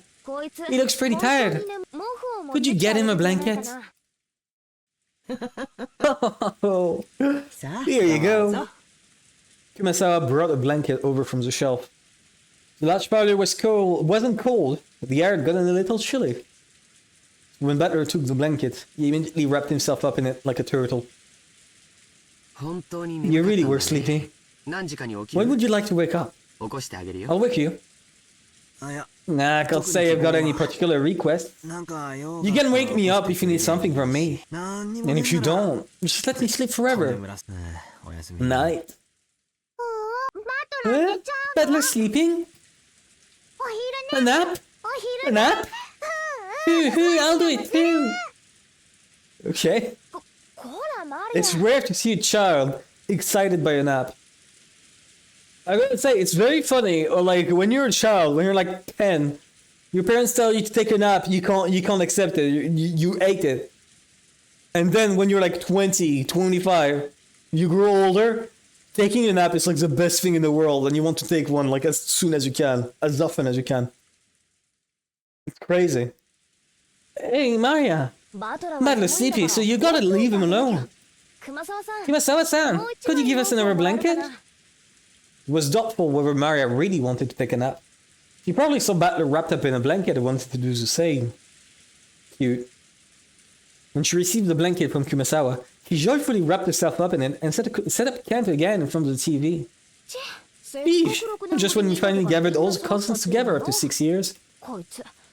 He looks pretty tired. Could you get him a blanket? Oh, here you go. Kumasawa brought a blanket over from the shelf. The large parlor wasn't cold, but the air had gotten a little chilly. When Butler took the blanket, he immediately wrapped himself up in it like a turtle. You really were sleepy. When would you like to wake up? I'll wake you. Nah, I can't say I've got any particular requests. You can wake me up if you need something from me. And if you don't, just let me sleep forever. Night. Huh? Butler sleeping? A nap? A nap? I'll do it too. Okay. It's rare to see a child excited by a nap. I gotta say, it's very funny, or like when you're a child, when you're like 10, your parents tell you to take a nap, you can't accept it, you hate it. And then when you're like 20, 25, you grow older, taking a nap is like the best thing in the world, and you want to take one like as soon as you can, as often as you can. It's crazy. Hey, Maria. Butler's sleepy, so you gotta leave him alone. Kumasawa-san, could you give us another blanket? It was doubtful whether Maria really wanted to take a nap. She probably saw Butler wrapped up in a blanket and wanted to do the same. Cute. When she received the blanket from Kumasawa, she joyfully wrapped herself up in it and set up a camp again in front of the TV. Eesh! Just when we finally gathered all the cousins together after 6 years.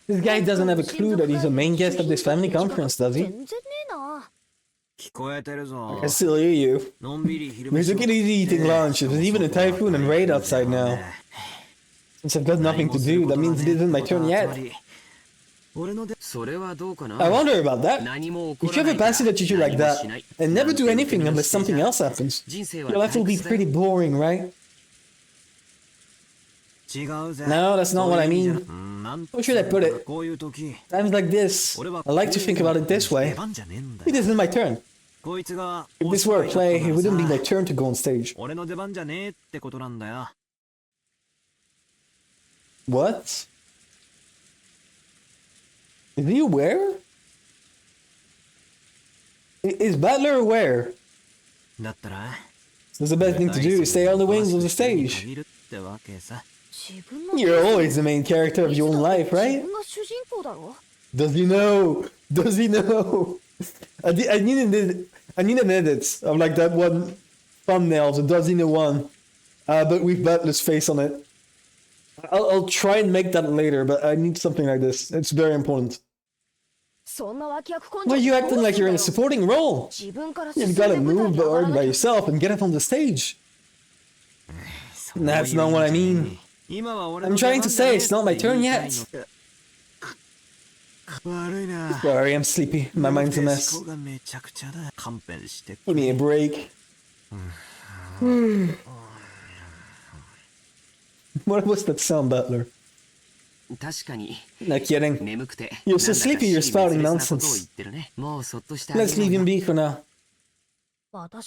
This guy doesn't have a clue that he's the main guest of this family conference, does he? I can still hear you. We took it easy eating lunch. There's even a typhoon and rain outside now. Since I've got nothing to do, that means it isn't my turn yet. I wonder about that. If you have a passive attitude like that, and never do anything unless something else happens, your life will be pretty boring, right? No, that's not what I mean. How should I put it? Times like this, I like to think about it this way. It isn't my turn. If this were a play, it wouldn't be my turn to go on stage. What? Is he aware? Is Butler aware? So the best thing to do is stay on the wings of the stage. You're always the main character of your own life, right? Does he know? Does he know? I need an edit of like that one thumbnail, the does he know one, but with Butler's face on it. I'll try and make that later, but I need something like this. It's very important. Why are you acting like you're in a supporting role? You've got to move by yourself and get up on the stage. That's not what I mean. I'm trying to say it's not my turn yet. Sorry, I'm sleepy. My mind's a mess. Give me a break. What was that sound, Butler? Not kidding. You're so sleepy you're spouting nonsense. Let's leave him be for now.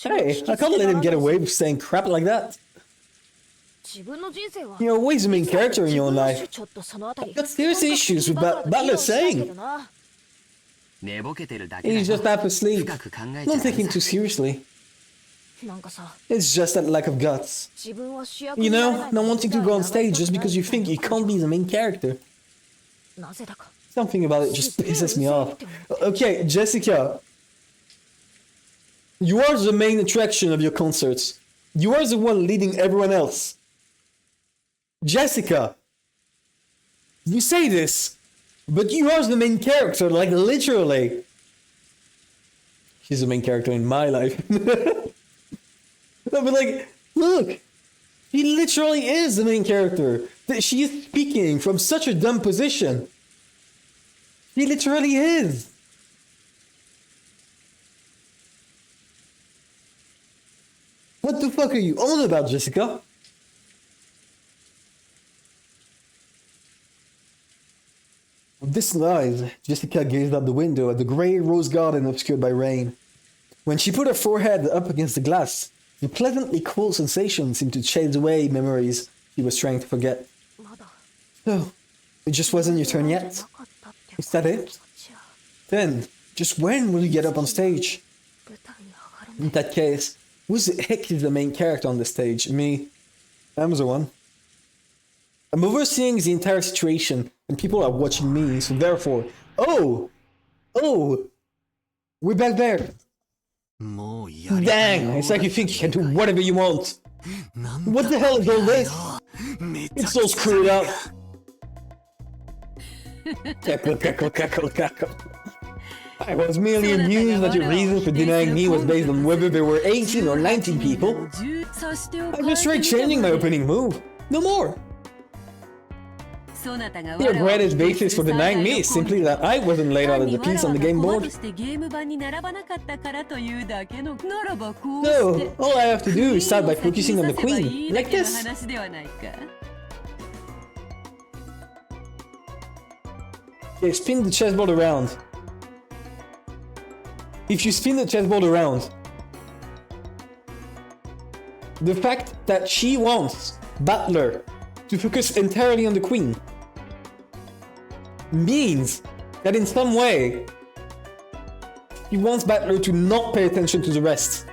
Hey, I can't let him get away with saying crap like that. You're always the main character in your own life. I've got serious issues with Butler saying. He's just half asleep. Don't take him too seriously. It's just that lack of guts. You know, not wanting to go on stage just because you think you can't be the main character. Something about it just pisses me off. Okay, Jessica. You are the main attraction of your concerts. You are the one leading everyone else. Jessica. You say this, but you are the main character, like literally. She's the main character in my life. No, but like, look, he literally is the main character. She is speaking from such a dumb position. He literally is. What the fuck are you on about, Jessica? With this eyes, Jessica gazed out the window at the grey rose garden obscured by rain. When she put her forehead up against the glass, the pleasantly cool sensation seemed to chase away memories she was trying to forget. So, it just wasn't your turn yet? Is that it? Then, just when will you get up on stage? In that case, who the heck is the main character on the stage? Me? I'm the one. I'm overseeing the entire situation, and people are watching me, so therefore... Oh! We're back there! Dang! It's like you think you can do whatever you want! What the hell is all this? It's so screwed up! Cackle. I was merely amused that your reason for denying me was based on whether there were 18 or 19 people. I'm just straight changing my opening move. No more. Your greatest basis for denying me is simply that I wasn't laid out as a piece on the game board. So, all I have to do is start by focusing on the queen, like this. Okay, spin the chessboard around. If you spin the chessboard around, the fact that she wants Butler to focus entirely on the queen means that in some way he wants Butler to not pay attention to the rest.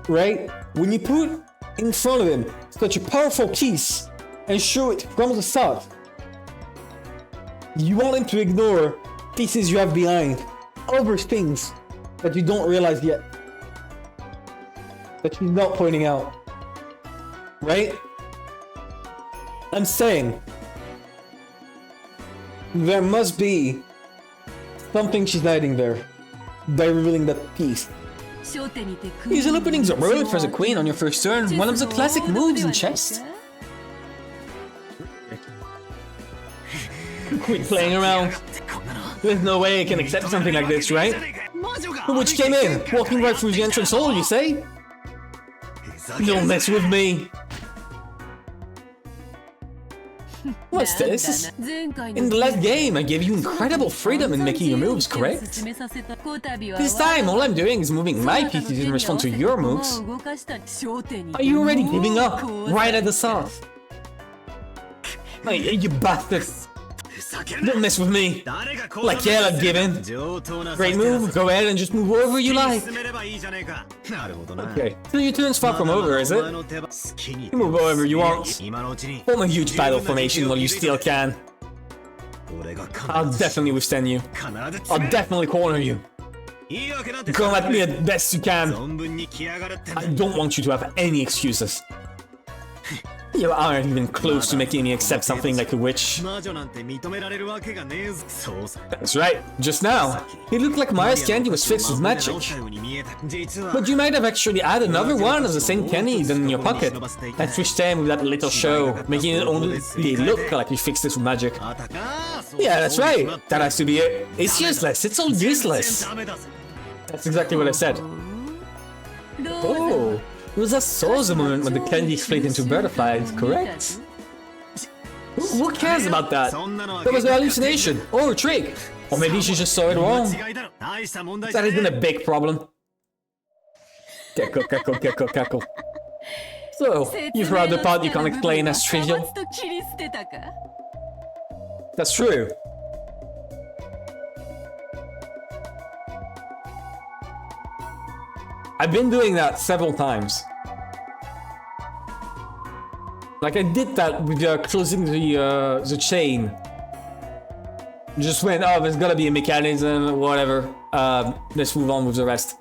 Right? When you put in front of him such a powerful piece and show it from the start, you want him to ignore pieces you have behind, other things that you don't realize yet, that she's not pointing out. Right? I'm saying there must be something she's hiding there by revealing that piece. Isn't opening the road for the queen on your first turn one of the classic moves in chess? Quit playing around. There's no way I can accept something like this, right? The witch came in, walking right through the entrance hall, you say? Don't mess with me. What's this? In the last game, I gave you incredible freedom in making your moves, correct? This time, all I'm doing is moving my pieces in response to your moves. Are you already giving up? Right at the start? Hey, you bastard! Don't mess with me! Like hell I'd give in! Great move, go ahead and just move wherever you like! Okay, so your turn's far from over, is it? You move wherever you want. Form a huge battle formation while you still can. I'll definitely withstand you. I'll definitely corner you. Come at me as best you can. I don't want you to have any excuses. You aren't even close to making me accept something like a witch. That's right, just now. It looked like Maya's candy was fixed with magic. But you might have actually had another one of the same candy in your pocket. And switched them with that little show, making it only look like you fixed it with magic. Yeah, that's right. That has to be it. It's useless, it's all useless. That's exactly what I said. Oh. It was a Souls moment when the candy split into butterflies, correct? Who cares about that? That was an hallucination, or a trick. Or maybe she just saw it wrong. That isn't a big problem. Cackle. So, you throw out the part you can't explain as trivial. That's true. I've been doing that several times. Like I did that with closing the chain. Just went, oh, there's gotta be a mechanism, whatever. Let's move on with the rest.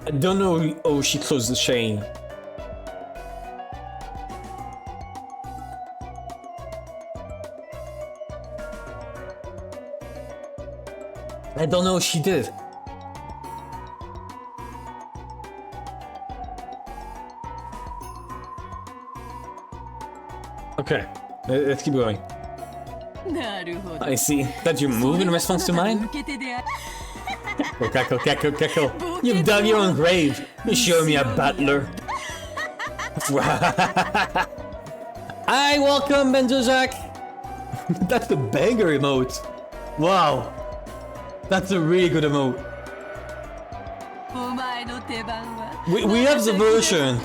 I don't know. Oh, she closed the chain. I don't know if she did. Okay, let's keep going. I see. That you move in response to mine? Cackle. You've dug your own grave. You show me a battler. Hi, welcome, Benjo Jack. That's the banger emote. Wow. That's a really good emote. We have the version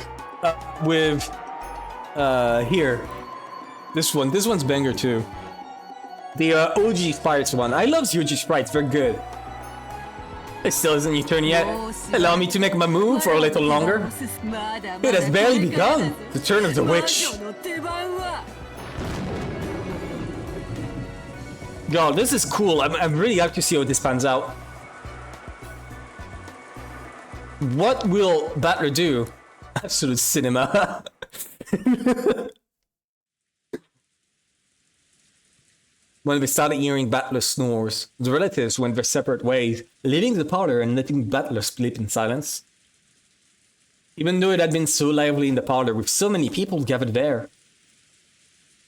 with here. This one's banger too. The OG Sprites one. I love the OG Sprites, they're good. It still isn't your turn yet. Allow me to make my move for a little longer. It has barely begun. The turn of the witch. Yo, this is cool. I'm really happy to see how this pans out. What will Battler do? Absolute cinema. When we started hearing Battler snores, the relatives went their separate ways, leaving the parlor and letting Battler sleep in silence. Even though it had been so lively in the parlor with so many people gathered there.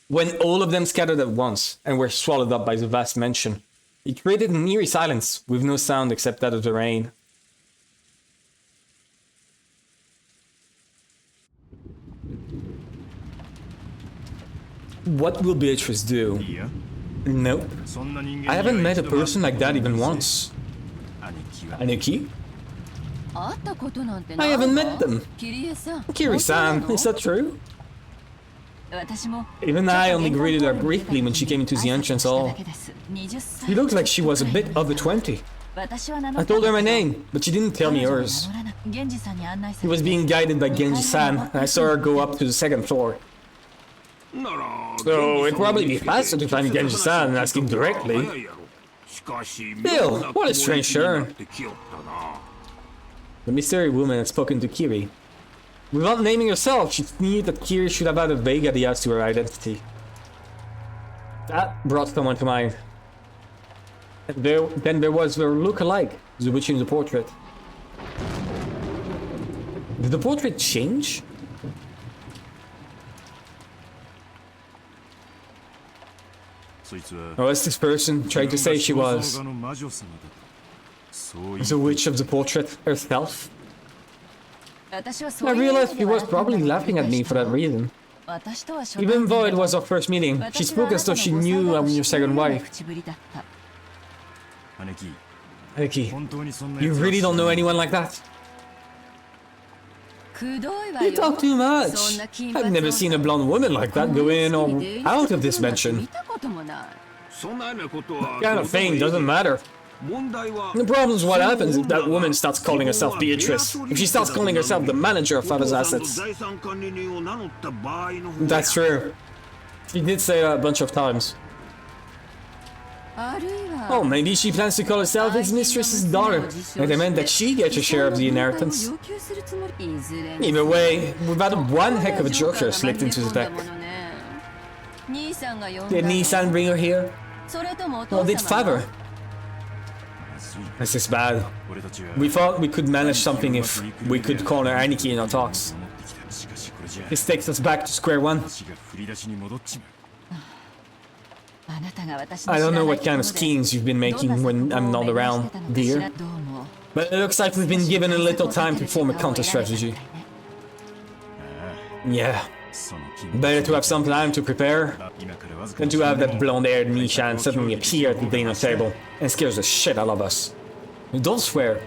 When all of them scattered at once and were swallowed up by the vast mansion, it created an eerie silence with no sound except that of the rain. What will Beatrice do? Nope. I haven't met a person like that even once. Aniki? I haven't met them. Kiri-san, is that true? Even I only greeted her briefly when she came into the entrance hall. She looked like she was a bit over 20. I told her my name, but she didn't tell me hers. She was being guided by Genji-san, and I saw her go up to the second floor. So it'd probably be faster to find Genji-san and ask him directly. Still, what a strange turn. The mystery woman had spoken to Kiri. Without naming herself, she knew that Kiri should have had a vague idea as to her identity. That brought someone to mind. And then there was their look-alike, the witch in the portrait. Did the portrait change? Oh, it's this person trying to say she was the witch of the portrait herself. I realized he was probably laughing at me for that reason. Even though it was our first meeting, she spoke as though she knew I'm your second wife. Aneki, you really don't know anyone like that? You talk too much. I've never seen a blonde woman like that go in or out of this mansion. That kind of thing doesn't matter. The problem's what happens if that woman starts calling herself Beatrice. If she starts calling herself the manager of father's assets. That's true. She did say that a bunch of times. Oh, maybe she plans to call herself his mistress's daughter, and they meant that she gets a share of the inheritance. Either way, we've had one heck of a joker slipped into the deck. Did Nissan bring her here? Or did father? This is bad. We thought we could manage something if we could corner Aniki in our talks. This takes us back to square one. I don't know what kind of schemes you've been making when I'm not around, dear. But it looks like we've been given a little time to form a counter-strategy. Yeah. Better to have some time to prepare than to have that blonde-haired Nishan suddenly appear at the dinner table and scares the shit out of us. Don't swear.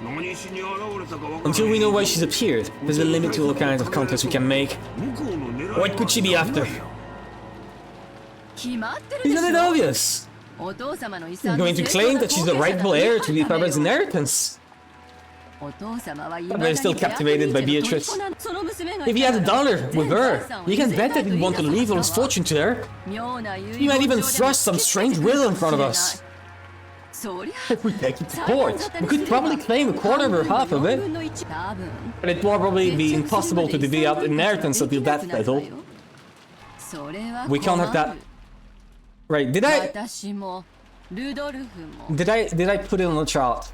Until we know why she's appeared, there's a limit to all kinds of counters we can make. What could she be after? Isn't it obvious? You're going to claim that she's the rightful heir to the father's inheritance. But I'm still captivated by Beatrice. If he had a daughter with her, you can bet that he'd want to leave all his fortune to her. He might even thrust some strange will in front of us. If we take it to court, we could probably claim a quarter or half of it. But it will probably be impossible to divvy out inheritance until that's settled. We can't have that. Right, did I put it on the chart?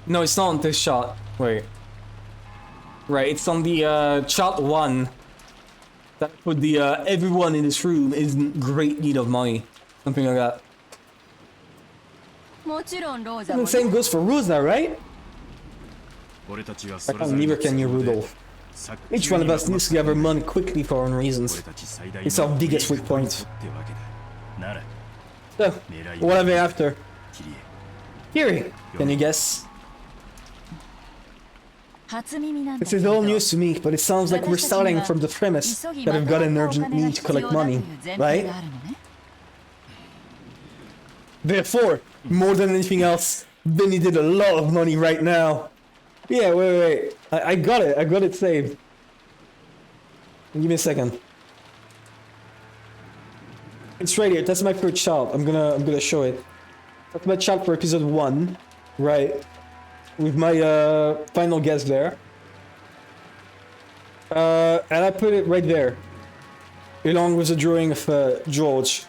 No, it's not on this chart. Wait. Right, it's on the chart 1. That put the everyone in this room is in great need of money. Something like that. And the same goes for Rosa, right? Neither can you, Rudolph. Each one of us needs to gather money quickly for our own reasons. It's our biggest weak point. So, what are they after? Kiri, can you guess? This is all news to me, but it sounds like we're starting from the premise that we've got an urgent need to collect money, right? Therefore, more than anything else, they needed a lot of money right now. Yeah, wait. I got it saved. Give me a second. It's right here. That's my first chart. I'm gonna show it. That's my chart for episode 1, right? With my final guess there. And I put it right there, along with the drawing of George.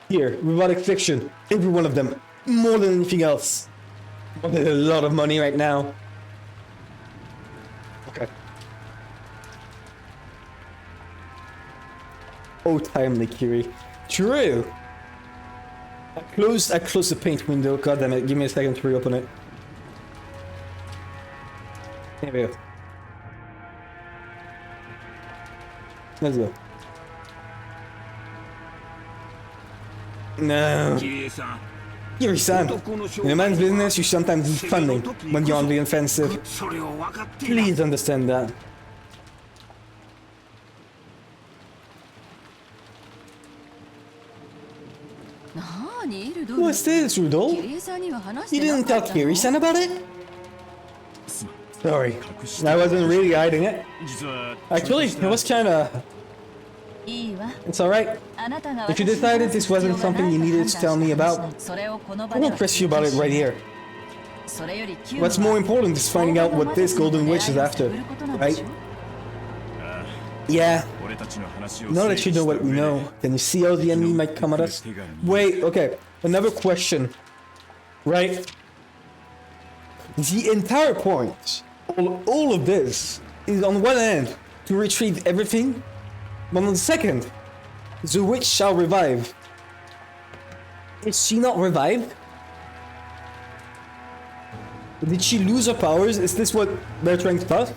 Here, without exception, every one of them, more than anything else. Wanted a lot of money right now. Okay. Oh, timely, Kiri. True. I closed the paint window. God damn it! Give me a second to reopen it. There we go. Let's go. No. Kiri-san, in a man's business, you sometimes need funding when you're on the offensive. Please understand that. What's this, Rudolph? You didn't tell Kiri-san about it? Sorry, I wasn't really hiding it. Actually, it was kinda... It's alright. If you decided this wasn't something you needed to tell me about, I won't press you about it right here. What's more important is finding out what this golden witch is after, right? Yeah. Now that you know what we know, can you see how the enemy might come at us? Wait, okay. Another question. Right? The entire point, all of this, is on one hand, to retrieve everything But on the second, the witch shall revive. Is she not revived? Did she lose her powers? Is this what they're trying to tell us?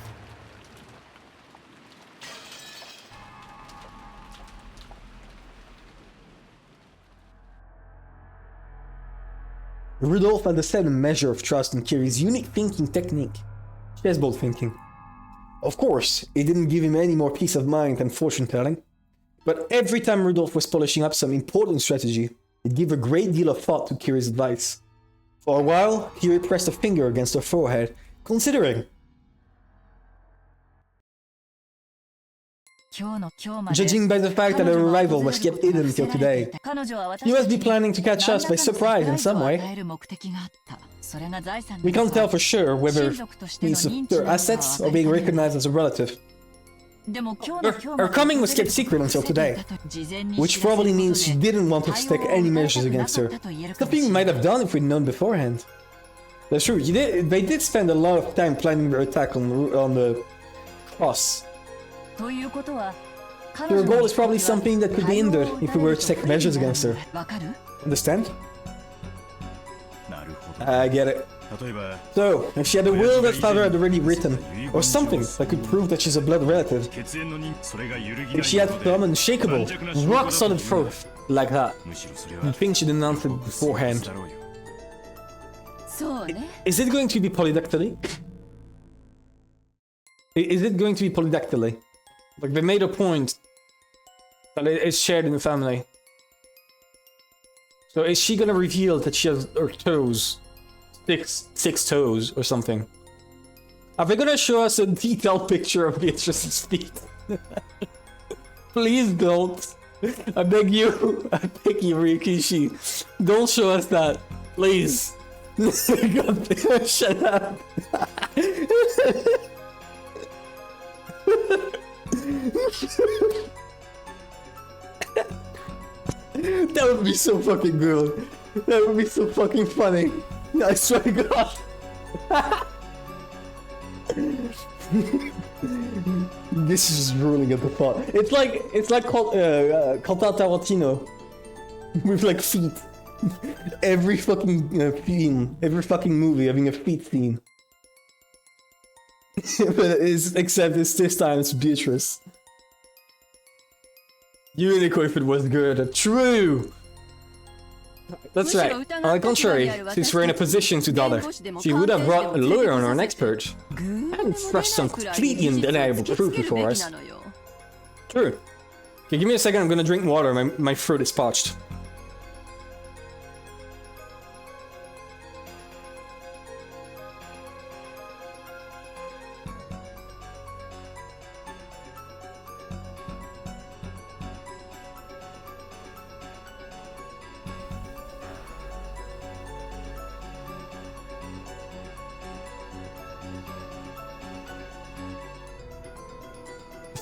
Rudolph had a certain measure of trust in Kiri's unique thinking technique. She has bold thinking. Of course, it didn't give him any more peace of mind than fortune telling. But every time Rudolph was polishing up some important strategy, it gave a great deal of thought to Kiri's advice. For a while, Kiri pressed a finger against her forehead, considering. Judging by the fact that her arrival was kept hidden until today, he must be planning to catch us by surprise in some way. We can't tell for sure whether these are assets or being recognized as a relative. Her coming was kept secret until today, which probably means she didn't want to take any measures against her. Something we might have done if we'd known beforehand. That's true, they did spend a lot of time planning their attack on the cross. Her goal is probably something that could be hindered if we were to take measures against her. Understand? I get it. So, if she had a will that father had already written, or something that could prove that she's a blood relative, if she had some unshakable, rock-solid proof like that, you'd think she'd announced it beforehand. Is it going to be polydactyly? Is it going to be polydactyly? Like, they made a point that it's shared in the family. So is she gonna reveal that she has her toes? Six toes or something? Are they gonna show us a detailed picture of Beatrice's feet? Please don't. I beg you, Rikishi. Don't show us that. Please. God, shut up. That would be so fucking good. That would be so fucking funny. I swear to God. This is just ruling at the thought. It's like Quentin Tarantino with like feet. Every fucking film, every fucking movie having a feet scene. But except this time it's Beatrice. Umineko if it was good. True! That's right. On the contrary, since we're in a position to doubt her, she would have brought a lawyer on our next purge and thrust some completely undeniable proof before us. True. Okay, give me a second, I'm gonna drink water, my throat is parched.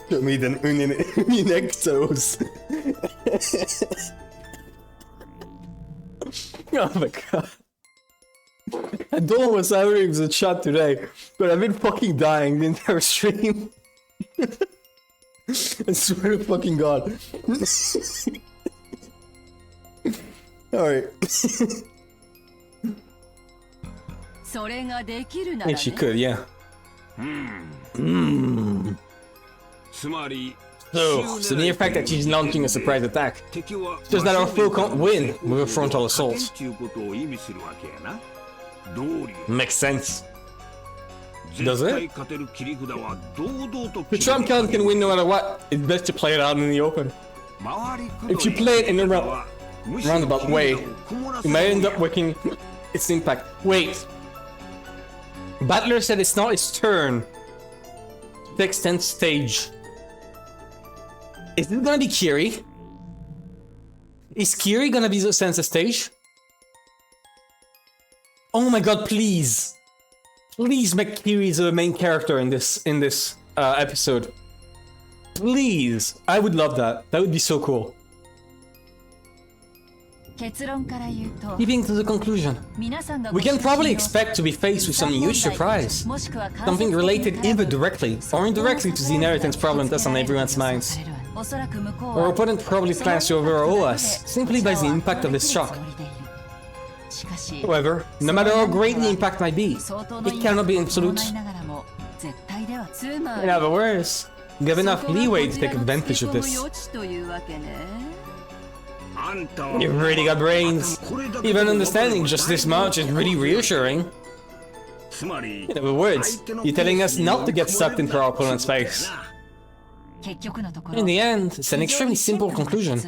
Show me the Uminekos. Oh my god. I don't know what's happening with the chat today, but I've been fucking dying the entire stream. I swear to fucking god. Alright. If she could, yeah. So, the mere fact that she's launching a surprise attack shows that our foe can't win with a frontal assault. Makes sense. Does it? The trump card can win no matter what. It's best to play it out in the open. If you play it in a roundabout way, you might end up working its impact. Wait. Battler said it's not his turn to extend stage. Is it gonna be Kiri? Is Kiri gonna be the center stage? Oh my god, please. Please make Kiri the main character in this episode. Please. I would love that. That would be so cool. Keeping to the conclusion, we can probably expect to be faced with some huge surprise. Something related either directly or indirectly to the inheritance problem that's on everyone's minds. Our opponent probably plans to overhaul us, simply by the impact of this shock. However, no matter how great the impact might be, it cannot be absolute. In other words, you have enough leeway to take advantage of this. You've really got brains. Even understanding just this much is really reassuring. In other words, you're telling us not to get sucked into our opponent's face. In the end, it's an extremely simple conclusion.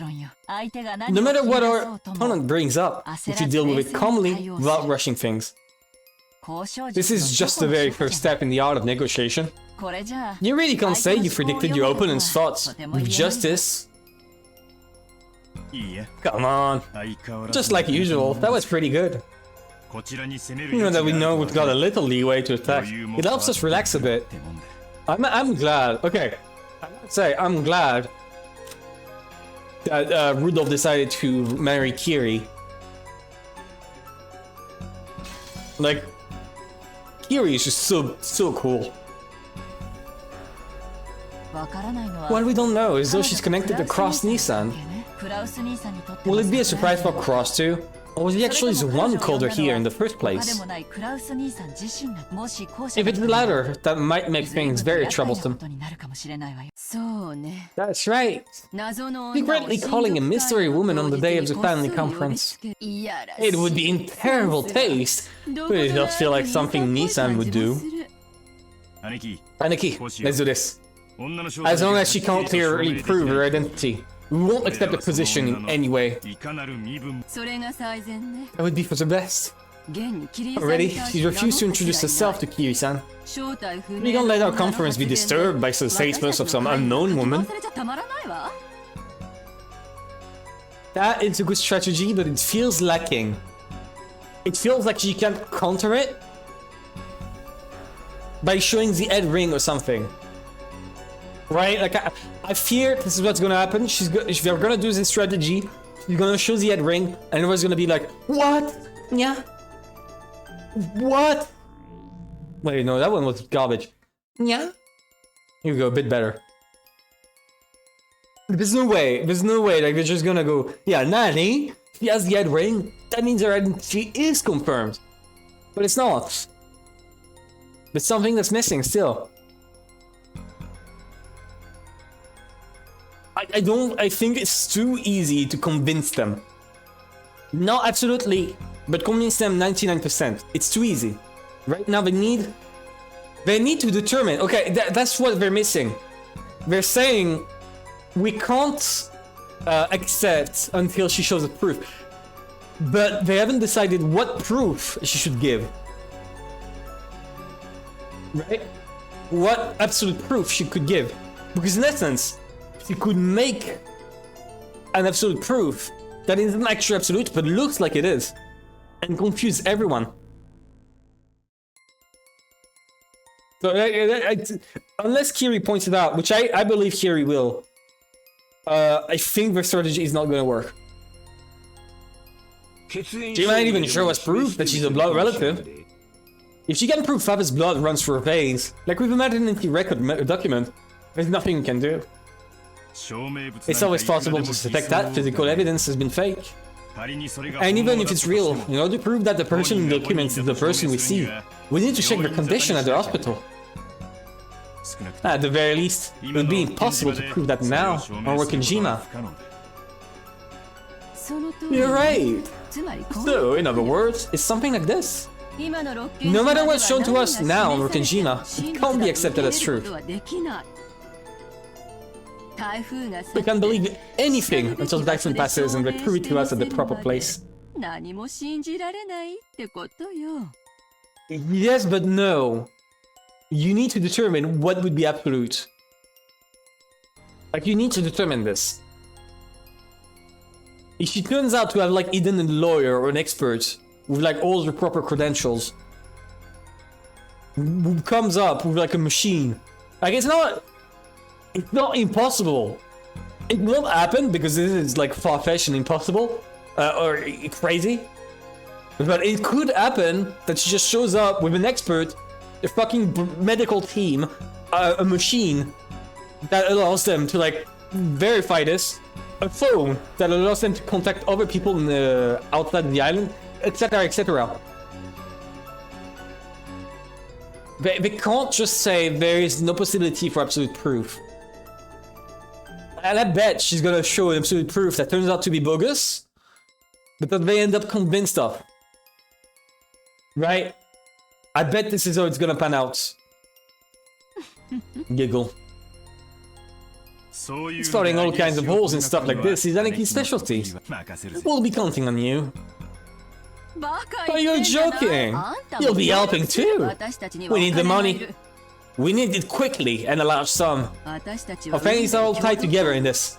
No matter what our opponent brings up, we should deal with it calmly without rushing things. This is just the very first step in the art of negotiation. You really can't say you predicted your opponent's thoughts with justice. Come on. Just like usual, that was pretty good. You know that we know we've got a little leeway to attack. It helps us relax a bit. I'm glad. Okay. I'm glad that Rudolph decided to marry Kiri. Like, Kiri is just so cool. What we don't know is though she's connected to Cross Nissan. Will it be a surprise for Cross too? Or was he actually the one who called her here in the first place? If it's the latter, that might make things very troublesome. That's right. Secretly calling a mystery woman on the day of the family conference. It would be in terrible taste, but it does feel like something Nissan would do. Aniki, let's do this. As long as she can't clearly prove her identity, we won't accept the position in any way. That would be for the best. Already, she refused to introduce herself to Kiri-san. We can't let our conference be disturbed by the statements of some unknown woman. That is a good strategy, but it feels lacking. It feels like she can't counter it by showing the head ring or something. Right? Like, I fear this is what's gonna happen. If they're gonna do this strategy, she's gonna show the head ring, and everyone's gonna be like, what? Yeah? What? Wait, no, that one was garbage. Yeah? Here we go, a bit better. There's no way, like, they're just gonna go, yeah, Nani? She has the head ring, that means her identity is confirmed. But it's not. There's something that's missing still. I think it's too easy to convince them. Not absolutely, but convince them 99%. It's too easy. Right now they need to determine, okay, that's what they're missing. They're saying, we can't accept until she shows the proof. But they haven't decided what proof she should give. Right? What absolute proof she could give. Because in essence, she could make an absolute proof that isn't actually absolute, but looks like it is, and confuse everyone. So, unless Kiri points it out, which I believe Kiri will, I think the strategy is not going to work. She might even show us proof that she's a blood relative. If she can prove Faba's blood runs through her veins, like we've imagined in the record document, there's nothing we can do. It's always possible to suspect that physical evidence has been fake. And even if it's real, in order to prove that the person in the documents is the person we see, we need to check their condition at the hospital. At the very least, it would be impossible to prove that now, on Rokujima. You're right! So, in other words, it's something like this. No matter what's shown to us now on Rokujima, it can't be accepted as truth. We can't believe anything until the typhoon passes and they prove it to us at the proper place. Yes, but no. You need to determine what would be absolute. Like, you need to determine this. If she turns out to have, like, even a lawyer or an expert with, like, all the proper credentials, who comes up with, like, a machine, like, it's not impossible. It won't happen because this is like far-fetched and impossible or crazy. But it could happen that she just shows up with an expert, a fucking medical team, a machine that allows them to like verify this. A phone that allows them to contact other people outside the island, etc., etc. They can't just say there is no possibility for absolute proof. And I bet she's gonna show an absolute proof that turns out to be bogus, but that they end up convinced of. Right? I bet this is how it's gonna pan out. Giggle. He's spotting all kinds of holes and stuff like this. He's Anaki's specialty. We'll be counting on you. Oh, you're joking! You'll be helping too! We need the money. We need it quickly and a large sum. Our families are all tied together in this.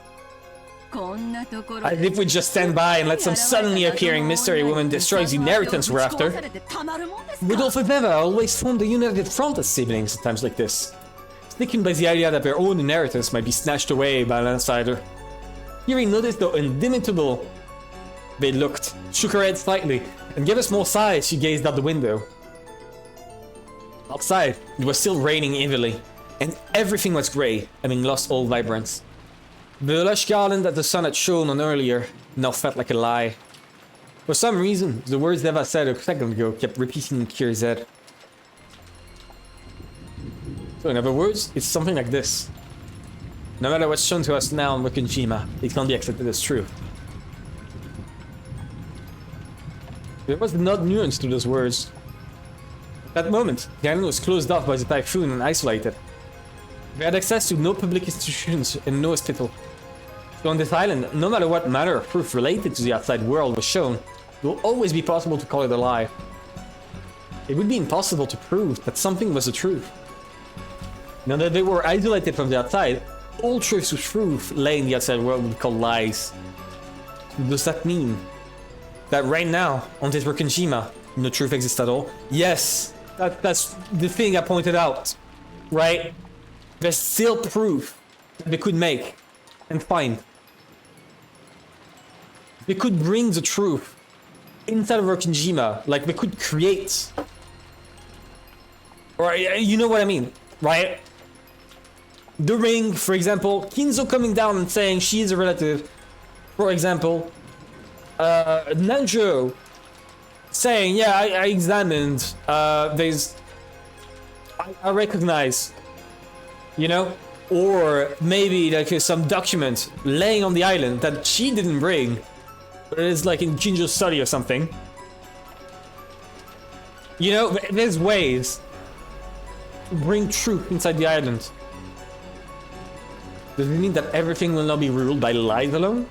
As if we just stand by and let some suddenly appearing mystery woman destroy the inheritance we're after. Rudolph and Eva always formed a united front as siblings at times like this, sticking by the idea that their own inheritance might be snatched away by an outsider. Yuri noticed how indomitable they looked, shook her head slightly, and gave a small sigh as she gazed out the window. Outside, it was still raining heavily, and everything was grey, having lost all vibrance. The lush garland that the sun had shone on earlier now felt like a lie. For some reason, the words Eva said a second ago kept repeating in Kiri's head. So in other words, it's something like this. No matter what's shown to us now on Rokujima, it can't be accepted as true. There was an odd nuance to those words. At that moment, the island was closed off by the typhoon and isolated. They had access to no public institutions and no hospital. So on this island, no matter what manner of proof related to the outside world was shown, it will always be possible to call it a lie. It would be impossible to prove that something was the truth. Now that they were isolated from the outside, all truths with truth lay in the outside world would be called lies. What does that mean? That right now, on this Rokujima, no truth exists at all? Yes! That's the thing I pointed out, right? There's still proof that they could make and find. They could bring the truth inside of Rokujima, like they could create. Or you know what I mean, right? The ring, for example, Kinzo coming down and saying she is a relative, for example. Nanjo saying, yeah, I examined, I recognize, you know? Or maybe like some document laying on the island that she didn't bring, but it's like in Jinjo's study or something. You know, there's ways to bring truth inside the island. Does it mean that everything will not be ruled by lies alone?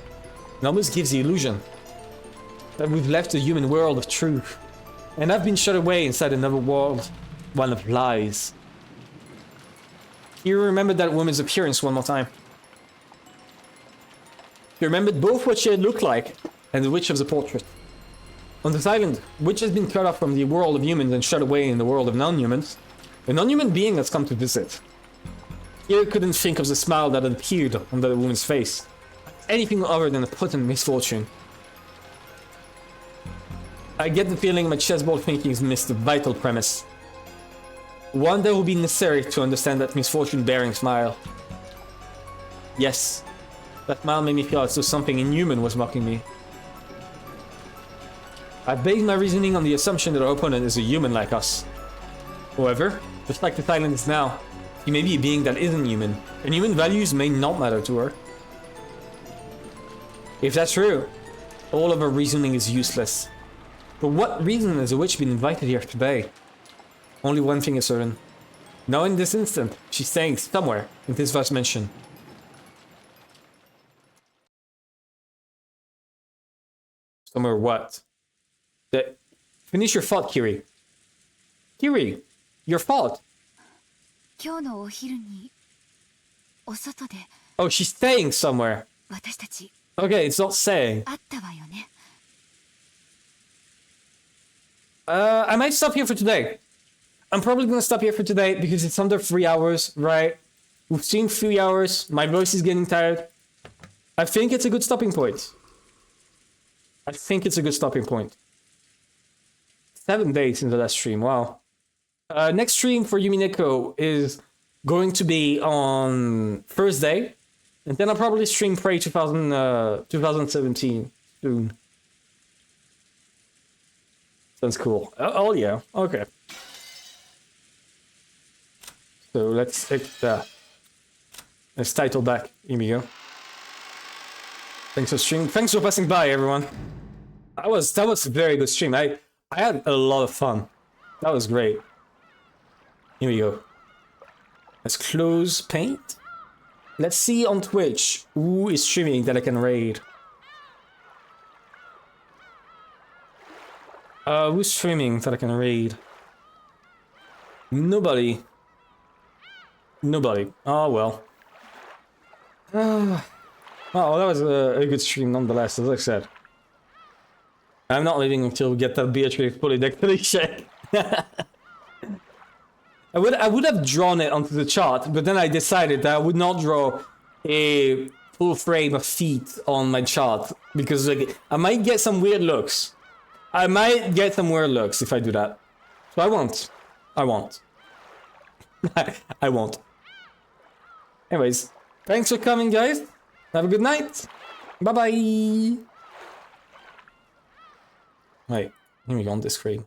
It almost gives the illusion that we've left the human world of truth, and I've been shut away inside another world, one of lies. You remembered that woman's appearance one more time. You remembered both what she had looked like and the witch of the portrait. On this island, witch has been cut off from the world of humans and shut away in the world of non-humans. A non-human being has come to visit. Kira couldn't think of the smile that had appeared on the woman's face. Anything other than a potent misfortune. I get the feeling my chessboard thinkings missed the vital premise. One that would be necessary to understand that misfortune-bearing smile. Yes, that smile made me feel as though something inhuman was mocking me. I based my reasoning on the assumption that our opponent is a human like us. However, just like the island is now, he may be a being that isn't human, and human values may not matter to her. If that's true, all of her reasoning is useless. For what reason has a witch been invited here today? Only one thing is certain. Now in this instant, she's staying somewhere in this vast mansion. Somewhere what? Finish your thought, Kiri. Kiri, your thought. 今日のお昼にお外で Oh, she's staying somewhere. 私たち Okay, it's not saying. 会ったわよね I might stop here for today. I'm probably gonna stop here for today because it's under 3 hours, right? We've seen 3 hours. My voice is getting tired. I think it's a good stopping point. 7 days in the last stream, wow. Next stream for Umineko is going to be on Thursday. And then I'll probably stream Prey 2017 soon. Sounds cool. Oh yeah, okay. So let's take let's title back. Here we go. Thanks for streaming. Thanks for passing by, everyone. That was a very good stream. I had a lot of fun. That was great. Here we go. Let's close paint. Let's see on Twitch who is streaming that I can raid. Who's streaming that I can raid? Nobody. Nobody. Oh well. Well, that was a good stream nonetheless, as I said. I'm not leaving until we get that Beatrix Polydactyly check. I would have drawn it onto the chart, but then I decided that I would not draw a full frame of feet on my chart because like I might get some weird looks. I might get some weird looks if I do that. So I won't. I won't. I won't. Anyways, thanks for coming, guys. Have a good night. Bye bye. Wait, let me go on this screen.